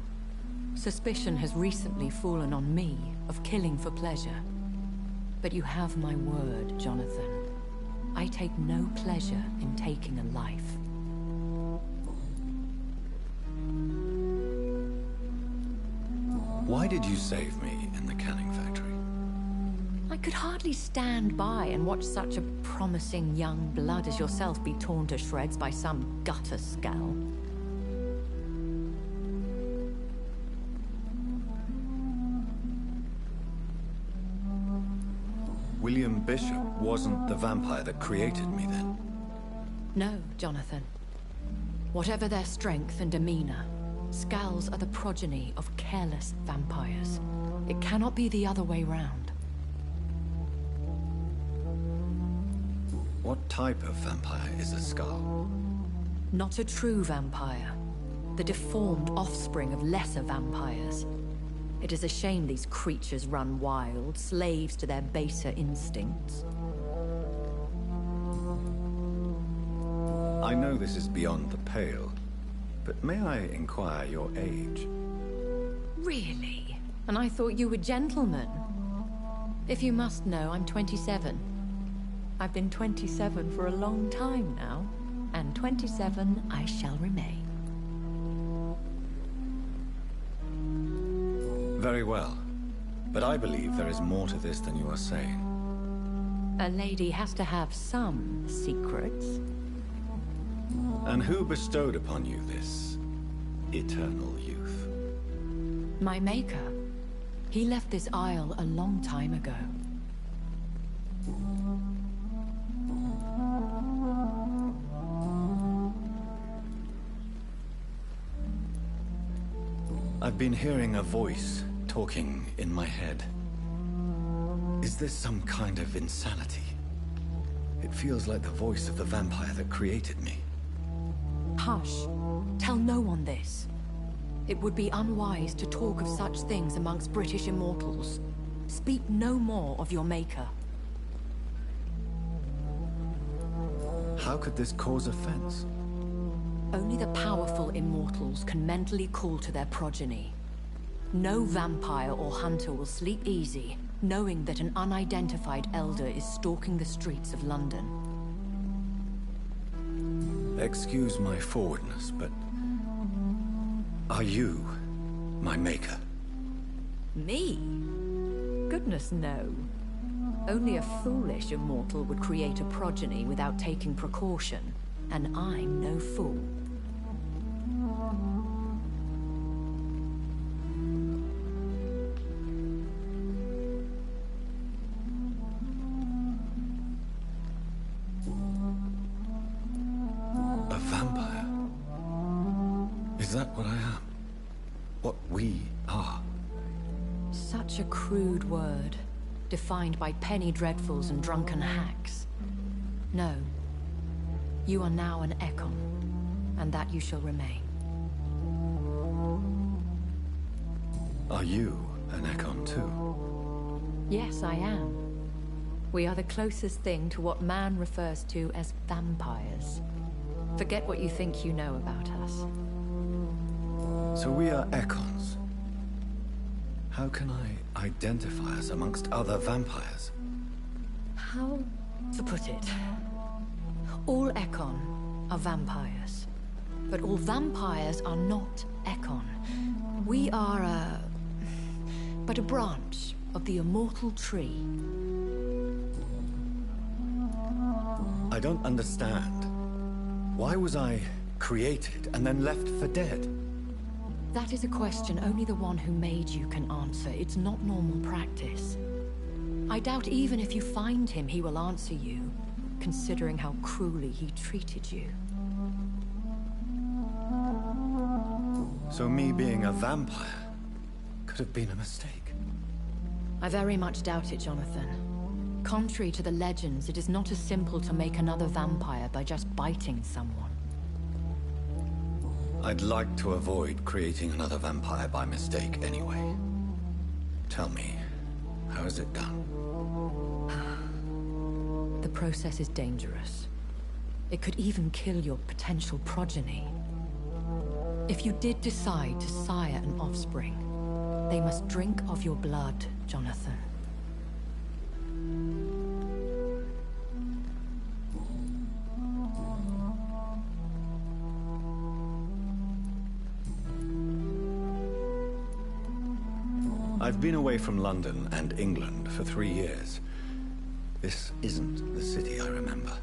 suspicion has recently fallen on me of killing for pleasure. But you have my word, Jonathan. I take no pleasure in taking a life. Why did you save me in the canning factory? I could hardly stand by and watch such a promising young blood as yourself be torn to shreds by some gutter scowl. William Bishop wasn't the vampire that created me then? No, Jonathan. Whatever their strength and demeanor, Scowls are the progeny of careless vampires. It cannot be the other way round. What type of vampire is a Scowl? Not a true vampire. The deformed offspring of lesser vampires. It is a shame these creatures run wild, slaves to their baser instincts. I know this is beyond the pale, but may I inquire your age? Really? And I thought you were gentlemen. If you must know, I'm 27. I've been 27 for a long time now, and 27 I shall remain. Very well. But I believe there is more to this than you are saying. A lady has to have some secrets. And who bestowed upon you this eternal youth? My maker. He left this isle a long time ago. I've been hearing a voice talking in my head. Is this some kind of insanity? It feels like the voice of the vampire that created me. Hush. Tell no one this. It would be unwise to talk of such things amongst British immortals. Speak no more of your maker. How could this cause offense? Only the powerful immortals can mentally call to their progeny. No vampire or hunter will sleep easy, knowing that an unidentified elder is stalking the streets of London. Excuse my forwardness, but are you my maker? Me? Goodness, no. Only a foolish immortal would create a progeny without taking precaution, and I'm no fool. A vampire? Is that what I am? What we are? Such a crude word, defined by penny dreadfuls and drunken hacks. No. You are now an Ekon, and that you shall remain. Are you an Ekon too? Yes, I am. We are the closest thing to what man refers to as vampires. Forget what you think you know about us. So we are Ekons. How can I identify us amongst other vampires? How to put it? All Ekon are vampires. But all vampires are not Ekon. We are but a branch of the immortal tree. I don't understand. Why was I created and then left for dead? That is a question only the one who made you can answer. It's not normal practice. I doubt even if you find him, he will answer you, considering how cruelly he treated you. So me being a vampire could have been a mistake. I very much doubt it, Jonathan. Contrary to the legends, it is not as simple to make another vampire by just biting someone. I'd like to avoid creating another vampire by mistake anyway. Tell me, How is it done? The process is dangerous. It could even kill your potential progeny. If you did decide to sire an offspring, they must drink of your blood, Jonathan. I've been away from London and England for 3 years. This isn't the city I remember.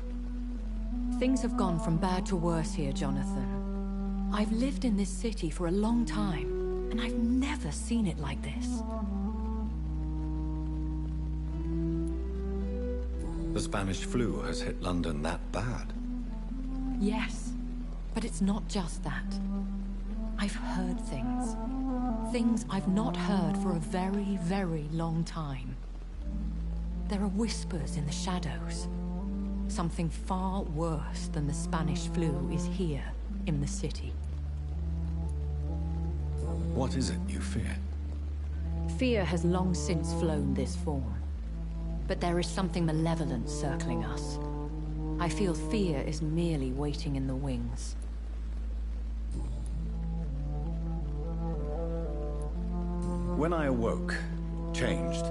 Things have gone from bad to worse here, Jonathan. I've lived in this city for a long time, and I've never seen it like this. The Spanish flu has hit London that bad. Yes, but it's not just that. I've heard things. Things I've not heard for a very, very long time. There are whispers in the shadows. Something far worse than the Spanish flu is here in the city. What is it you fear? Fear has long since flown this form. But there is something malevolent circling us. I feel fear is merely waiting in the wings. When I awoke, changed,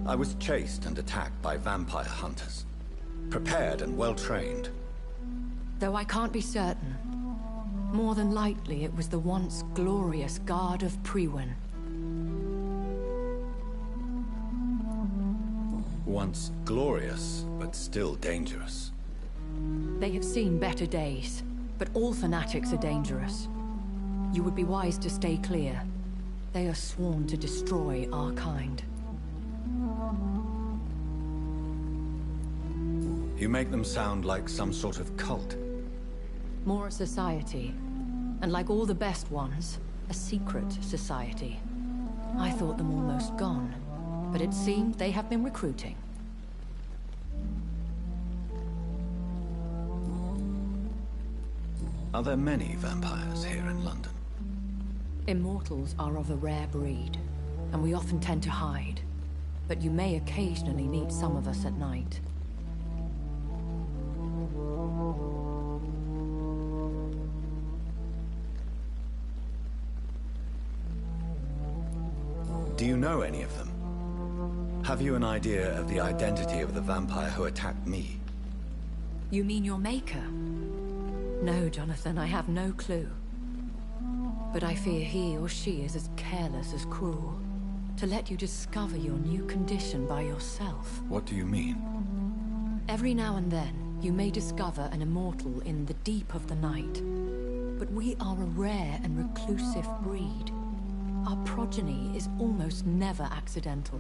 I was chased and attacked by vampire hunters. Prepared and well-trained. Though I can't be certain, more than likely it was the once glorious Guard of Priwen. Once glorious, but still dangerous. They have seen better days, but all fanatics are dangerous. You would be wise to stay clear. They are sworn to destroy our kind. You make them sound like some sort of cult. More a society. And like all the best ones, a secret society. I thought them almost gone, but it seemed they have been recruiting. Are there many vampires here in London? Immortals are of a rare breed, and we often tend to hide. But you may occasionally meet some of us at night. Do you know any of them? Have you an idea of the identity of the vampire who attacked me? You mean your maker? No, Jonathan, I have no clue. But I fear he or she is as careless as cruel. To let you discover your new condition by yourself. What do you mean? Every now and then, you may discover an immortal in the deep of the night. But we are a rare and reclusive breed. Our progeny is almost never accidental.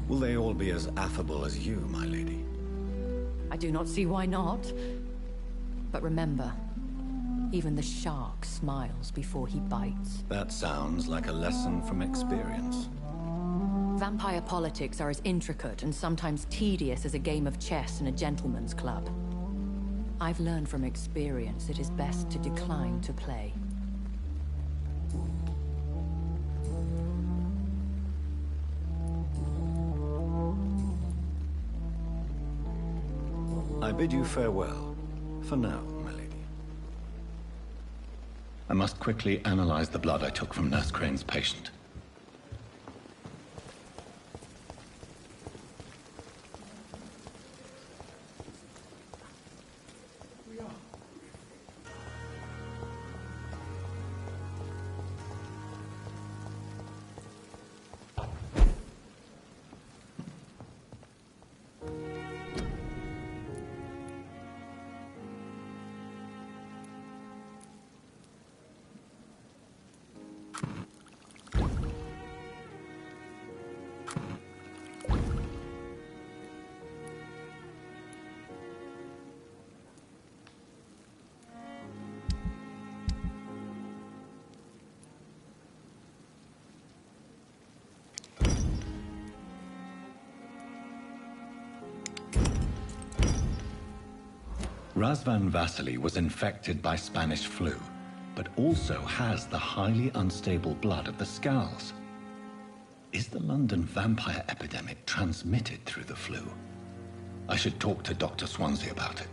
Will they all be as affable as you, my lady? I do not see why not. But remember, even the shark smiles before he bites. That sounds like a lesson from experience. Vampire politics are as intricate and sometimes tedious as a game of chess in a gentleman's club. I've learned from experience it is best to decline to play. I bid you farewell, for now, my lady. I must quickly analyze the blood I took from Nurse Crane's patient. Razvan Vasily was infected by Spanish flu. but also has the highly unstable blood of the Skulls. Is the London vampire epidemic transmitted through the flu? I should talk to Dr. Swansea about it.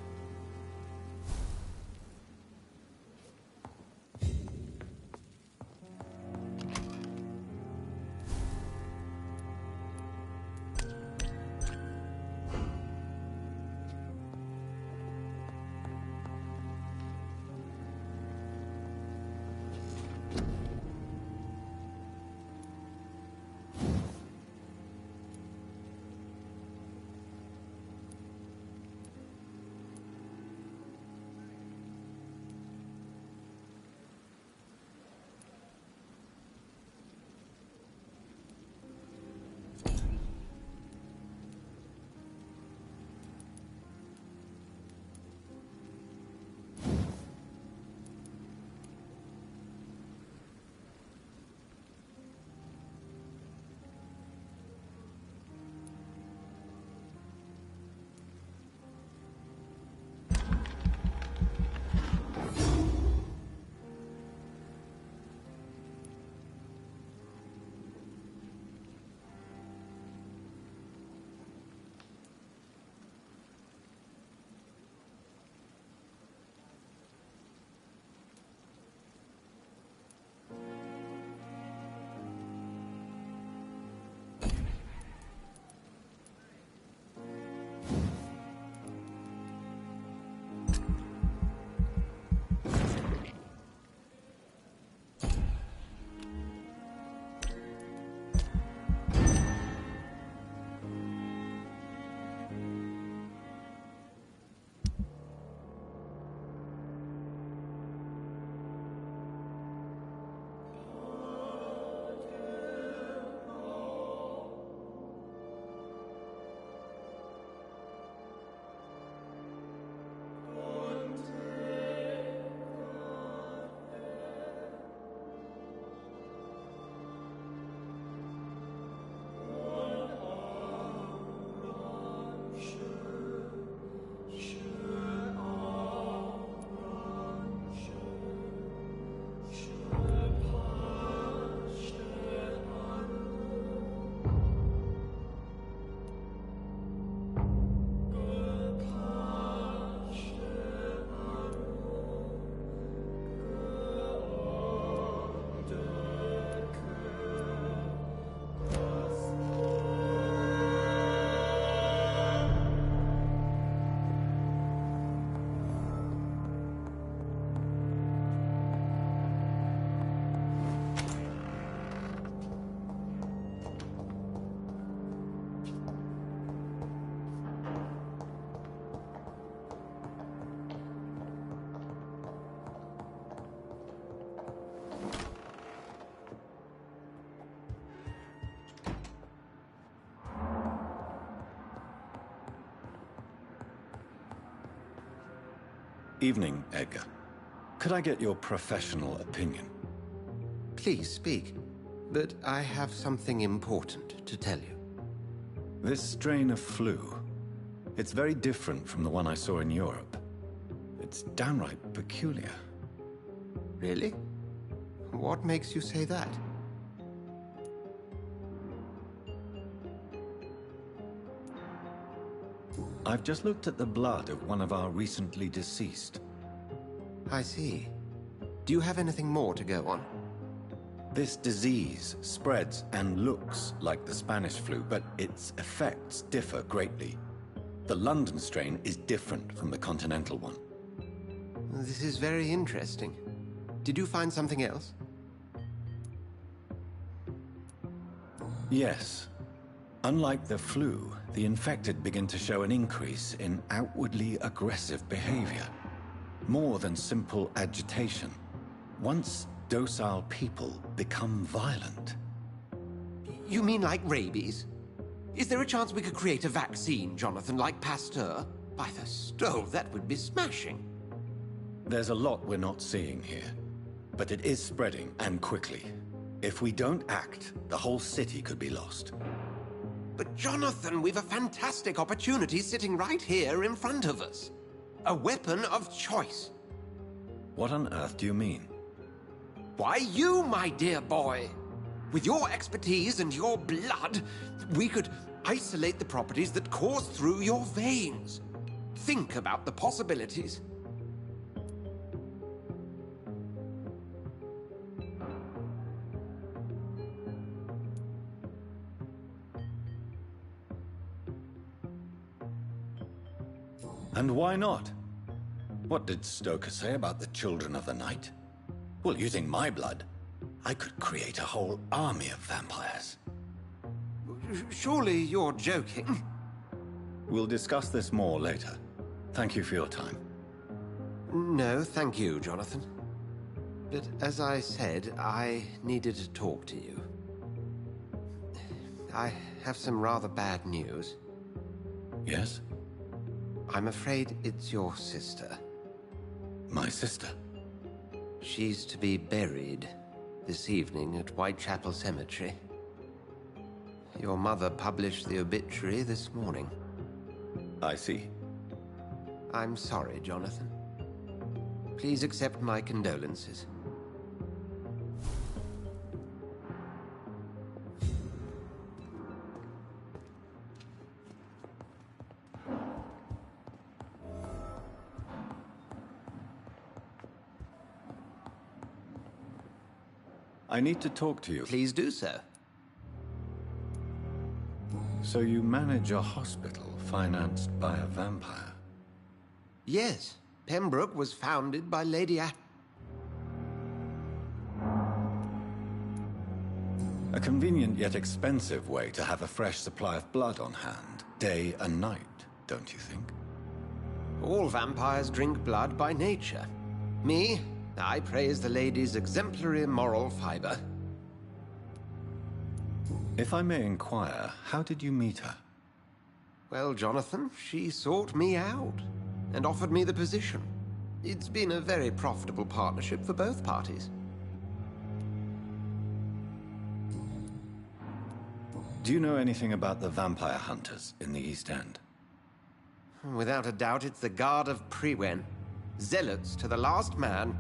Evening, Edgar. Could I get your professional opinion? Please speak, but I have something important to tell you. This strain of flu, it's very different from the one I saw in Europe. It's downright peculiar. Really? What makes you say that? I've just looked at the blood of one of our recently deceased. I see. Do you have anything more to go on? This disease spreads and looks like the Spanish flu, but its effects differ greatly. The London strain is different from the continental one. This is very interesting. Did you find something else? Yes. Unlike the flu, the infected begin to show an increase in outwardly aggressive behavior. More than simple agitation. Once docile people become violent. You mean like rabies? Is there a chance we could create a vaccine, Jonathan, like Pasteur? By the stove, that would be smashing. There's a lot we're not seeing here. But it is spreading, and quickly. If we don't act, the whole city could be lost. But Jonathan, we've a fantastic opportunity sitting right here in front of us. A weapon of choice. What on earth do you mean? Why, you, my dear boy. With your expertise and your blood, we could isolate the properties that course through your veins. Think about the possibilities. And why not? What did Stoker say about the Children of the Night? Well, using my blood, I could create a whole army of vampires. Surely you're joking. We'll discuss this more later. Thank you for your time. No, thank you, Jonathan. But as I said, I needed to talk to you. I have some rather bad news. Yes? I'm afraid it's your sister. My sister? She's to be buried this evening at Whitechapel Cemetery. Your mother published the obituary this morning. I see. I'm sorry, Jonathan. Please accept my condolences. I need to talk to you. Please do so. So you manage a hospital financed by a vampire? Yes. Pembroke was founded by Lady A... A convenient yet expensive way to have a fresh supply of blood on hand, day and night, don't you think? All vampires drink blood by nature. Me, I praise the lady's exemplary moral fiber. If I may inquire, how did you meet her? Well, Jonathan, she sought me out and offered me the position. It's been a very profitable partnership for both parties. Do you know anything about the vampire hunters in the East End? Without a doubt, it's the Guard of Prewen. Zealots to the last man.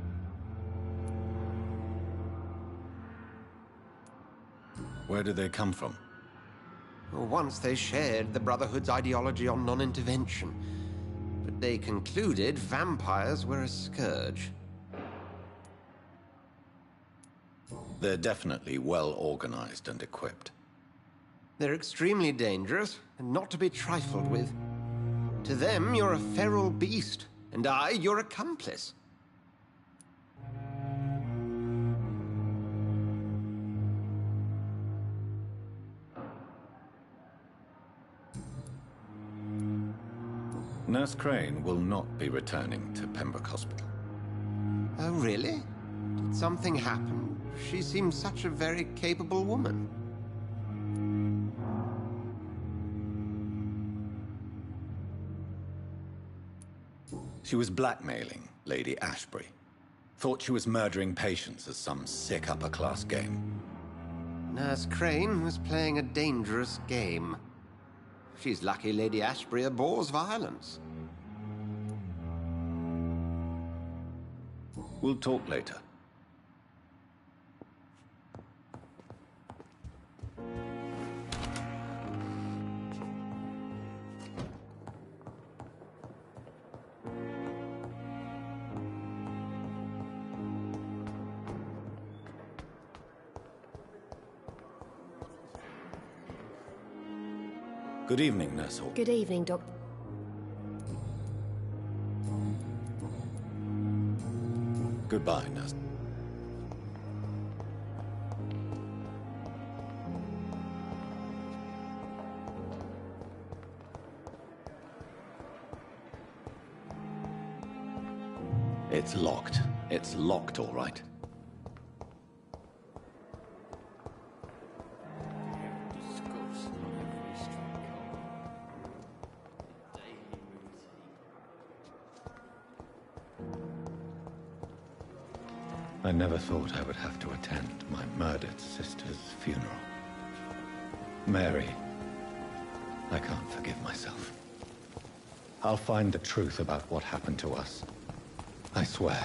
Where do they come from? Once they shared the Brotherhood's ideology on non-intervention, but they concluded vampires were a scourge. They're definitely well organized and equipped. They're extremely dangerous and not to be trifled with. To them, you're a feral beast, and I, your accomplice. Nurse Crane will not be returning to Pembroke Hospital. Oh, really? Did something happen? She seems such a very capable woman. She was blackmailing Lady Ashbury. Thought she was murdering patients as some sick upper-class game. Nurse Crane was playing a dangerous game. She's lucky Lady Ashbury abhors violence. We'll talk later. Good evening, Nurse Hall. Good evening, Doctor. Goodbye, Nurse. It's locked. It's locked, all right. I never thought I would have to attend my murdered sister's funeral. Mary, I can't forgive myself. I'll find the truth about what happened to us. I swear.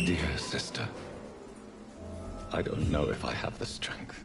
Dear sister, I don't know if I have the strength.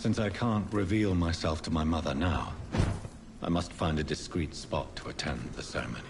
Since I can't reveal myself to my mother now, I must find a discreet spot to attend the ceremony.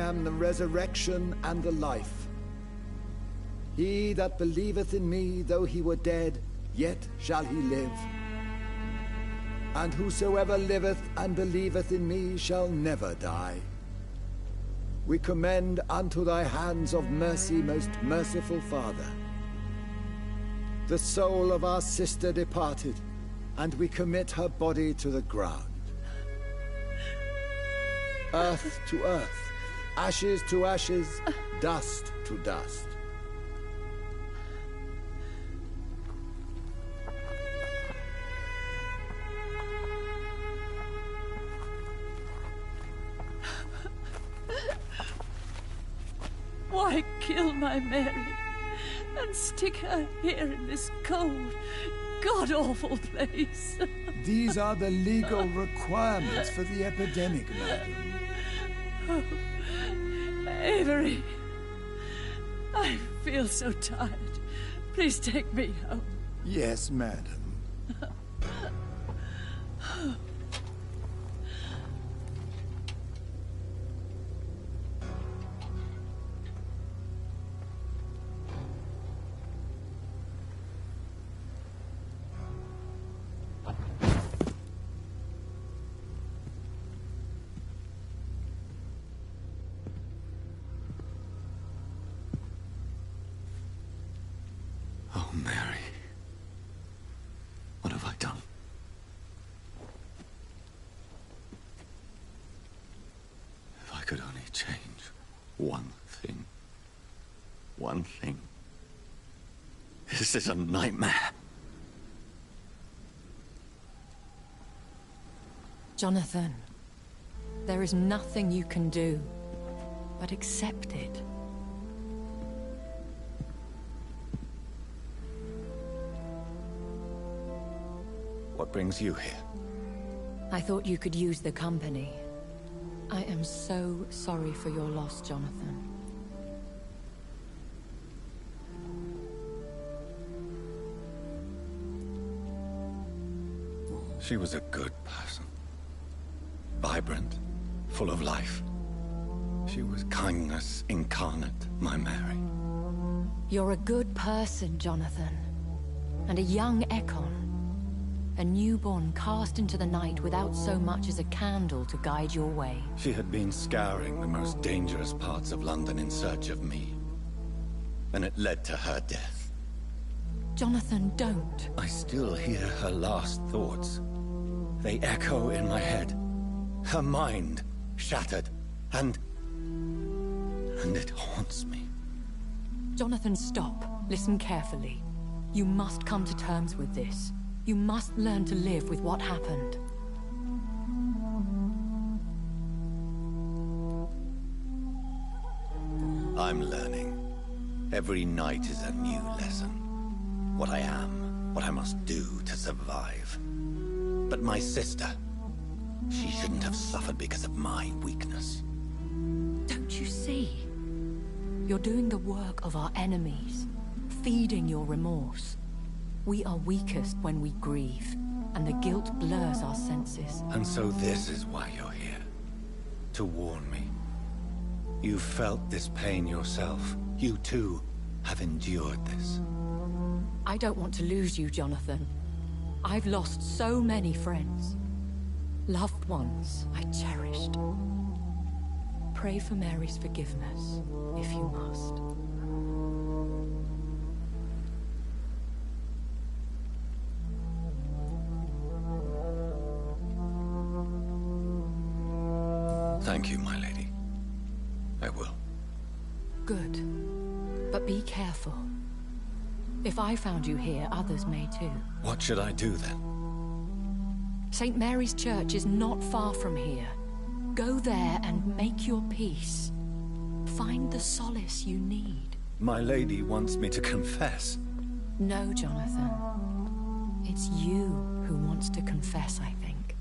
am the resurrection and the life. He that believeth in me, though he were dead, yet shall he live. And whosoever liveth and believeth in me shall never die. We commend unto thy hands of mercy, most merciful Father, the soul of our sister departed, and we commit her body to the ground. Earth to earth, ashes to ashes, dust to dust. Why kill my Mary and stick her here in this cold, god-awful place? These are the legal requirements for the epidemic, madam. Oh, Avery, I feel so tired. Please take me home. Yes, madam. Oh, Mary. What have I done? If I could only change one thing. One thing. This is a nightmare. Jonathan, there is nothing you can do but accept it. What brings you here? I thought you could use the company. I am so sorry for your loss, Jonathan. She was a good person. Vibrant, full of life. She was kindness incarnate, my Mary. You're a good person, Jonathan. And a young Ekon. A newborn cast into the night without so much as a candle to guide your way. She had been scouring the most dangerous parts of London in search of me. And it led to her death. Jonathan, don't. I still hear her last thoughts. They echo in my head. Her mind shattered, and it haunts me. Jonathan, stop. Listen carefully. You must come to terms with this. You must learn to live with what happened. I'm learning. Every night is a new lesson. What I am, what I must do to survive. But my sister, she shouldn't have suffered because of my weakness. Don't you see? You're doing the work of our enemies, feeding your remorse. We are weakest when we grieve, and the guilt blurs our senses. And so this is why you're here. To warn me. You felt this pain yourself. You too have endured this. I don't want to lose you, Jonathan. I've lost so many friends. Loved ones I cherished. Pray for Mary's forgiveness, if you must. Thank you, my lady. I will. Good. But be careful. If I found you here, others may too. What should I do then? St. Mary's Church is not far from here. Go there and make your peace. Find the solace you need. My lady wants me to confess. No, Jonathan. It's you who wants to confess, I think.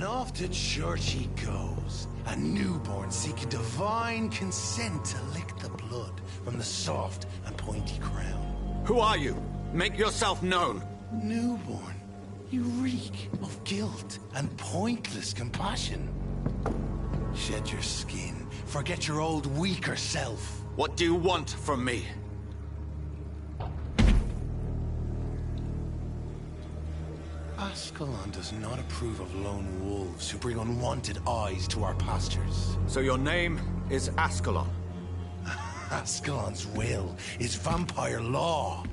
And off to church he goes, a newborn seeking divine consent to lick the blood from the soft and pointy crown. Who are you? Make yourself known. Newborn, you reek of guilt and pointless compassion. Shed your skin, forget your old weaker self. What do you want from me? Ascalon does not approve of lone wolves who bring unwanted eyes to our pastures. So your name is Ascalon? Ascalon's will is vampire law.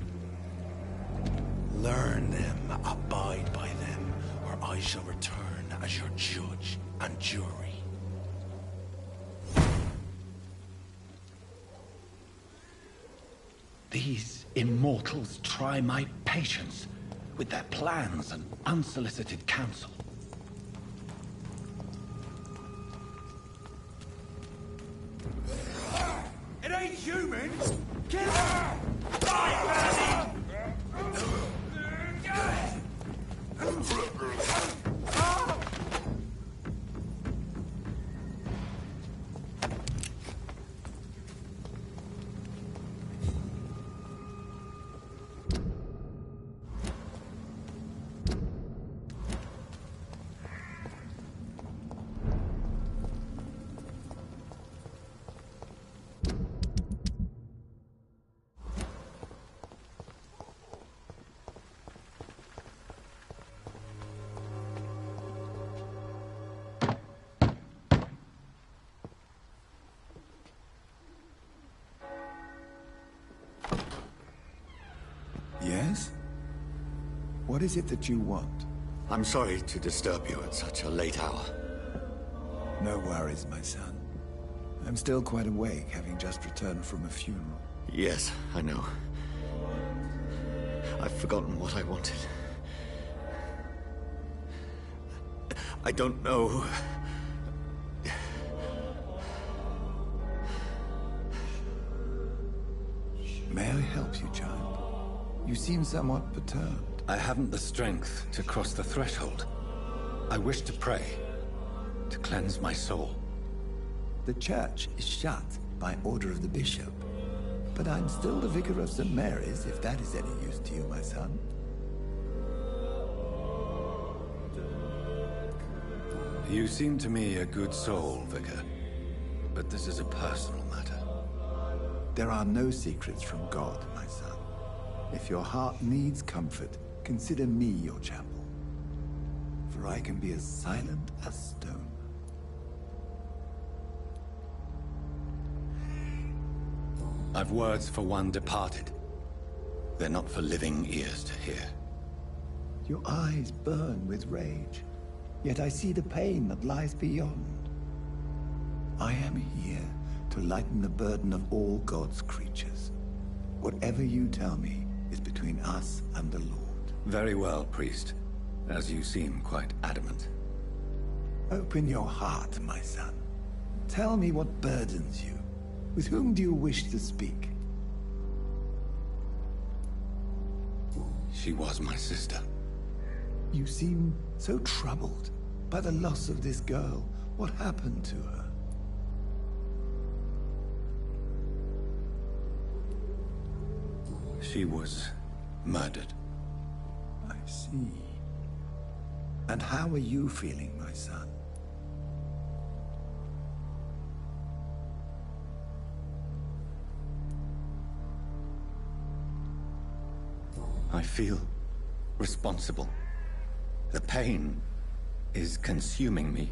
Learn them, abide by them, or I shall return as your judge and jury. These immortals try my patience with their plans and unsolicited counsel. It ain't human! Get out! Die, Yes? What is it that you want? I'm sorry to disturb you at such a late hour. No worries, my son. I'm still quite awake, having just returned from a funeral. Yes, I know. I've forgotten what I wanted. I don't know. May I help you, child? You seem somewhat perturbed. I haven't the strength to cross the threshold. I wish to pray, to cleanse my soul. The church is shut by order of the bishop. But I'm still the vicar of St. Mary's, if that is any use to you, my son. You seem to me a good soul, Vicar. But this is a personal matter. There are no secrets from God, my son. If your heart needs comfort, consider me your chapel. For I can be as silent as stone. I've words for one departed. They're not for living ears to hear. Your eyes burn with rage, yet I see the pain that lies beyond. I am here to lighten the burden of all God's creatures. Whatever you tell me is between us and the Lord. Very well, priest. As you seem quite adamant. Open your heart, my son. Tell me what burdens you. With whom do you wish to speak? She was my sister. You seem so troubled by the loss of this girl. What happened to her? She was murdered. I see. And how are you feeling, my son? I feel responsible. The pain is consuming me.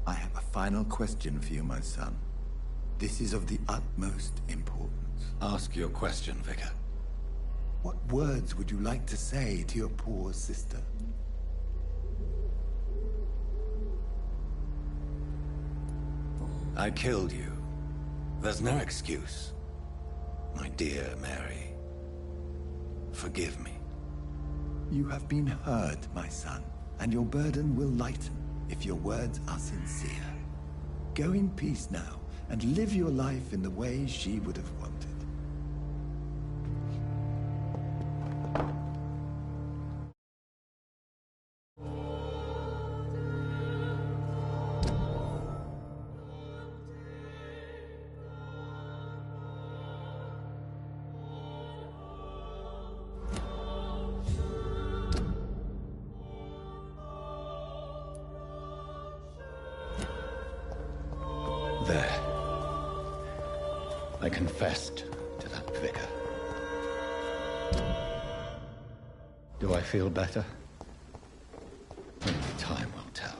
I have a final question for you, my son. This is of the utmost importance. Ask your question, Vicar. What words would you like to say to your poor sister? I killed you. There's no excuse. My dear Mary, forgive me. You have been heard, my son, and your burden will lighten if your words are sincere. Go in peace now, and live your life in the way she would have wanted. I confessed to that vicar. Do I feel better? Only time will tell.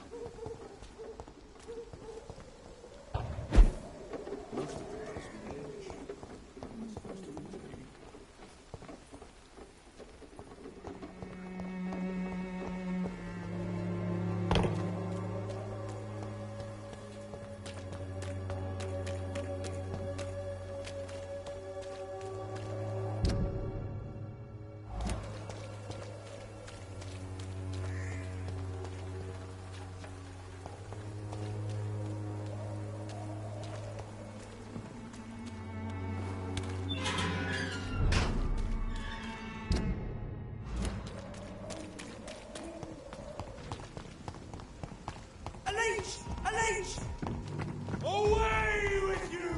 Away with you!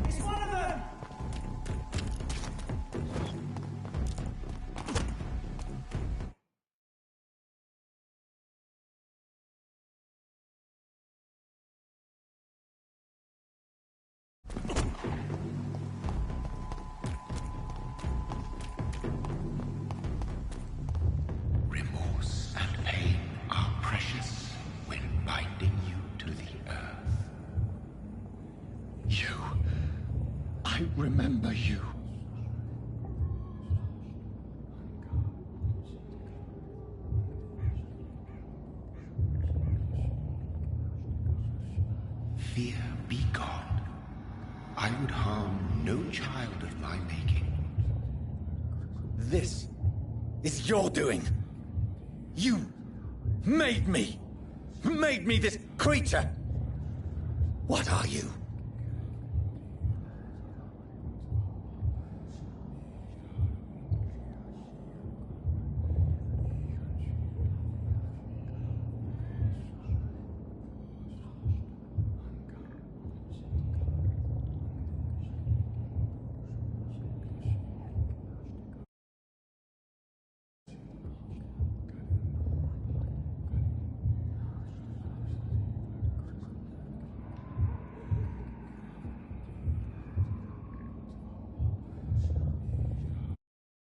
It's one of them! Remorse and pain are precious when binding you to the earth. You. I remember you. Fear be gone. I would harm no child of my making. This is your doing. You made me this creature. What are you?